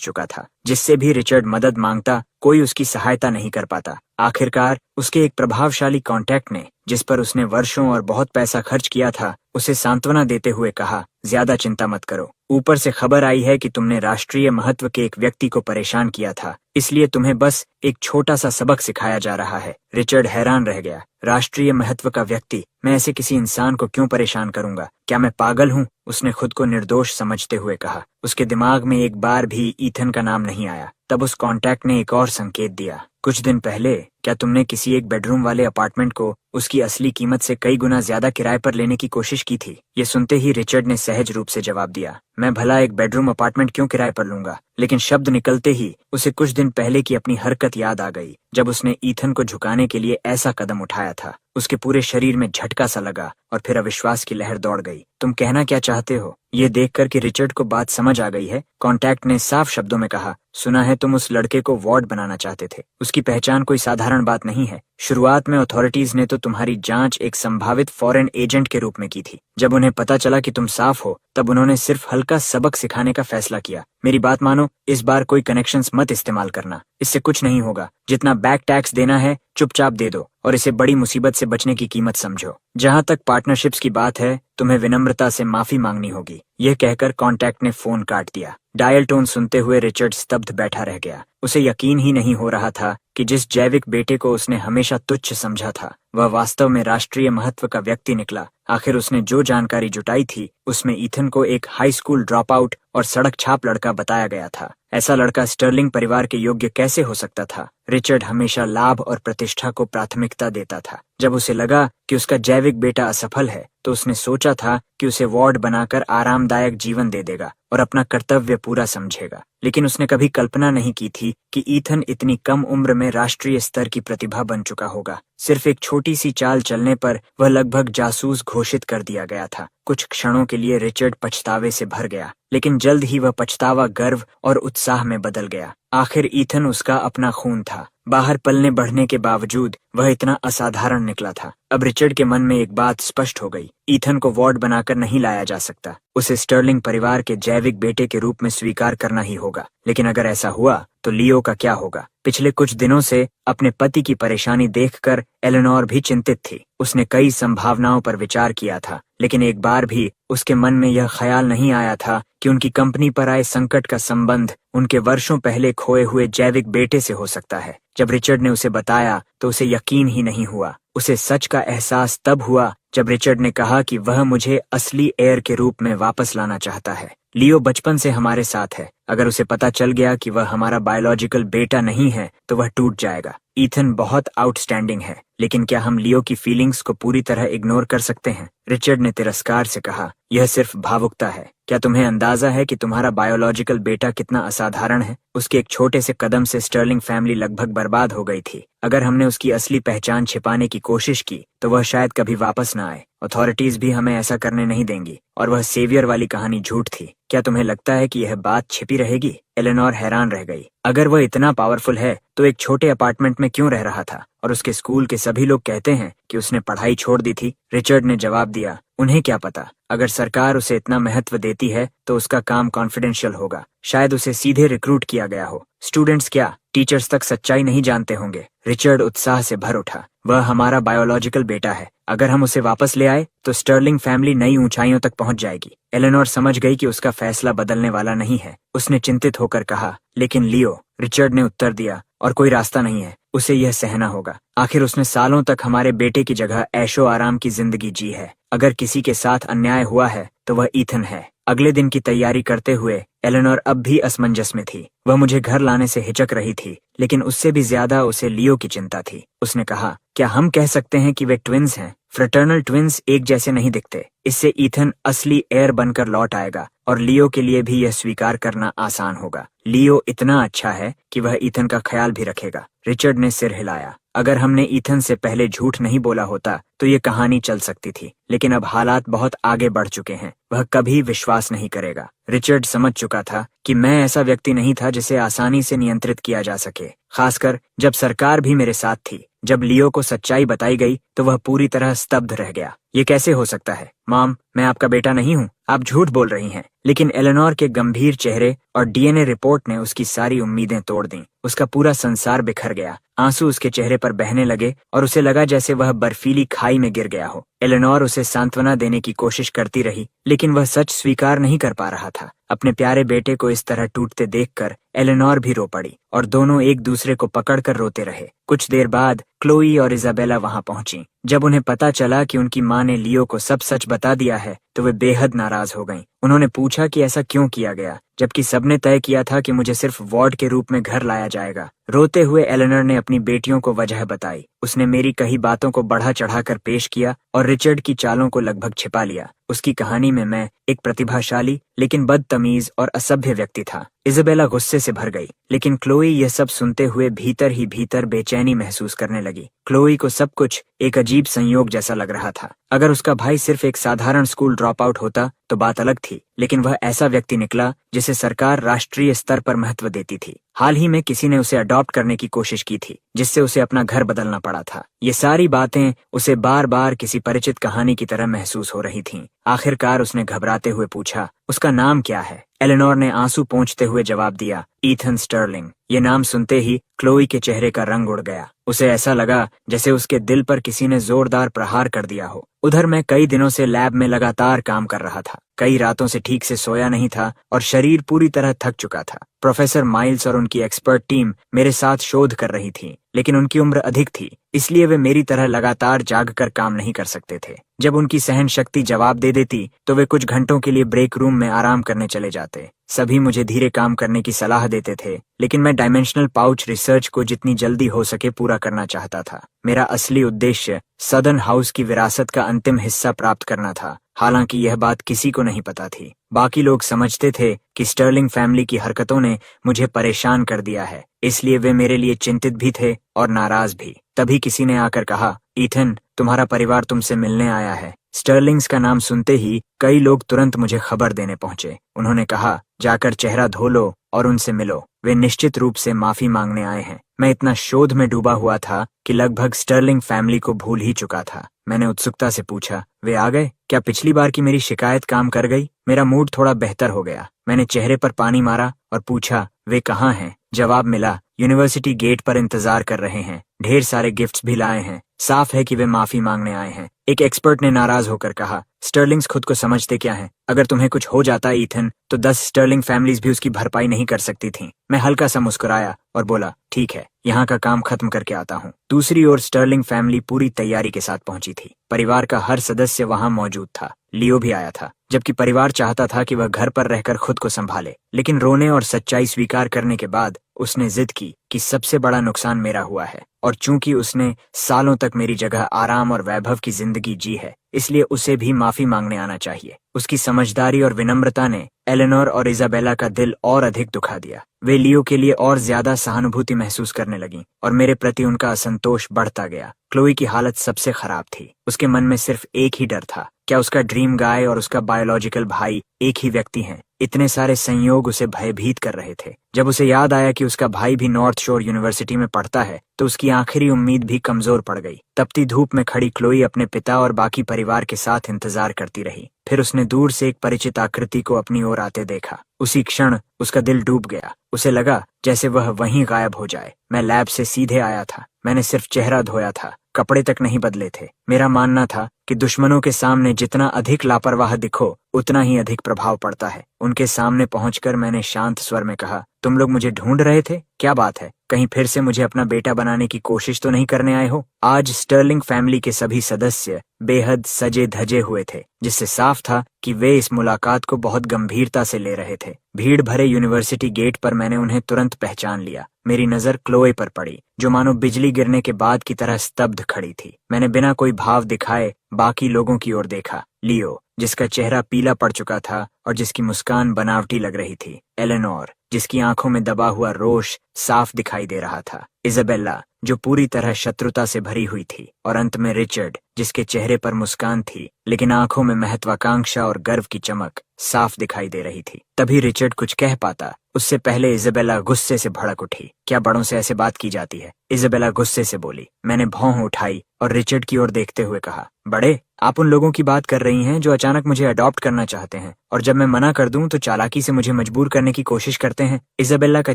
चुका था। जिससे भी रिचर्ड मदद मांगता, कोई उसकी सहायता नहीं कर पाता। आखिरकार उसके एक प्रभावशाली कॉन्टैक्ट ने, जिस पर उसने वर्षों और बहुत पैसा खर्च किया था, उसे सांत्वना देते हुए कहा, ज्यादा चिंता मत करो। ऊपर से खबर आई है कि तुमने राष्ट्रीय महत्व के एक व्यक्ति को परेशान किया था, इसलिए तुम्हें बस एक छोटा सा सबक सिखाया जा रहा है। रिचर्ड हैरान रह गया। राष्ट्रीय महत्व का व्यक्ति? मैं ऐसे किसी इंसान को क्यों परेशान करूंगा? क्या मैं पागल हूँ? उसने खुद को निर्दोष समझते हुए कहा। उसके दिमाग में एक बार भी ईथन का नाम नहीं आया। तब उस कॉन्टैक्ट ने एक और संकेत दिया। कुछ दिन पहले क्या तुमने किसी एक बेडरूम वाले अपार्टमेंट को उसकी असली कीमत से कई गुना ज्यादा किराए पर लेने की कोशिश की थी? ये सुनते ही रिचर्ड ने सहज रूप से जवाब दिया, मैं भला एक बेडरूम अपार्टमेंट क्यों किराए पर लूंगा? लेकिन शब्द निकलते ही उसे कुछ दिन पहले की अपनी हरकत याद आ गई, जब उसने ईथन को झुकाने के लिए ऐसा कदम उठाया था। उसके पूरे शरीर में झटका सा लगा और फिर अविश्वास की लहर दौड़ गई। तुम कहना क्या चाहते हो? ये देखकर कि रिचर्ड को बात समझ आ गई है, कॉन्टैक्ट ने साफ शब्दों में कहा, सुना है तुम उस लड़के को वार्ड बनाना चाहते थे। उसकी पहचान कोई साधारण बात नहीं है। शुरुआत में अथॉरिटीज ने तो तुम्हारी जांच एक संभावित फॉरेन एजेंट के रूप में की थी। जब उन्हें पता चला कि तुम साफ हो, तब उन्होंने सिर्फ हल्का सबक सिखाने का फैसला किया। मेरी बात मानो, इस बार कोई कनेक्शंस मत इस्तेमाल करना। इससे कुछ नहीं होगा। जितना बैक टैक्स देना है चुपचाप दे दो और इसे बड़ी मुसीबत से बचने की कीमत समझो। जहां तक पार्टनरशिप्स की बात है, तुम्हें विनम्रता से माफी मांगनी होगी। यह कहकर कॉन्टैक्ट ने फोन काट दिया। डायल टोन सुनते हुए रिचर्ड स्तब्ध बैठा रह गया। उसे यकीन ही नहीं हो रहा था कि जिस जैविक बेटे को उसने हमेशा तुच्छ समझा था, वह वास्तव में राष्ट्रीय महत्व का व्यक्ति निकला। आखिर उसने जो जानकारी जुटाई थी, उसमें ईथन को एक हाई स्कूल ड्रॉप आउट और सड़क छाप लड़का बताया गया था। ऐसा लड़का स्टर्लिंग परिवार के योग्य कैसे हो सकता था? रिचर्ड हमेशा लाभ और प्रतिष्ठा को प्राथमिकता देता था। जब उसे लगा कि उसका जैविक बेटा असफल है, तो उसने सोचा था कि उसे वार्ड बनाकर आरामदायक जीवन दे देगा और अपना कर्तव्य पूरा समझेगा। लेकिन उसने कभी कल्पना नहीं की थी कि ईथन इतनी कम उम्र में राष्ट्रीय स्तर की प्रतिभा बन चुका होगा। सिर्फ एक छोटी सी चाल चलने पर वह लगभग जासूस घोषित कर दिया गया था। कुछ क्षणों के लिए रिचर्ड पछतावे से भर गया, लेकिन जल्द ही वह पछतावा गर्व और उत्साह में बदल गया। आखिर ईथन उसका अपना खून था। बाहर पलने बढ़ने के बावजूद वह इतना असाधारण निकला था। अब रिचर्ड के मन में एक बात स्पष्ट हो गई, ईथन को वार्ड बनाकर नहीं लाया जा सकता। उसे स्टर्लिंग परिवार के जैविक बेटे के रूप में स्वीकार करना ही होगा। लेकिन अगर ऐसा हुआ तो लियो का क्या होगा? पिछले कुछ दिनों से अपने पति की परेशानी देखकर एलेनोर भी चिंतित थी। उसने कई संभावनाओं पर विचार किया था, लेकिन एक बार भी उसके मन में यह ख्याल नहीं आया था कि उनकी कंपनी पर आए संकट का संबंध उनके वर्षों पहले खोए हुए जैविक बेटे से हो सकता है। जब रिचर्ड ने उसे बताया तो उसे यकीन ही नहीं हुआ। उसे सच का एहसास तब हुआ जब रिचर्ड ने कहा कि वह मुझे असली एयर के रूप में वापस लाना चाहता है। लियो बचपन से हमारे साथ है। अगर उसे पता चल गया कि वह हमारा बायोलॉजिकल बेटा नहीं है तो वह टूट जाएगा। ईथन बहुत आउटस्टैंडिंग है, लेकिन क्या हम लियो की फीलिंग्स को पूरी तरह इग्नोर कर सकते हैं? रिचर्ड ने तिरस्कार से कहा, यह सिर्फ भावुकता है। क्या तुम्हें अंदाजा है कि तुम्हारा बायोलॉजिकल बेटा कितना असाधारण है? उसके एक छोटे से कदम से स्टर्लिंग फैमिली लगभग बर्बाद हो गई थी। अगर हमने उसकी असली पहचान छिपाने की कोशिश की तो वह शायद कभी वापस न आए। अथॉरिटीज भी हमें ऐसा करने नहीं देंगी, और वह सेवियर वाली कहानी झूठ थी। क्या तुम्हें लगता है कि यह बात छिपी रहेगी? एलेनोर हैरान रह गई। अगर वह इतना पावरफुल है तो एक छोटे अपार्टमेंट में क्यों रह रहा था? और उसके स्कूल के सभी लोग कहते हैं कि उसने पढ़ाई छोड़ दी थी। रिचर्ड ने जवाब दिया, उन्हें क्या पता? अगर सरकार उसे इतना महत्व देती है तो उसका काम कॉन्फिडेंशियल होगा। शायद उसे सीधे रिक्रूट किया गया हो। स्टूडेंट्स क्या, टीचर्स तक सच्चाई नहीं जानते होंगे? रिचर्ड उत्साह से भर उठा। वह हमारा बायोलॉजिकल बेटा है। अगर हम उसे वापस ले आए तो स्टर्लिंग फैमिली नई ऊंचाइयों तक पहुंच जाएगी। एलेनोर समझ गई कि उसका फैसला बदलने वाला नहीं है। उसने चिंतित होकर कहा, लेकिन लियो, रिचर्ड ने उत्तर दिया, और कोई रास्ता नहीं है। उसे यह सहना होगा। आखिर उसने सालों तक हमारे बेटे की जगह ऐशो आराम की जिंदगी जी है। अगर किसी के साथ अन्याय हुआ है तो वह ईथन है। अगले दिन की तैयारी करते हुए एलेनोर अब भी असमंजस में थी। वह मुझे घर लाने से हिचक रही थी, लेकिन उससे भी ज्यादा उसे लियो की चिंता थी। उसने कहा, क्या हम कह सकते हैं कि वे ट्विंस हैं? फ्रेटर्नल ट्विंस एक जैसे नहीं दिखते। इससे ईथन असली एयर बनकर लौट आएगा, और लियो के लिए भी यह स्वीकार करना आसान होगा। लियो इतना अच्छा है कि वह ईथन का ख्याल भी रखेगा। रिचर्ड ने सिर हिलाया। अगर हमने ईथन से पहले झूठ नहीं बोला होता तो ये कहानी चल सकती थी, लेकिन अब हालात बहुत आगे बढ़ चुके हैं। वह कभी विश्वास नहीं करेगा। रिचर्ड समझ चुका था कि मैं ऐसा व्यक्ति नहीं था जिसे आसानी से नियंत्रित किया जा सके, खासकर जब सरकार भी मेरे साथ थी। जब लियो को सच्चाई बताई गई तो वह पूरी तरह स्तब्ध रह गया। ये कैसे हो सकता है? मॉम, मैं आपका बेटा नहीं हूँ, आप झूठ बोल रही हैं। लेकिन एलेनोर के गंभीर चेहरे और डीएनए रिपोर्ट ने उसकी सारी उम्मीदें तोड़ दी। उसका पूरा संसार बिखर गया। आंसू उसके चेहरे पर बहने लगे और उसे लगा जैसे वह बर्फीली खाई में गिर गया हो। एलेनोर उसे सांत्वना देने की कोशिश करती रही, लेकिन वह सच स्वीकार नहीं कर पा रहा था। अपने प्यारे बेटे को इस तरह टूटते देखकर एलेनोर भी रो पड़ी, और दोनों एक दूसरे को पकड़कर रोते रहे। कुछ देर बाद क्लोई और इजाबेला वहां पहुंची। जब उन्हें पता चला कि उनकी मां ने लियो को सब सच बता दिया है तो वे बेहद नाराज हो गईं। उन्होंने पूछा कि ऐसा क्यों किया गया, जबकि सबने तय किया था कि मुझे सिर्फ वार्ड के रूप में घर लाया जाएगा। रोते हुए एलेनोर ने अपनी बेटियों को वजह बताई। उसने मेरी कही बातों को बढ़ा चढ़ाकर पेश किया और रिचर्ड की चालों को लगभग छिपा लिया। उसकी कहानी में मैं एक प्रतिभाशाली लेकिन बदतमीज और असभ्य व्यक्ति था। इजाबेला गुस्से से भर गई, लेकिन क्लोई यह सब सुनते हुए भीतर ही भीतर बेचैनी महसूस करने लगी। क्लोई को सब कुछ एक अजीब संयोग जैसा लग रहा था। अगर उसका भाई सिर्फ एक साधारण स्कूल ड्रॉप आउट होता तो बात अलग थी, लेकिन वह ऐसा व्यक्ति निकला जिसे सरकार राष्ट्रीय स्तर पर महत्व देती थी। हाल ही में किसी ने उसे अडॉप्ट करने की कोशिश की थी, जिससे उसे अपना घर बदलना पड़ा था। ये सारी बातें उसे बार बार किसी परिचित कहानी की तरह महसूस हो रही थीं। आखिरकार उसने घबराते हुए पूछा, उसका नाम क्या है? एलेनोर ने आंसू पोंछते हुए जवाब दिया, ईथन स्टर्लिंग। ये नाम सुनते ही क्लोई के चेहरे का रंग उड़ गया। उसे ऐसा लगा जैसे उसके दिल पर किसी ने जोरदार प्रहार कर दिया हो। उधर मैं कई दिनों से लैब में लगातार काम कर रहा था। कई रातों से ठीक से सोया नहीं था और शरीर पूरी तरह थक चुका था। प्रोफेसर माइल्स और उनकी एक्सपर्ट टीम मेरे साथ शोध कर रही थी, लेकिन उनकी उम्र अधिक थी, इसलिए वे मेरी तरह लगातार जाग कर काम नहीं कर सकते थे। जब उनकी सहन शक्ति जवाब दे देती तो वे कुछ घंटों के लिए ब्रेक रूम में आराम करने चले जाते। सभी मुझे धीरे काम करने की सलाह देते थे, लेकिन मैं डायमेंशनल पाउच रिसर्च को जितनी जल्दी हो सके पूरा करना चाहता था। मेरा असली उद्देश्य सदर्न हाउस की विरासत का अंतिम हिस्सा प्राप्त करना था। हालांकि यह बात किसी को नहीं पता थी। बाकी लोग समझते थे कि स्टर्लिंग फैमिली की हरकतों ने मुझे परेशान कर दिया है, इसलिए वे मेरे लिए चिंतित भी थे और नाराज भी। तभी किसी ने आकर कहा, ईथन, तुम्हारा परिवार तुमसे मिलने आया है। स्टर्लिंग्स का नाम सुनते ही कई लोग तुरंत मुझे खबर देने पहुंचे। उन्होंने कहा, जाकर चेहरा धो लो और उनसे मिलो। वे निश्चित रूप से माफी मांगने आए हैं। मैं इतना शोध में डूबा हुआ था कि लगभग स्टर्लिंग फैमिली को भूल ही चुका था। मैंने उत्सुकता से पूछा, वे आ गए? क्या पिछली बार की मेरी शिकायत काम कर गई? मेरा मूड थोड़ा बेहतर हो गया। मैंने चेहरे पर पानी मारा और पूछा, वे कहाँ हैं? जवाब मिला, यूनिवर्सिटी गेट पर इंतजार कर रहे हैं। ढेर सारे गिफ्ट्स भी लाए हैं। साफ है कि वे माफी मांगने आए हैं। एक एक्सपर्ट ने नाराज होकर कहा, स्टर्लिंग्स खुद को समझते क्या हैं? अगर तुम्हें कुछ हो जाता ईथन, तो 10 स्टर्लिंग फैमिलीज भी उसकी भरपाई नहीं कर सकती थीं। मैं हल्का सा मुस्कुराया और बोला, ठीक है, यहाँ का काम खत्म करके आता हूँ। दूसरी ओर स्टर्लिंग फैमिली पूरी तैयारी के साथ पहुंची थी। परिवार का हर सदस्य वहां मौजूद था। लियो भी आया था। जबकि परिवार चाहता था कि वह घर पर रहकर खुद को संभाले। लेकिन रोने और सच्चाई स्वीकार करने के बाद उसने जिद की कि सबसे बड़ा नुकसान मेरा हुआ है, और चूंकि उसने सालों तक मेरी जगह आराम और वैभव की जिंदगी जी है, इसलिए उसे भी माफी मांगने आना चाहिए। उसकी समझदारी और विनम्रता ने एलेनोर और इजाबेला का दिल और अधिक दुखा दिया। वे लियो के लिए और ज्यादा सहानुभूति महसूस करने लगीं और मेरे प्रति उनका असंतोष बढ़ता गया। क्लोई की हालत सबसे खराब थी। उसके मन में सिर्फ एक ही डर था, क्या उसका ड्रीम गाय और उसका बायोलॉजिकल भाई एक ही व्यक्ति हैं? इतने सारे संयोग उसे भयभीत कर रहे थे। जब उसे याद आया कि उसका भाई भी नॉर्थ शोर यूनिवर्सिटी में पढ़ता है, तो उसकी आखिरी उम्मीद भी कमजोर पड़ गई। तपती धूप में खड़ी क्लोई अपने पिता और बाकी परिवार के साथ इंतजार करती रही। फिर उसने दूर से एक परिचित आकृति को अपनी ओर आते देखा। उसी क्षण उसका दिल डूब गया। उसे लगा जैसे वह वहीं गायब हो जाए। मैं लैब से सीधे आया था। मैंने सिर्फ चेहरा धोया था, कपड़े तक नहीं बदले थे। मेरा मानना था कि दुश्मनों के सामने जितना अधिक लापरवाह दिखो, उतना ही अधिक प्रभाव पड़ता है। उनके सामने पहुंचकर मैंने शांत स्वर में कहा, तुम लोग मुझे ढूंढ रहे थे? क्या बात है? कहीं फिर से मुझे अपना बेटा बनाने की कोशिश तो नहीं करने आए हो? आज स्टर्लिंग फैमिली के सभी सदस्य बेहद सजे धजे हुए थे, जिससे साफ था कि वे इस मुलाकात को बहुत गंभीरता से ले रहे थे। भीड़ भरे यूनिवर्सिटी गेट पर मैंने उन्हें तुरंत पहचान लिया। मेरी नजर क्लोए पर पड़ी, जो मानो बिजली गिरने के बाद की तरह स्तब्ध खड़ी थी। मैंने बिना कोई भाव दिखाए बाकी लोगों की ओर देखा। लियो, जिसका चेहरा पीला पड़ चुका था और जिसकी मुस्कान बनावटी लग रही थी। एलेनोर, जिसकी आंखों में दबा हुआ रोष साफ दिखाई दे रहा था। इजाबेला, जो पूरी तरह शत्रुता से भरी हुई थी। और अंत में रिचर्ड, जिसके चेहरे पर मुस्कान थी, लेकिन आंखों में महत्वाकांक्षा और गर्व की चमक साफ दिखाई दे रही थी। तभी रिचर्ड कुछ कह पाता, उससे पहले इजाबेला गुस्से से भड़क उठी। क्या बड़ों से ऐसे बात की जाती है? इजाबेला गुस्से से बोली। मैंने भौं उठाई और रिचर्ड की ओर देखते हुए कहा, बड़े, आप उन लोगों की बात कर रही हैं जो अचानक मुझे अडॉप्ट करना चाहते हैं, और जब मैं मना कर दूं तो चालाकी से मुझे मजबूर करने की कोशिश करते हैं। इजाबेला का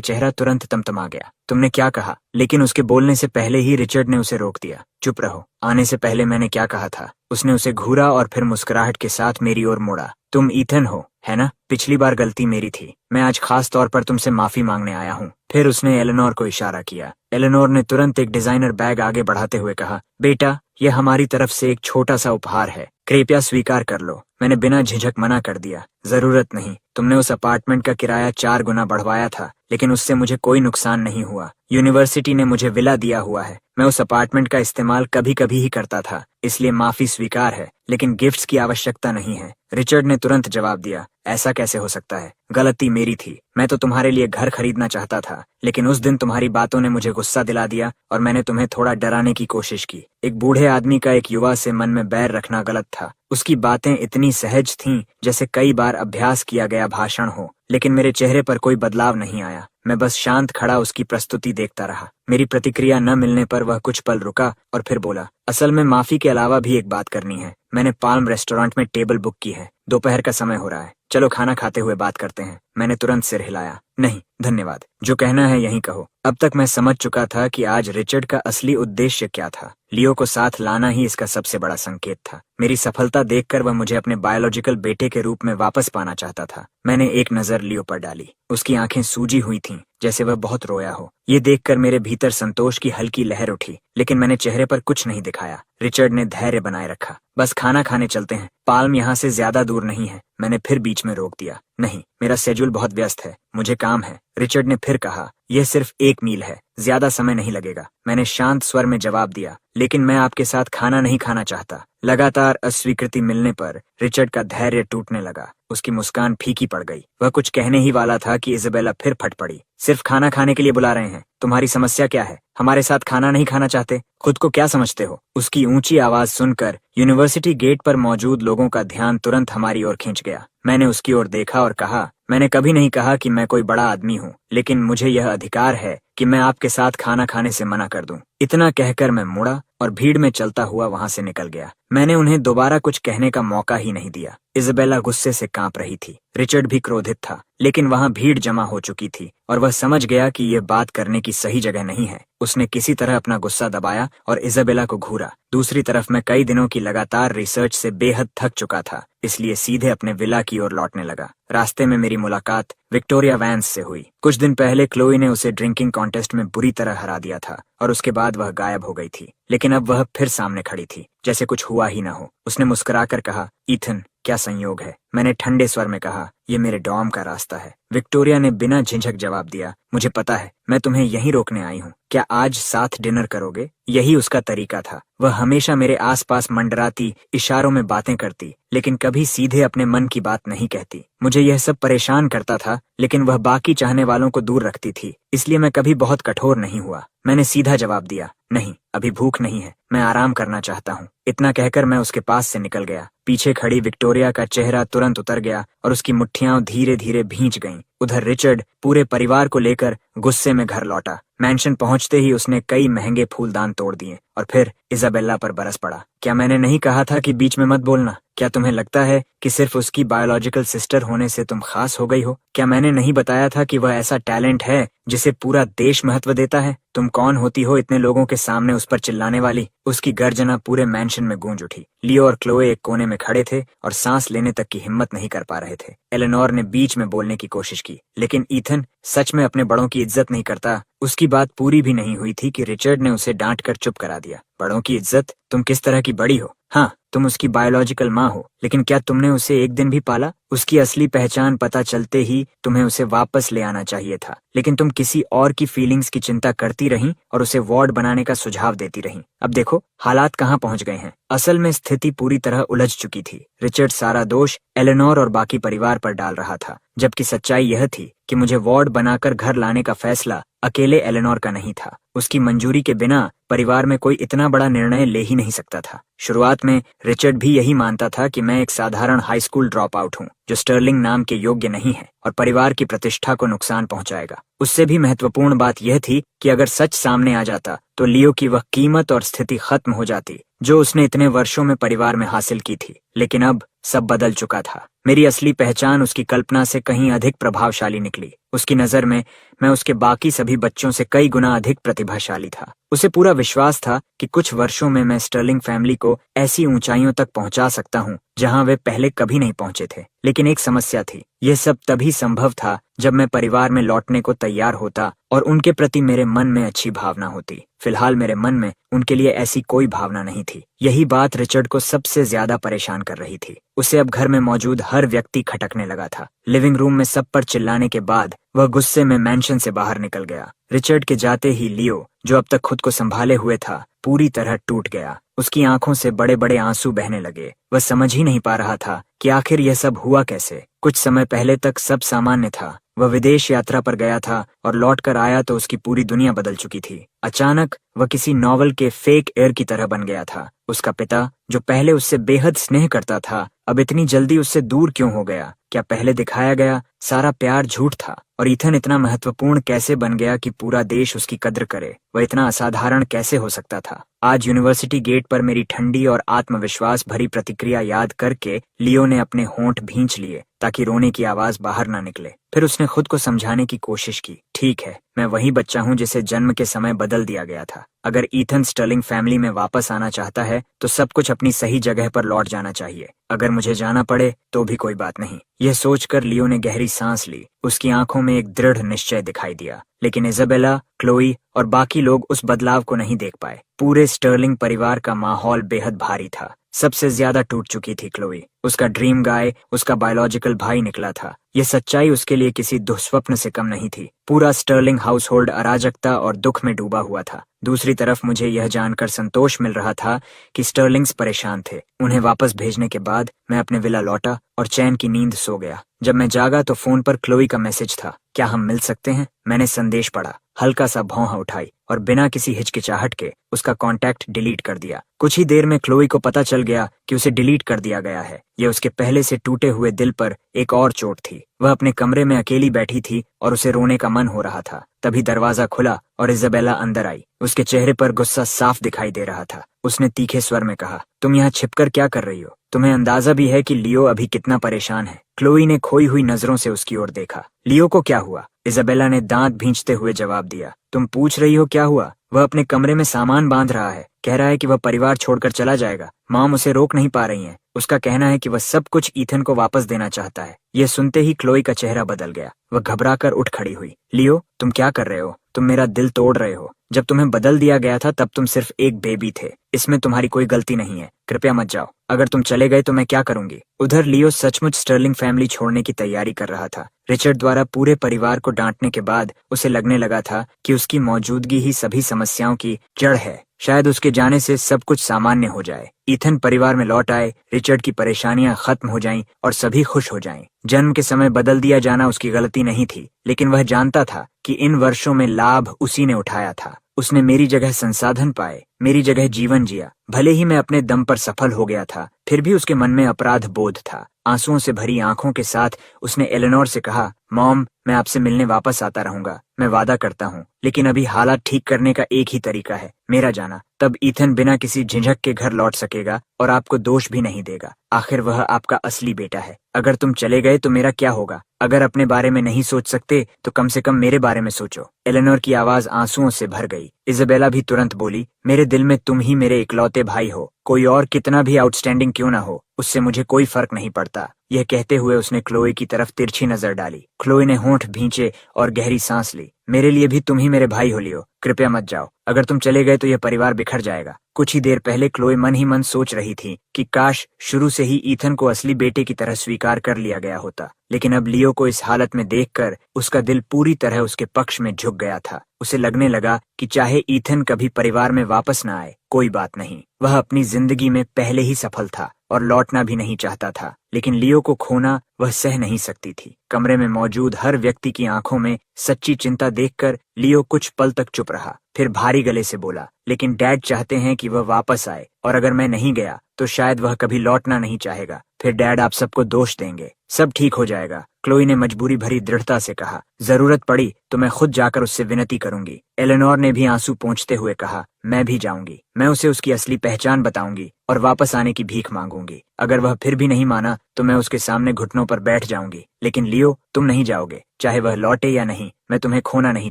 चेहरा तुरंत तमतमा गया। तुमने क्या कहा? लेकिन उसके बोलने से पहले ही रिचर्ड ने उसे रोक दिया। चुप रहो। आने से पहले मैंने क्या कहा था? उसने उसे घूरा और फिर मुस्कुराहट के साथ मेरी ओर मुड़ा। तुम ईथन हो, है ना? पिछली बार गलती मेरी थी। मैं आज खास तौर पर तुमसे माफी मांगने आया हूँ। फिर उसने एलेनोर को इशारा किया। एलेनोर ने तुरंत एक डिजाइनर बैग आगे बढ़ाते हुए कहा, बेटा, यह हमारी तरफ से एक छोटा सा उपहार है, कृपया स्वीकार कर लो। मैंने बिना झिझक मना कर दिया। जरूरत नहीं। तुमने उस अपार्टमेंट का किराया 4 गुना बढ़वाया था, लेकिन उससे मुझे कोई नुकसान नहीं हुआ। यूनिवर्सिटी ने मुझे विला दिया हुआ है। मैं उस अपार्टमेंट का इस्तेमाल कभी कभी ही करता था, इसलिए माफी स्वीकार है, लेकिन गिफ्ट्स की आवश्यकता नहीं है। रिचर्ड ने तुरंत जवाब दिया, ऐसा कैसे हो सकता है? गलती मेरी थी। मैं तो तुम्हारे लिए घर खरीदना चाहता था, लेकिन उस दिन तुम्हारी बातों ने मुझे गुस्सा दिला दिया और मैंने तुम्हें थोड़ा डराने की कोशिश की। एक बूढ़े आदमी का एक युवा से मन में बैर रखना गलत था। उसकी बातें इतनी सहज थीं जैसे कई बार अभ्यास किया गया भाषण हो, लेकिन मेरे चेहरे पर कोई बदलाव नहीं आया। मैं बस शांत खड़ा उसकी प्रस्तुति देखता रहा। मेरी प्रतिक्रिया न मिलने पर वह कुछ पल रुका और फिर बोला, असल में माफी के अलावा भी एक बात करनी है। मैंने पाल्म रेस्टोरेंट में टेबल बुक की है। दोपहर का समय हो रहा है, चलो खाना खाते हुए बात करते हैं। मैंने तुरंत सिर हिलाया, नहीं धन्यवाद, जो कहना है यहीं कहो। अब तक मैं समझ चुका था कि आज रिचर्ड का असली उद्देश्य क्या था। लियो को साथ लाना ही इसका सबसे बड़ा संकेत था। मेरी सफलता देखकर वह मुझे अपने बायोलॉजिकल बेटे के रूप में वापस पाना चाहता था। मैंने एक नजर लियो पर डाली। उसकी आंखें सूजी हुई थीं, जैसे वह बहुत रोया हो। ये देखकर मेरे भीतर संतोष की हल्की लहर उठी, लेकिन मैंने चेहरे पर कुछ नहीं दिखाया। रिचर्ड ने धैर्य बनाए रखा। बस खाना खाने चलते हैं, पाल्म यहाँ से ज्यादा दूर नहीं है। मैंने फिर बीच में रोक दिया, नहीं, मेरा शेड्यूल बहुत व्यस्त है, मुझे काम है। रिचर्ड ने फिर कहा, यह सिर्फ 1 मील है, ज्यादा समय नहीं लगेगा। मैंने शांत स्वर में जवाब दिया, लेकिन मैं आपके साथ खाना नहीं खाना चाहता। लगातार अस्वीकृति मिलने पर रिचर्ड का धैर्य टूटने लगा। उसकी मुस्कान फीकी पड़ गई। वह कुछ कहने ही वाला था कि इजाबेला फिर फट पड़ी, सिर्फ खाना खाने के लिए बुला रहे हैं, तुम्हारी समस्या क्या है? हमारे साथ खाना नहीं खाना चाहते? खुद को क्या समझते हो? उसकी ऊंची आवाज सुनकर यूनिवर्सिटी गेट पर मौजूद लोगों का ध्यान तुरंत हमारी ओर खींच गया। मैंने उसकी ओर देखा और कहा, मैंने कभी नहीं कहा कि मैं कोई बड़ा आदमी हूँ, लेकिन मुझे यह अधिकार है कि मैं आपके साथ खाना खाने से मना कर दूं। इतना कहकर मैं मुड़ा और भीड़ में चलता हुआ वहां से निकल गया। मैंने उन्हें दोबारा कुछ कहने का मौका ही नहीं दिया। इजाबेला गुस्से से कांप रही थी। रिचर्ड भी क्रोधित था, लेकिन वहां भीड़ जमा हो चुकी थी और वह समझ गया कि यह बात करने की सही जगह नहीं है। उसने किसी तरह अपना गुस्सा दबाया और इजाबेला को घूरा। दूसरी तरफ मैं कई दिनों की लगातार रिसर्च से बेहद थक चुका था, इसलिए सीधे अपने विला की ओर लौटने लगा। रास्ते में मेरी मुलाकात विक्टोरिया वैंस से हुई। कुछ दिन पहले क्लोई ने उसे ड्रिंकिंग कॉन्टेस्ट में बुरी तरह हरा दिया था और उसके बाद वह गायब हो गई थी, लेकिन अब वह फिर सामने खड़ी थी, जैसे कुछ हुआ ही ना हो। उसने मुस्कुराकर कहा, ईथन, क्या संयोग है, मैंने ठंडे स्वर में कहा। ये मेरे डॉर्म का रास्ता है। विक्टोरिया ने बिना झिझक जवाब दिया। मुझे पता है, मैं तुम्हें यहीं रोकने आई हूँ। क्या आज साथ डिनर करोगे? यही उसका तरीका था। वह हमेशा मेरे आसपास मंडराती, इशारों में बातें करती, लेकिन कभी सीधे अपने मन की बात नहीं कहती। मुझे यह सब परेशान करता था, लेकिन वह बाकी चाहने वालों को दूर रखती थी, इसलिए मैं कभी बहुत कठोर नहीं हुआ। मैंने सीधा जवाब दिया, नहीं, अभी भूख नहीं है, मैं आराम करना चाहता हूँ। इतना कहकर मैं उसके पास से निकल गया। पीछे खड़ी विक्टोरिया का चेहरा तुरंत उतर गया और उसकी मुट्ठियां धीरे धीरे भींच गईं। उधर रिचर्ड पूरे परिवार को लेकर गुस्से में घर लौटा। मैंशन पहुंचते ही उसने कई महंगे फूलदान तोड़ दिए और फिर इजाबेला पर बरस पड़ा। क्या मैंने नहीं कहा था कि बीच में मत बोलना? क्या तुम्हें लगता है कि सिर्फ उसकी बायोलॉजिकल सिस्टर होने से तुम खास हो गई हो? क्या मैंने नहीं बताया था कि वह ऐसा टैलेंट है जिसे पूरा देश महत्व देता है? तुम कौन होती हो इतने लोगों के सामने उस पर चिल्लाने वाली? उसकी गर्जना पूरे मैंशन में गूंज उठी। लियो और क्लोए एक कोने में खड़े थे और सांस लेने तक की हिम्मत नहीं कर पा रहे थे। एलेनोर ने बीच में बोलने की कोशिश की, लेकिन ईथन सच में अपने बड़ों की इज्जत नहीं करता। उसकी बात पूरी भी नहीं हुई थी कि रिचर्ड ने उसे डांट कर चुप करा दिया। बड़ों की इज्जत? तुम किस तरह की बड़ी हो? हाँ, तुम उसकी बायोलॉजिकल माँ हो, लेकिन क्या तुमने उसे एक दिन भी पाला? उसकी असली पहचान पता चलते ही तुम्हें उसे वापस ले आना चाहिए था, लेकिन तुम किसी और की फीलिंग्स की चिंता करती रहीं और उसे वार्ड बनाने का सुझाव देती रहीं। अब देखो हालात कहाँ पहुंच गए हैं। असल में स्थिति पूरी तरह उलझ चुकी थी। रिचर्ड सारा दोष एलेनोर और बाकी परिवार पर डाल रहा था, जबकि सच्चाई यह थी कि मुझे वार्ड बनाकर घर लाने का फैसला अकेले एलेनोर का नहीं था। उसकी मंजूरी के बिना परिवार में कोई इतना बड़ा निर्णय ले ही नहीं सकता था। शुरुआत में रिचर्ड भी यही मानता था कि मैं एक साधारण हाई स्कूल ड्रॉप आउट हूँ, जो स्टर्लिंग नाम के योग्य नहीं है और परिवार की प्रतिष्ठा को नुकसान पहुंचाएगा। उससे भी महत्वपूर्ण बात यह थी कि अगर सच सामने आ जाता तो लियो की वह कीमत और स्थिति खत्म हो जाती जो उसने इतने वर्षों में परिवार में हासिल की थी। लेकिन अब सब बदल चुका था। मेरी असली पहचान उसकी कल्पना से कहीं अधिक प्रभावशाली निकली। उसकी नजर में मैं उसके बाकी सभी बच्चों से कई गुना अधिक प्रतिभाशाली था। उसे पूरा विश्वास था कि कुछ वर्षों में मैं स्टर्लिंग फैमिली को ऐसी ऊंचाइयों तक पहुंचा सकता हूं जहां वे पहले कभी नहीं पहुंचे थे। लेकिन एक समस्या थी। यह सब तभी संभव था जब मैं परिवार में लौटने को तैयार होता और उनके प्रति मेरे मन में अच्छी भावना होती। फिलहाल मेरे मन में उनके लिए ऐसी कोई भावना नहीं थी। यही बात रिचर्ड को सबसे ज्यादा परेशान कर रही थी। उसे अब घर में मौजूद हर व्यक्ति खटकने लगा था। लिविंग रूम में सब पर चिल्लाने के बाद वह गुस्से में मैंशन से बाहर निकल गया। रिचर्ड के जाते ही लियो, जो अब तक खुद को संभाले हुए था, पूरी तरह टूट गया। उसकी आंखों से बड़े बड़े आंसू बहने लगे। वह समझ ही नहीं पा रहा था कि आखिर यह सब हुआ कैसे। कुछ समय पहले तक सब सामान्य था। वह विदेश यात्रा पर गया था और लौटकर आया तो उसकी पूरी दुनिया बदल चुकी थी। अचानक वह किसी नॉवल के फेक एयर की तरह बन गया था। उसका पिता, जो पहले उससे बेहद स्नेह करता था, अब इतनी जल्दी उससे दूर क्यों हो गया? क्या पहले दिखाया गया सारा प्यार झूठ था? और ईथन इतना महत्वपूर्ण कैसे बन गया कि पूरा देश उसकी कद्र करे? वह इतना असाधारण कैसे हो सकता था? आज यूनिवर्सिटी गेट पर मेरी ठंडी और आत्मविश्वास भरी प्रतिक्रिया याद करके लियो ने अपने होंठ भींच लिए ताकि रोने की आवाज बाहर ना निकले। फिर उसने खुद को समझाने की कोशिश की। ठीक है, मैं वही बच्चा हूँ जिसे जन्म के समय बदल दिया गया था। अगर ईथन स्टर्लिंग फैमिली में वापस आना चाहता है तो सब कुछ अपनी सही जगह पर लौट जाना चाहिए। अगर मुझे जाना पड़े तो भी कोई बात नहीं। यह सोचकर लियो ने गहरी सांस ली। उसकी आंखों में एक दृढ़ निश्चय दिखाई दिया। लेकिन इजाबेला, क्लोई और बाकी लोग उस बदलाव को नहीं देख पाए। पूरे स्टर्लिंग परिवार का माहौल बेहद भारी था। सबसे ज्यादा टूट चुकी थी क्लोई। उसका ड्रीम गाय उसका बायोलॉजिकल भाई निकला था। यह सच्चाई उसके लिए किसी दुस्वप्न से कम नहीं थी। पूरा स्टर्लिंग हाउस होल्ड अराजकता और दुख में डूबा हुआ था। दूसरी तरफ मुझे यह जानकर संतोष मिल रहा था कि स्टर्लिंग्स परेशान थे। उन्हें वापस भेजने के बाद मैं अपने विला लौटा और चैन की नींद सो गया। जब मैं जागा तो फोन पर क्लोई का मैसेज था, क्या हम मिल सकते हैं? मैंने संदेश पढ़ा, हल्का सा भौं उठाई और बिना किसी हिचकिचाहट के उसका कांटेक्ट डिलीट कर दिया। कुछ ही देर में क्लोई को पता चल गया कि उसे डिलीट कर दिया गया है। यह उसके पहले से टूटे हुए दिल पर एक और चोट थी। वह अपने कमरे में अकेली बैठी थी और उसे रोने का मन हो रहा था। तभी दरवाजा खुला और इजाबेला अंदर आई। उसके चेहरे पर गुस्सा साफ दिखाई दे रहा था। उसने तीखे स्वर में कहा, तुम यहाँ छिपकर क्या कर रही हो? तुम्हें अंदाजा भी है कि लियो अभी कितना परेशान है? क्लोई ने खोई हुई नजरों से उसकी ओर देखा। लियो को क्या हुआ? इजाबेला ने दांत भींचते हुए जवाब दिया, तुम पूछ रही हो क्या हुआ? वह अपने कमरे में सामान बांध रहा है। कह रहा है कि वह परिवार छोड़कर चला जाएगा। मॉम उसे रोक नहीं पा रही हैं। उसका कहना है कि वह सब कुछ ईथन को वापस देना चाहता है। यह सुनते ही क्लोई का चेहरा बदल गया। वह घबराकर उठ खड़ी हुई। लियो, तुम क्या कर रहे हो? तुम मेरा दिल तोड़ रहे हो। जब तुम्हें बदल दिया गया था तब तुम सिर्फ एक बेबी थे। इसमें तुम्हारी कोई गलती नहीं है, कृपया मत जाओ। अगर तुम चले गए तो मैं क्या करूंगी। उधर लियो सचमुच स्टर्लिंग फैमिली छोड़ने की तैयारी कर रहा था। रिचर्ड द्वारा पूरे परिवार को डांटने के बाद उसे लगने लगा था कि उसकी मौजूदगी ही सभी समस्याओं की जड़ है। शायद उसके जाने से सब कुछ सामान्य हो जाए, ईथन परिवार में लौट आए, रिचर्ड की परेशानियां खत्म हो जाएं और सभी खुश हो जाएं। जन्म के समय बदल दिया जाना उसकी गलती नहीं थी, लेकिन वह जानता था कि इन वर्षों में लाभ उसी ने उठाया था। उसने मेरी जगह संसाधन पाए, मेरी जगह जीवन जिया। भले ही मैं अपने दम पर सफल हो गया था, फिर भी उसके मन में अपराध बोध था। आंसुओं से भरी आंखों के साथ उसने एलेनोर से कहा, मॉम, मैं आपसे मिलने वापस आता रहूंगा, मैं वादा करता हूँ। लेकिन अभी हालात ठीक करने का एक ही तरीका है, मेरा जाना। तब ईथन बिना किसी झिझक के घर लौट सकेगा और आपको दोष भी नहीं देगा। आखिर वह आपका असली बेटा है। अगर तुम चले गए तो मेरा क्या होगा। अगर अपने बारे में नहीं सोच सकते तो कम से कम मेरे बारे में सोचो। एलेनोर की आवाज आंसुओं से भर गई। इजाबेला भी तुरंत बोली, मेरे दिल में तुम ही मेरे इकलौते भाई हो। कोई और कितना भी आउटस्टैंडिंग क्यों ना हो, उससे मुझे कोई फर्क नहीं पड़ता। यह कहते हुए उसने क्लोई की तरफ तिरछी नजर डाली। क्लोई ने होंठ भींचे और गहरी सांस ली। मेरे लिए भी तुम ही मेरे भाई हो लियो, कृपया मत जाओ। अगर तुम चले गए तो यह परिवार बिखर जाएगा। कुछ ही देर पहले क्लोई मन ही मन सोच रही थी कि काश शुरू से ही ईथन को असली बेटे की तरह स्वीकार कर लिया गया होता। लेकिन अब लियो को इस हालत में देखकर उसका दिल पूरी तरह उसके पक्ष में झुक गया था। उसे लगने लगा कि चाहे ईथन कभी परिवार में वापस न आए, कोई बात नहीं। वह अपनी जिंदगी में पहले ही सफल था और लौटना भी नहीं चाहता था। लेकिन लियो को खोना वह सह नहीं सकती थी। कमरे में मौजूद हर व्यक्ति की आंखों में सच्ची चिंता देखकर लियो कुछ पल तक चुप रहा, फिर भारी गले से बोला, लेकिन डैड चाहते हैं कि वह वापस आए, और अगर मैं नहीं गया तो शायद वह कभी लौटना नहीं चाहेगा। फिर डैड आप सबको दोष देंगे। सब ठीक हो जाएगा, क्लोई ने मजबूरी भरी दृढ़ता से कहा। जरूरत पड़ी तो मैं खुद जाकर उससे विनती करूंगी। एलेनोर ने भी आंसू पोंछते हुए कहा, मैं भी जाऊंगी। मैं उसे उसकी असली पहचान बताऊंगी और वापस आने की भीख मांगूंगी। अगर वह फिर भी नहीं माना तो मैं उसके सामने घुटनों पर बैठ जाऊंगी। लेकिन लियो, तुम नहीं जाओगे, चाहे वह लौटे या नहीं। मैं तुम्हें खोना नहीं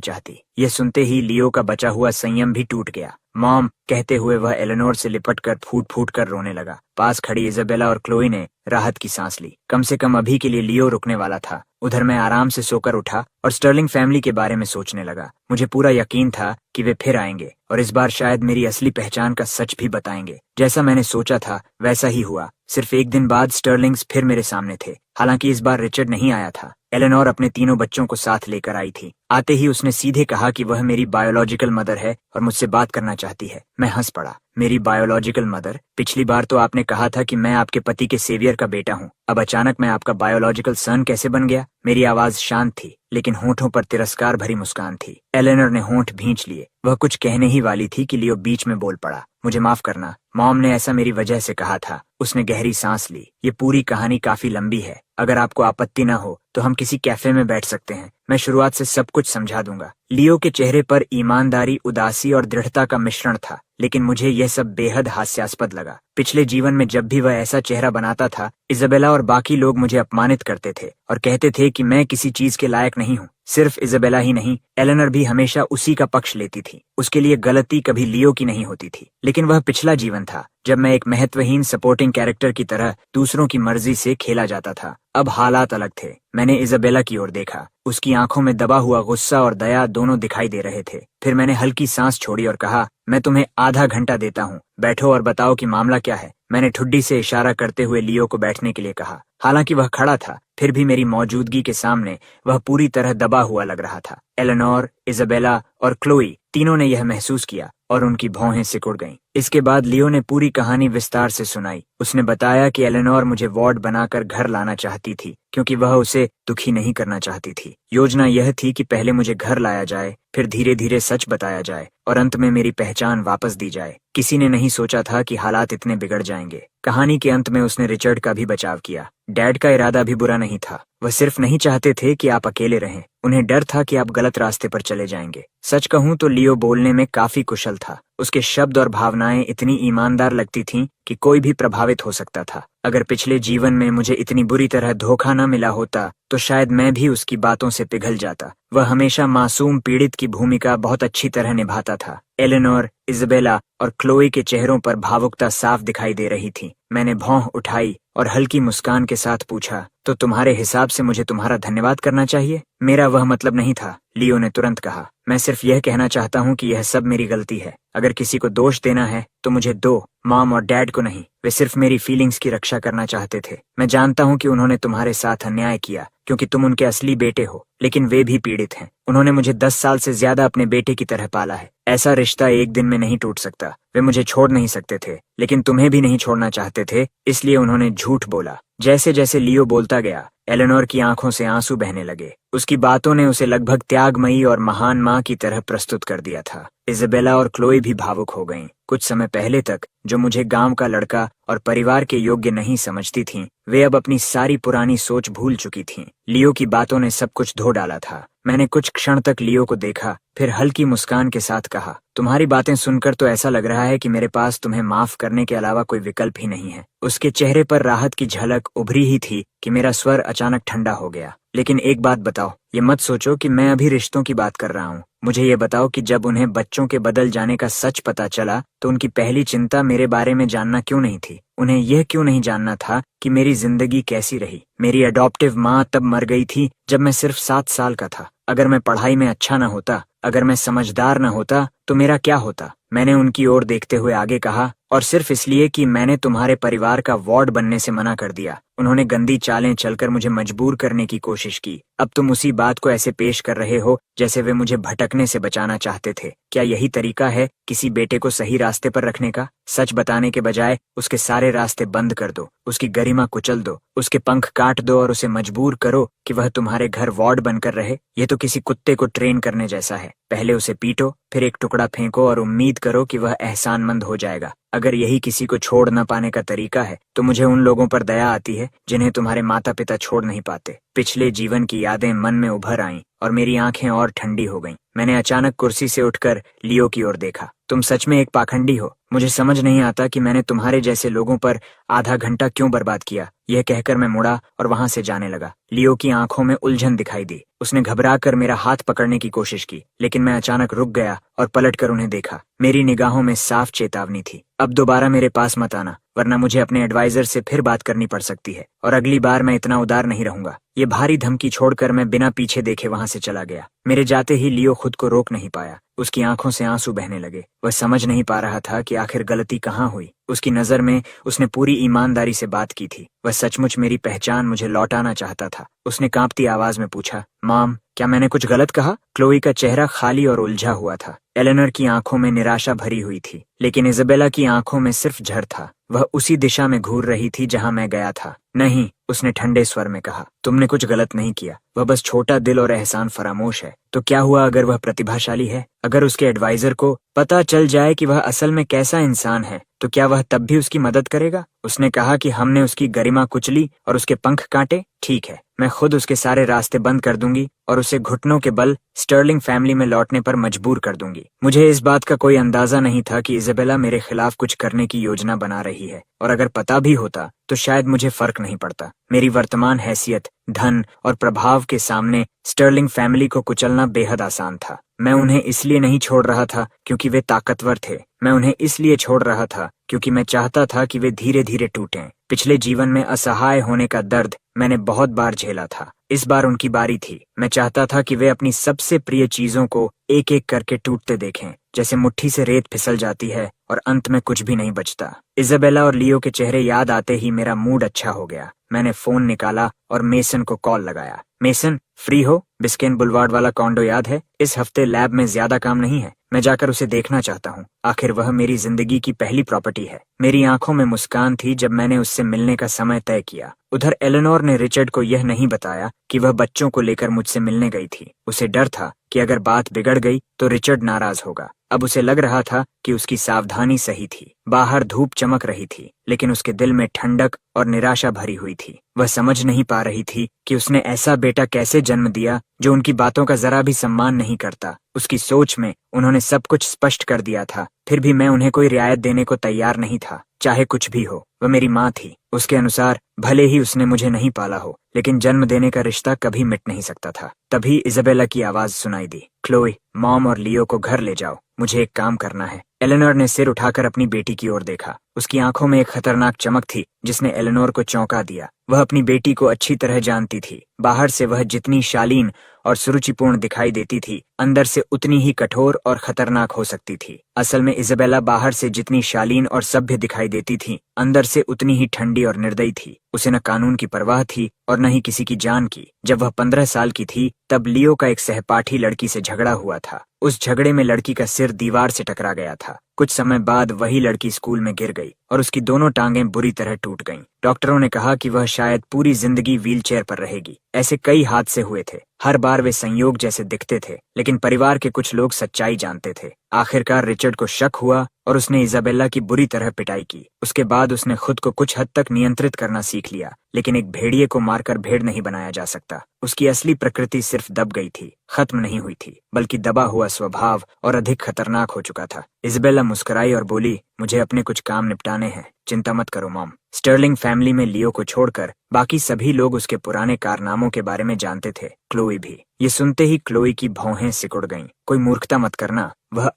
चाहती। यह सुनते ही लियो का बचा हुआ संयम भी टूट गया। मॉम, कहते हुए वह एलेनोर से लिपटकर फूट फूट कर रोने लगा। पास खड़ी इजाबेला और क्लोई ने राहत की सांस ली। कम से कम अभी के लिए लियो रुकने वाला था। उधर मैं आराम से सोकर उठा और स्टर्लिंग फैमिली के बारे में सोचने लगा। मुझे पूरा यकीन था कि वे फिर आएंगे और इस बार शायद मेरी असली पहचान का सच भी बताएंगे। जैसा मैंने सोचा था वैसा ही हुआ। सिर्फ एक दिन बाद स्टर्लिंग्स फिर मेरे सामने थे। हालांकि इस बार रिचर्ड नहीं आया था। एलेनोर अपने तीनों बच्चों को साथ लेकर आई थी। आते ही उसने सीधे कहा कि वह मेरी बायोलॉजिकल मदर है और मुझसे बात करना चाहती है। मैं हंस पड़ा। मेरी बायोलॉजिकल मदर? पिछली बार तो आपने कहा था कि मैं आपके पति के सेवियर का बेटा हूँ। अब अचानक मैं आपका बायोलॉजिकल सन कैसे बन गया? मेरी आवाज शांत थी, लेकिन होठों पर तिरस्कार भरी मुस्कान थी। एलेनोर ने होंठ भींच लिए। वह कुछ कहने ही वाली थी कि लियो बीच में बोल पड़ा। मुझे माफ करना, मॉम ने ऐसा मेरी वजह से कहा था। उसने गहरी सांस ली। ये पूरी कहानी काफी लंबी है। अगर आपको आपत्ति न हो तो हम किसी कैफे में बैठ सकते हैं। मैं शुरुआत से सब कुछ समझा दूंगा। लियो के चेहरे पर ईमानदारी, उदासी और दृढ़ता का मिश्रण था, लेकिन मुझे यह सब बेहद हास्यास्पद लगा। पिछले जीवन में जब भी वह ऐसा चेहरा बनाता था, इजाबेला और बाकी लोग मुझे अपमानित करते थे और कहते थे कि मैं किसी चीज के लायक नहीं हूँ। सिर्फ इजाबेला ही नहीं, एलेनोर भी हमेशा उसी का पक्ष लेती थी। उसके लिए गलती कभी लियो की नहीं होती थी। लेकिन वह पिछला जीवन था जब मैं एक महत्वहीन सपोर्टिंग कैरेक्टर की तरह दूसरों की मर्जी से खेला जाता था। अब हालात अलग थे। मैंने इजाबेला की ओर देखा। उसकी आंखों में दबा हुआ गुस्सा और दया दोनों दिखाई दे रहे थे। फिर मैंने हल्की सांस छोड़ी और कहा, मैं तुम्हें आधा घंटा देता हूँ, बैठो और बताओ कि मामला क्या है। मैंने ठुड्डी से इशारा करते हुए लियो को बैठने के लिए कहा। हालांकि वह खड़ा था, फिर भी मेरी मौजूदगी के सामने वह पूरी तरह दबा हुआ लग रहा था। एलेनोर, इजाबेला और क्लोई तीनों ने यह महसूस किया और उनकी भौहें सिकुड़ गईं। इसके बाद लियो ने पूरी कहानी विस्तार से सुनाई। उसने बताया कि एलेनोर मुझे वार्ड बनाकर घर लाना चाहती थी क्योंकि वह उसे दुखी नहीं करना चाहती थी। योजना यह थी कि पहले मुझे घर लाया जाए, फिर धीरे धीरे सच बताया जाए और अंत में मेरी पहचान वापस दी जाए। किसी ने नहीं सोचा था कि हालात इतने बिगड़ जाएंगे। कहानी के अंत में उसने रिचर्ड का भी बचाव किया। डैड का इरादा भी बुरा नहीं था। वह सिर्फ नहीं चाहते थे कि आप अकेले रहें। उन्हें डर था कि आप गलत रास्ते पर चले जाएंगे। सच कहूं तो लियो बोलने में काफी कुशल था। उसके शब्द और भावनाएं इतनी ईमानदार लगती थीं कि कोई भी प्रभावित हो सकता था। अगर पिछले जीवन में मुझे इतनी बुरी तरह धोखा न मिला होता तो शायद मैं भी उसकी बातों से पिघल जाता। वह हमेशा मासूम पीड़ित की भूमिका बहुत अच्छी तरह निभाता था। एलेनोर, इजाबेला और क्लोई के चेहरों पर भावुकता साफ दिखाई दे रही थी। मैंने भौं उठाई और हल्की मुस्कान के साथ पूछा, तो तुम्हारे हिसाब से मुझे तुम्हारा धन्यवाद करना चाहिए? मेरा वह मतलब नहीं था, लियो ने तुरंत कहा। मैं सिर्फ यह कहना चाहता हूँ कि यह सब मेरी गलती है। अगर किसी को दोष देना है तो मुझे दो, मॉम और डैड को नहीं। वे सिर्फ मेरी फीलिंग्स की रक्षा करना चाहते थे। मैं जानता हूँ कि उन्होंने तुम्हारे साथ अन्याय किया क्योंकि तुम उनके असली बेटे हो, लेकिन वे भी पीड़ित हैं। उन्होंने मुझे 10 साल से ज्यादा अपने बेटे की तरह पाला है। ऐसा रिश्ता एक दिन में नहीं टूट सकता। वे मुझे छोड़ नहीं सकते थे, लेकिन तुम्हें भी नहीं छोड़ना चाहते थे, इसलिए उन्होंने झूठ बोला। जैसे जैसे लियो बोलता गया, एलेनोर की आंखों से आंसू बहने लगे। उसकी बातों ने उसे लगभग त्यागमयी और महान माँ की तरह प्रस्तुत कर दिया था। इज़ाबेला और क्लोई भी भावुक हो गईं। कुछ समय पहले तक जो मुझे गांव का लड़का और परिवार के योग्य नहीं समझती थीं, वे अब अपनी सारी पुरानी सोच भूल चुकी थीं। लियो की बातों ने सब कुछ धो डाला था। मैंने कुछ क्षण तक लियो को देखा, फिर हल्की मुस्कान के साथ कहा, तुम्हारी बातें सुनकर तो ऐसा लग रहा है कि मेरे पास तुम्हें माफ करने के अलावा कोई विकल्प ही नहीं है। उसके चेहरे पर राहत की झलक उभरी ही थी कि मेरा स्वर अचानक ठंडा हो गया। लेकिन एक बात बताओ, ये मत सोचो कि मैं अभी रिश्तों की बात कर रहा हूँ। मुझे ये बताओ कि जब उन्हें बच्चों के बदल जाने का सच पता चला तो उनकी पहली चिंता मेरे बारे में जानना क्यों नहीं थी? उन्हें यह क्यों नहीं जानना था कि मेरी जिंदगी कैसी रही? मेरी अडॉप्टिव माँ तब मर गई थी जब मैं सिर्फ 7 साल का था। अगर मैं पढ़ाई में अच्छा न होता, अगर मैं समझदार न होता, तो मेरा क्या होता? मैंने उनकी ओर देखते हुए आगे कहा, और सिर्फ इसलिए कि मैंने तुम्हारे परिवार का वार्ड बनने से मना कर दिया। उन्होंने गंदी चालें चलकर मुझे मजबूर करने की कोशिश की। अब तुम उसी बात को ऐसे पेश कर रहे हो जैसे वे मुझे भटकने से बचाना चाहते थे। क्या यही तरीका है किसी बेटे को सही रास्ते पर रखने का? सच बताने के बजाय उसके सारे रास्ते बंद कर दो, उसकी गरिमा कुचल दो, उसके पंख काट दो और उसे मजबूर करो कि वह तुम्हारे घर वार्ड बनकर रहे। ये तो किसी कुत्ते को ट्रेन करने जैसा है। पहले उसे पीटो, फिर एक टुकड़ा फेंको और उम्मीद करो कि वह एहसानमंद हो जाएगा। अगर यही किसी को छोड़ न पाने का तरीका है तो मुझे उन लोगों पर दया आती है जिन्हें तुम्हारे माता पिता छोड़ नहीं पाते। पिछले जीवन की यादें मन में उभर आईं और मेरी आंखें और ठंडी हो गईं। मैंने अचानक कुर्सी से उठकर लियो की ओर देखा। तुम सच में एक पाखंडी हो। मुझे समझ नहीं आता कि मैंने तुम्हारे जैसे लोगों पर आधा घंटा क्यों बर्बाद किया। यह कहकर मैं मुड़ा और वहां से जाने लगा। लियो की आंखों में उलझन दिखाई दी। उसने घबराकर मेरा हाथ पकड़ने की कोशिश की, लेकिन मैं अचानक रुक गया और पलटकर उन्हें देखा। मेरी निगाहों में साफ चेतावनी थी, अब दोबारा मेरे पास मत आना, वरना मुझे अपने एडवाइजर से फिर बात करनी पड़ सकती है, और अगली बार मैं इतना उदार नहीं रहूंगा। ये भारी धमकी छोड़कर मैं बिना पीछे देखे वहां से चला गया। मेरे जाते ही लियो खुद को रोक नहीं पाया। उसकी आंखों से आंसू बहने लगे। वह समझ नहीं पा रहा था कि आखिर गलती कहाँ हुई। उसकी नजर में उसने पूरी ईमानदारी से बात की थी। वह सचमुच मेरी पहचान मुझे लौटाना चाहता था। उसने कांपती आवाज में पूछा, मॉम, क्या मैंने कुछ गलत कहा? क्लोई का चेहरा खाली और उलझा हुआ था। एलेनर की आंखों में निराशा भरी हुई थी, लेकिन इज़ाबेला की आंखों में सिर्फ झर था। वह उसी दिशा में घूर रही थी जहां मैं गया था। नहीं, उसने ठंडे स्वर में कहा, तुमने कुछ गलत नहीं किया। वह बस छोटा दिल और एहसान फरामोश है। तो क्या हुआ अगर वह प्रतिभाशाली है? अगर उसके एडवाइजर को पता चल जाए कि वह असल में कैसा इंसान है, तो क्या वह तब भी उसकी मदद करेगा? उसने कहा कि हमने उसकी गरिमा कुचली और उसके पंख काटे। ठीक है, मैं खुद उसके सारे रास्ते बंद कर दूंगी और उसे घुटनों के बल स्टर्लिंग फैमिली में लौटने पर मजबूर कर दूंगी। मुझे इस बात का कोई अंदाजा नहीं था कि इज़ाबेला मेरे खिलाफ कुछ करने की योजना बना रही है, और अगर पता भी होता तो शायद मुझे फर्क नहीं पड़ता। मेरी वर्तमान हैसियत, धन और प्रभाव के सामने स्टर्लिंग फैमिली को कुचलना बेहद आसान था। मैं उन्हें इसलिए नहीं छोड़ रहा था क्योंकि वे ताकतवर थे। मैं उन्हें इसलिए छोड़ रहा था क्योंकि मैं चाहता था कि वे धीरे धीरे टूटें। पिछले जीवन में असहाय होने का दर्द मैंने बहुत बार झेला था। इस बार उनकी बारी थी। मैं चाहता था कि वे अपनी सबसे प्रिय चीजों को एक एक करके टूटते देखें, जैसे मुट्ठी से रेत फिसल जाती है और अंत में कुछ भी नहीं बचता। इज़ाबेला और लियो के चेहरे याद आते ही मेरा मूड अच्छा हो गया। मैंने फोन निकाला और मेसन को कॉल लगाया। मेसन, फ्री हो? बिस्केन बुलवार्ड वाला कॉन्डो याद है? इस हफ्ते लैब में ज्यादा काम नहीं है। मैं जाकर उसे देखना चाहता हूँ। आखिर वह मेरी जिंदगी की पहली प्रॉपर्टी है। मेरी आंखों में मुस्कान थी जब मैंने उससे मिलने का समय तय किया। उधर एलेनोर ने रिचर्ड को यह नहीं बताया कि वह बच्चों को लेकर मुझसे मिलने गई थी। उसे डर था कि अगर बात बिगड़ गई तो रिचर्ड नाराज होगा। अब उसे लग रहा था कि उसकी सावधानी सही थी। बाहर धूप चमक रही थी, लेकिन उसके दिल में ठंडक और निराशा भरी हुई थी। वह समझ नहीं पा रही थी कि उसने ऐसा बेटा कैसे जन्म दिया जो उनकी बातों का जरा भी सम्मान नहीं करता। उसकी सोच में उन्होंने सब कुछ स्पष्ट कर दिया था, फिर भी मैं उन्हें कोई रियायत देने को तैयार नहीं था। चाहे कुछ भी हो, वह मेरी माँ थी। उसके अनुसार भले ही उसने मुझे नहीं पाला हो, लेकिन जन्म देने का रिश्ता कभी मिट नहीं सकता था। तभी इज़ाबेला की आवाज सुनाई दी, क्लोई, मॉम और लियो को घर ले जाओ, मुझे एक काम करना है। एलेनोर ने सिर उठाकर अपनी बेटी की ओर देखा। उसकी आंखों में एक खतरनाक चमक थी जिसने एलेनोर को चौंका दिया। वह अपनी बेटी को अच्छी तरह जानती थी। बाहर से वह जितनी शालीन और सुरुचिपूर्ण दिखाई देती थी, अंदर से उतनी ही कठोर और खतरनाक हो सकती थी। असल में इजाबेला बाहर से जितनी शालीन और सभ्य दिखाई देती थी, अंदर से उतनी ही ठंडी और निर्दयी थी। उसे न कानून की परवाह थी और न ही किसी की जान की। जब वह 15 साल की थी, तब लियो का एक सहपाठी लड़की से झगड़ा हुआ था। उस झगड़े में लड़की का सिर दीवार से टकरा गया था। कुछ समय बाद वही लड़की स्कूल में गिर गई और उसकी दोनों टांगें बुरी तरह टूट गईं। डॉक्टरों ने कहा कि वह शायद पूरी जिंदगी व्हीलचेयर पर रहेगी। ऐसे कई हादसे हुए थे। हर बार वे संयोग जैसे दिखते थे, लेकिन परिवार के कुछ लोग सच्चाई जानते थे। आखिरकार रिचर्ड को शक हुआ और उसने इजाबेला की बुरी तरह पिटाई की। उसके बाद उसने खुद को कुछ हद तक नियंत्रित करना सीख लिया, लेकिन एक भेड़िए को मारकर भेड़ नहीं बनाया जा सकता। उसकी असली प्रकृति सिर्फ दब गई थी, खत्म नहीं हुई थी, बल्कि दबा हुआ स्वभाव और अधिक खतरनाक हो चुका था। इजाबेला मुस्कुराई और बोली, मुझे अपने कुछ काम निपटाने हैं, चिंता मत करो मॉम। स्टर्लिंग फैमिली में लियो को छोड़कर बाकी सभी लोग उसके पुराने कारनामों के बारे में जानते थे, क्लोई भी। ये सुनते ही क्लोई की भौहें सिकुड़ गईं। कोई मूर्खता मत करना। वह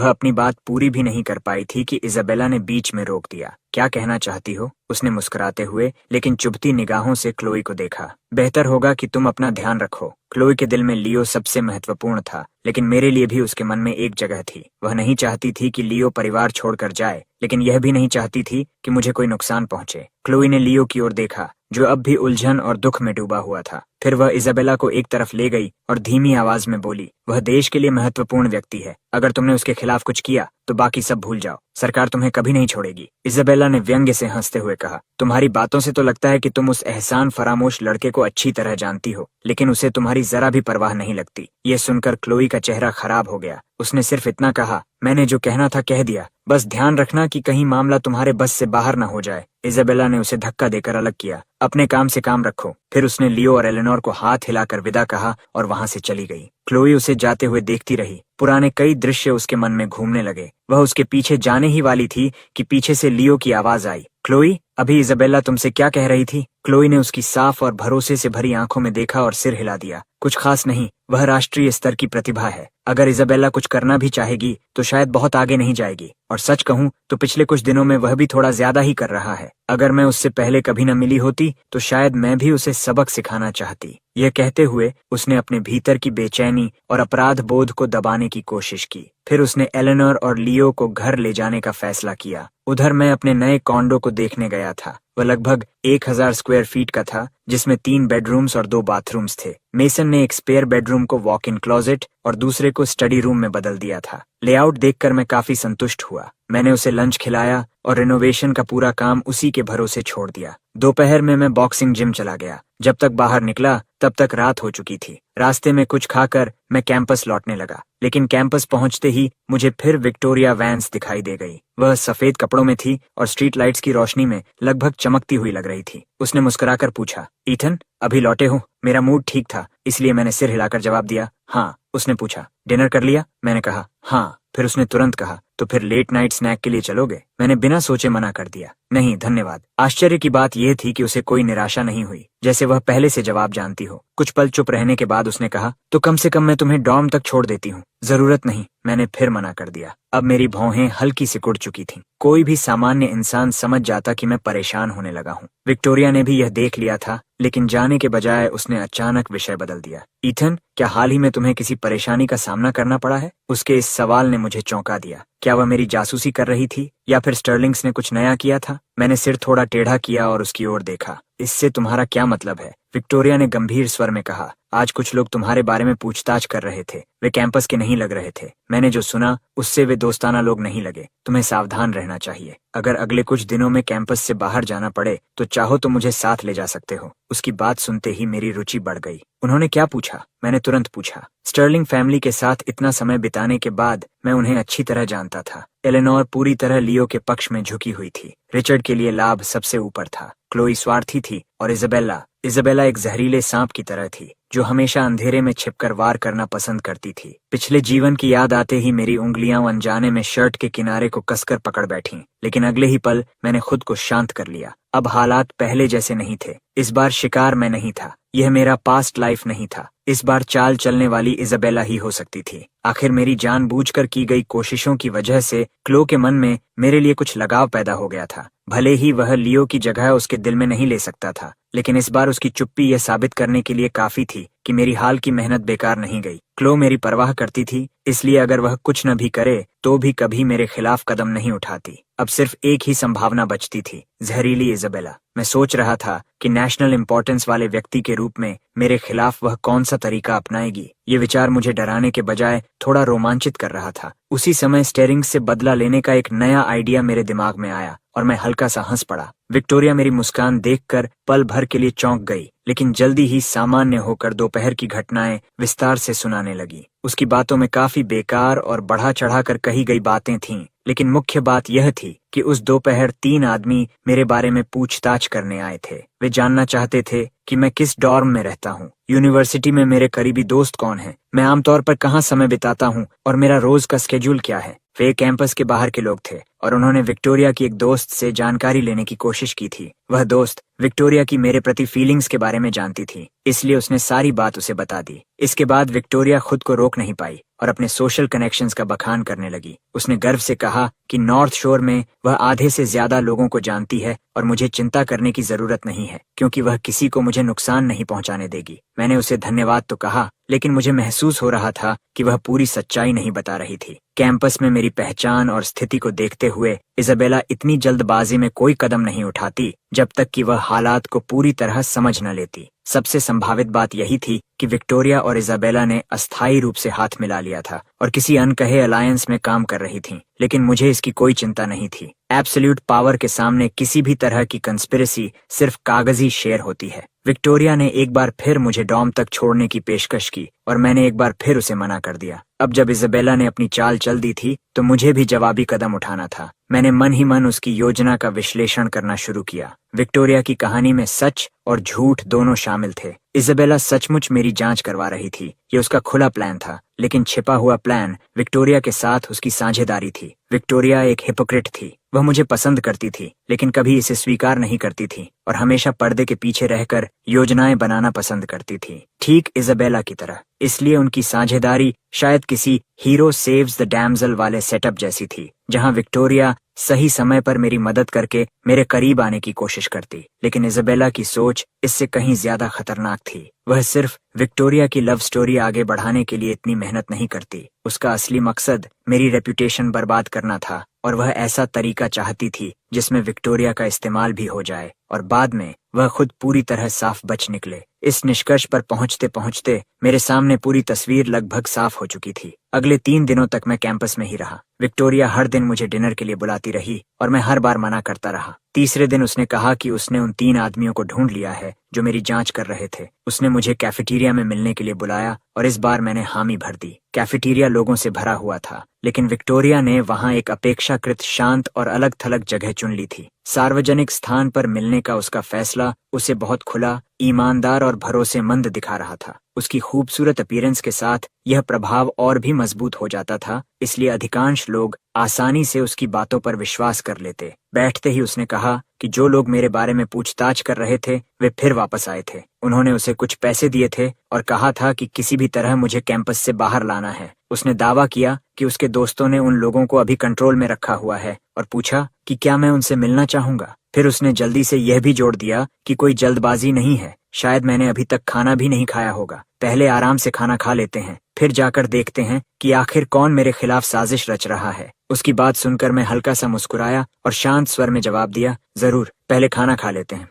अपनी बात पूरी भी नहीं कर पाई थी कि इजाबेला ने बीच में रोक दिया। क्या कहना चाहती हो? उसने मुस्कुराते हुए लेकिन चुभती निगाहों से क्लोई को देखा। बेहतर होगा कि तुम अपना ध्यान रखो। क्लोई के दिल में लियो सबसे महत्वपूर्ण था, लेकिन मेरे लिए भी उसके मन में एक जगह थी। वह नहीं चाहती थी कि लियो परिवार छोड़कर जाए, लेकिन यह भी नहीं चाहती थी कि मुझे कोई नुकसान पहुंचे। क्लोई ने लियो की ओर देखा, जो अब भी उलझन और दुख में डूबा हुआ था। फिर वह इजाबेला को एक तरफ ले गई और धीमी आवाज में बोली, वह देश के लिए महत्वपूर्ण व्यक्ति है। अगर तुमने उसके खिलाफ कुछ किया तो बाकी सब भूल जाओ। सरकार तुम्हें कभी नहीं छोड़ेगी। इजाबेला ने व्यंग्य से हंसते हुए कहा, तुम्हारी बातों से तो लगता है कि तुम उस एहसान फरामोश लड़के को अच्छी तरह जानती हो, लेकिन उसे तुम्हारी जरा भी परवाह नहीं लगती। यह सुनकर क्लोई का चेहरा खराब हो गया। उसने सिर्फ इतना कहा, मैंने जो कहना था कह दिया, बस ध्यान रखना कि कहीं मामला तुम्हारे बस से बाहर न हो जाए। इजाबेला ने उसे धक्का देकर अलग किया। अपने काम से काम रखो। फिर उसने लियो और एलेनोर को हाथ हिलाकर विदा कहा और वहां से चली गई। क्लोई उसे जाते हुए देखती रही। पुराने कई दृश्य उसके मन में घूमने लगे। वह उसके पीछे जाने ही वाली थी कि पीछे से लियो की आवाज आई, क्लोई, अभी इजाबेला तुमसे क्या कह रही थी? क्लोई ने उसकी साफ और भरोसे से भरी आंखों में देखा और सिर हिला दिया। कुछ खास नहीं, वह राष्ट्रीय स्तर की प्रतिभा है। अगर इजाबेला कुछ करना भी चाहेगी तो शायद बहुत आगे नहीं जाएगी। और सच कहूं तो पिछले कुछ दिनों में वह भी थोड़ा ज्यादा ही कर रहा है। अगर मैं उससे पहले कभी न मिली होती तो शायद मैं भी उसे सबक सिखाना चाहती। यह कहते हुए उसने अपने भीतर की बेचैनी और अपराध बोध को दबाने की कोशिश की। फिर उसने एलेनोर और लियो को घर ले जाने का फैसला किया। उधर मैं अपने नए कॉन्डो को देखने गया था। वह लगभग 1000 स्क्वायर फीट का था, जिसमें 3 बेडरूम्स और 2 बाथरूम्स थे। मेसन ने एक स्पेयर बेडरूम को वॉक इन क्लोजेट और दूसरे को स्टडी रूम में बदल दिया था। लेआउट देखकर मैं काफी संतुष्ट हुआ। मैंने उसे लंच खिलाया और रिनोवेशन का पूरा काम उसी के भरोसे छोड़ दिया। दोपहर में मैं बॉक्सिंग जिम चला गया। जब तक बाहर निकला तब तक रात हो चुकी थी। रास्ते में कुछ खाकर मैं कैंपस लौटने लगा, लेकिन कैंपस पहुंचते ही मुझे फिर विक्टोरिया वैंस दिखाई दे गई। वह सफेद कपड़ों में थी और स्ट्रीट लाइट्स की रोशनी में लगभग चमकती हुई लग रही थी। उसने मुस्कुराकर पूछा, ईथन, अभी लौटे हो? मेरा मूड ठीक था, इसलिए मैंने सिर हिलाकर जवाब दिया, हाँ। उसने पूछा, डिनर कर लिया? मैंने कहा, हाँ। फिर उसने तुरंत कहा, तो फिर लेट नाइट स्नैक के लिए चलोगे? मैंने बिना सोचे मना कर दिया, नहीं धन्यवाद। आश्चर्य की बात यह थी कि उसे कोई निराशा नहीं हुई, जैसे वह पहले से जवाब जानती हो। कुछ पल चुप रहने के बाद उसने कहा, तो कम से कम मैं तुम्हें डॉर्म तक छोड़ देती हूँ। जरूरत नहीं, मैंने फिर मना कर दिया। अब मेरी भौहें हल्की सिकुड़ चुकी थीं। कोई भी सामान्य इंसान समझ जाता कि मैं परेशान होने लगा हूँ। विक्टोरिया ने भी यह देख लिया था, लेकिन जाने के बजाय उसने अचानक विषय बदल दिया। ईथन, क्या हाल ही में तुम्हें किसी परेशानी का सामना करना पड़ा है? उसके इस सवाल ने मुझे चौंका दिया। क्या वह मेरी जासूसी कर रही थी या फिर स्टर्लिंग्स ने कुछ नया किया था? मैंने सिर थोड़ा टेढ़ा किया और उसकी ओर देखा। इससे तुम्हारा क्या मतलब है? विक्टोरिया ने गंभीर स्वर में कहा, आज कुछ लोग तुम्हारे बारे में पूछताछ कर रहे थे। वे कैंपस के नहीं लग रहे थे। मैंने जो सुना उससे वे दोस्ताना लोग नहीं लगे। तुम्हें सावधान रहना चाहिए। अगर अगले कुछ दिनों में कैंपस से बाहर जाना पड़े तो चाहो तो मुझे साथ ले जा सकते हो। उसकी बात सुनते ही मेरी रुचि बढ़ गई। उन्होंने क्या पूछा? मैंने तुरंत पूछा। स्टर्लिंग फैमिली के साथ इतना समय बिताने के बाद मैं उन्हें अच्छी तरह जानता था। एलेनोर पूरी तरह लियो के पक्ष में झुकी हुई थी। रिचर्ड के लिए लाभ सबसे ऊपर था। क्लोई स्वार्थी थी और इजाबेला एक जहरीले सांप की तरह थी, जो हमेशा अंधेरे में छिपकर वार करना पसंद करती थी। पिछले जीवन की याद आते ही मेरी उंगलियां अनजाने में शर्ट के किनारे को कसकर पकड़ बैठीं, लेकिन अगले ही पल मैंने खुद को शांत कर लिया। अब हालात पहले जैसे नहीं थे। इस बार शिकार मैं नहीं था, यह मेरा पास्ट लाइफ नहीं था। इस बार चाल चलने वाली इजाबेला ही हो सकती थी। आखिर मेरी जानबूझकर की गई कोशिशों की वजह से क्लो के मन में मेरे लिए कुछ लगाव पैदा हो गया था। भले ही वह लियो की जगह उसके दिल में नहीं ले सकता था, लेकिन इस बार उसकी चुप्पी यह साबित करने के लिए काफी थी कि मेरी हाल की मेहनत बेकार नहीं गई। क्लो मेरी परवाह करती थी, इसलिए अगर वह कुछ न भी करे तो भी कभी मेरे खिलाफ कदम नहीं उठाती। अब सिर्फ एक ही संभावना बचती थी, जहरीली इजाबेला। मैं सोच रहा था कि नेशनल इंपॉर्टेंस वाले व्यक्ति के रूप में मेरे खिलाफ वह कौन सा तरीका अपनाएगी। ये विचार मुझे डराने के बजाय थोड़ा रोमांचित कर रहा था। उसी समय स्टेरिंग से बदला लेने का एक नया आइडिया मेरे दिमाग में आया और मैं हल्का सा हंस पड़ा। विक्टोरिया मेरी मुस्कान देखकर पल भर के लिए चौंक गई, लेकिन जल्दी ही सामान्य होकर दोपहर की घटनाएं विस्तार से सुनाने लगी। उसकी बातों में काफी बेकार और बढ़ा चढ़ाकर कही गई बातें थीं, लेकिन मुख्य बात यह थी कि उस दोपहर 3 आदमी मेरे बारे में पूछताछ करने आए थे। वे जानना चाहते थे कि मैं किस डॉर्म में रहता हूँ, यूनिवर्सिटी में मेरे करीबी दोस्त कौन हैं, मैं आमतौर पर कहाँ समय बिताता हूँ और मेरा रोज का स्केड्यूल क्या है। वे कैंपस के बाहर के लोग थे और उन्होंने विक्टोरिया की एक दोस्त से जानकारी लेने की कोशिश की थी। वह दोस्त विक्टोरिया की मेरे प्रति फीलिंग्स के बारे में जानती थी, इसलिए उसने सारी बात उसे बता दी। इसके बाद विक्टोरिया खुद को रोक नहीं पाई और अपने सोशल कनेक्शंस का बखान करने लगी। उसने गर्व से कहा कि नॉर्थ शोर में वह आधे से ज्यादा लोगों को जानती है और मुझे चिंता करने की जरूरत नहीं है, क्योंकि वह किसी को मुझे नुकसान नहीं पहुंचाने देगी। मैंने उसे धन्यवाद तो कहा, लेकिन मुझे महसूस हो रहा था कि वह पूरी सच्चाई नहीं बता रही थी। कैंपस में मेरी पहचान और स्थिति को देखते हुए इजाबेला इतनी जल्दबाजी में कोई कदम नहीं उठाती जब तक कि वह हालात को पूरी तरह समझ न लेती। सबसे संभावित बात यही थी कि विक्टोरिया और इजाबेला ने अस्थायी रूप से हाथ मिला लिया था और किसी अनकहे अलायंस में काम कर रही थीं, लेकिन मुझे इसकी कोई चिंता नहीं थी। एब्सोल्यूट पावर के सामने किसी भी तरह की कंस्पिरेसी सिर्फ कागजी शेर होती है। विक्टोरिया ने एक बार फिर मुझे डॉम तक छोड़ने की पेशकश की और मैंने एक बार फिर उसे मना कर दिया। अब जब इजाबेला ने अपनी चाल चल दी थी तो मुझे भी जवाबी कदम उठाना था। मैंने मन ही मन उसकी योजना का विश्लेषण करना शुरू किया। विक्टोरिया की कहानी में सच और झूठ दोनों शामिल थे। इजाबेला सचमुच मेरी जांच करवा रही थी, ये उसका खुला प्लान था, लेकिन छिपा हुआ प्लान विक्टोरिया के साथ उसकी साझेदारी थी। विक्टोरिया एक हिपोक्रेट थी। वह मुझे पसंद करती थी, लेकिन कभी इसे स्वीकार नहीं करती थी और हमेशा पर्दे के पीछे रहकर योजनाएं बनाना पसंद करती थी, ठीक इजाबेला की तरह। इसलिए उनकी साझेदारी शायद किसी हीरो सेव्स द डैमजेल वाले सेटअप जैसी थी, जहां विक्टोरिया सही समय पर मेरी मदद करके मेरे करीब आने की कोशिश करती। लेकिन इजाबेला की सोच इससे कहीं ज्यादा खतरनाक थी। वह सिर्फ विक्टोरिया की लव स्टोरी आगे बढ़ाने के लिए इतनी मेहनत नहीं करती। उसका असली मकसद मेरी रेपुटेशन बर्बाद करना था और वह ऐसा तरीका चाहती थी जिसमें विक्टोरिया का इस्तेमाल भी हो जाए और बाद में वह खुद पूरी तरह साफ बच निकले। इस निष्कर्ष पर पहुंचते पहुंचते मेरे सामने पूरी तस्वीर लगभग साफ हो चुकी थी। अगले 3 दिनों तक मैं कैंपस में ही रहा। विक्टोरिया हर दिन मुझे डिनर के लिए बुलाती रही और मैं हर बार मना करता रहा। तीसरे दिन उसने कहा कि उसने उन 3 आदमियों को ढूंढ लिया है जो मेरी जांच कर रहे थे। उसने मुझे कैफेटेरिया में मिलने के लिए बुलाया और इस बार मैंने हामी भर दी। कैफेटेरिया लोगों से भरा हुआ था, लेकिन विक्टोरिया ने वहां एक अपेक्षाकृत शांत और अलग थलग जगह चुन ली थी। सार्वजनिक स्थान पर मिलने का उसका फैसला उसे बहुत खुला, ईमानदार और भरोसेमंद दिखा रहा था। उसकी खूबसूरत अपीयरेंस के साथ यह प्रभाव और भी मजबूत हो जाता था, इसलिए अधिकांश लोग आसानी से उसकी बातों पर विश्वास कर लेते। बैठते ही उसने कहा कि जो लोग मेरे बारे में पूछताछ कर रहे थे वे फिर वापस आए थे। उन्होंने उसे कुछ पैसे दिए थे और कहा था कि किसी भी तरह मुझे कैंपस से बाहर लाना है। उसने दावा किया कि उसके दोस्तों ने उन लोगों को अभी कंट्रोल में रखा हुआ है और पूछा कि क्या मैं उनसे मिलना चाहूंगा। फिर उसने जल्दी से यह भी जोड़ दिया कि कोई जल्दबाजी नहीं है, शायद मैंने अभी तक खाना भी नहीं खाया होगा। पहले आराम से खाना खा लेते हैं, फिर जाकर देखते हैं कि आखिर कौन मेरे खिलाफ साजिश रच रहा है। उसकी बात सुनकर मैं हल्का सा मुस्कुराया और शांत स्वर में जवाब दिया, जरूर, पहले खाना खा लेते हैं।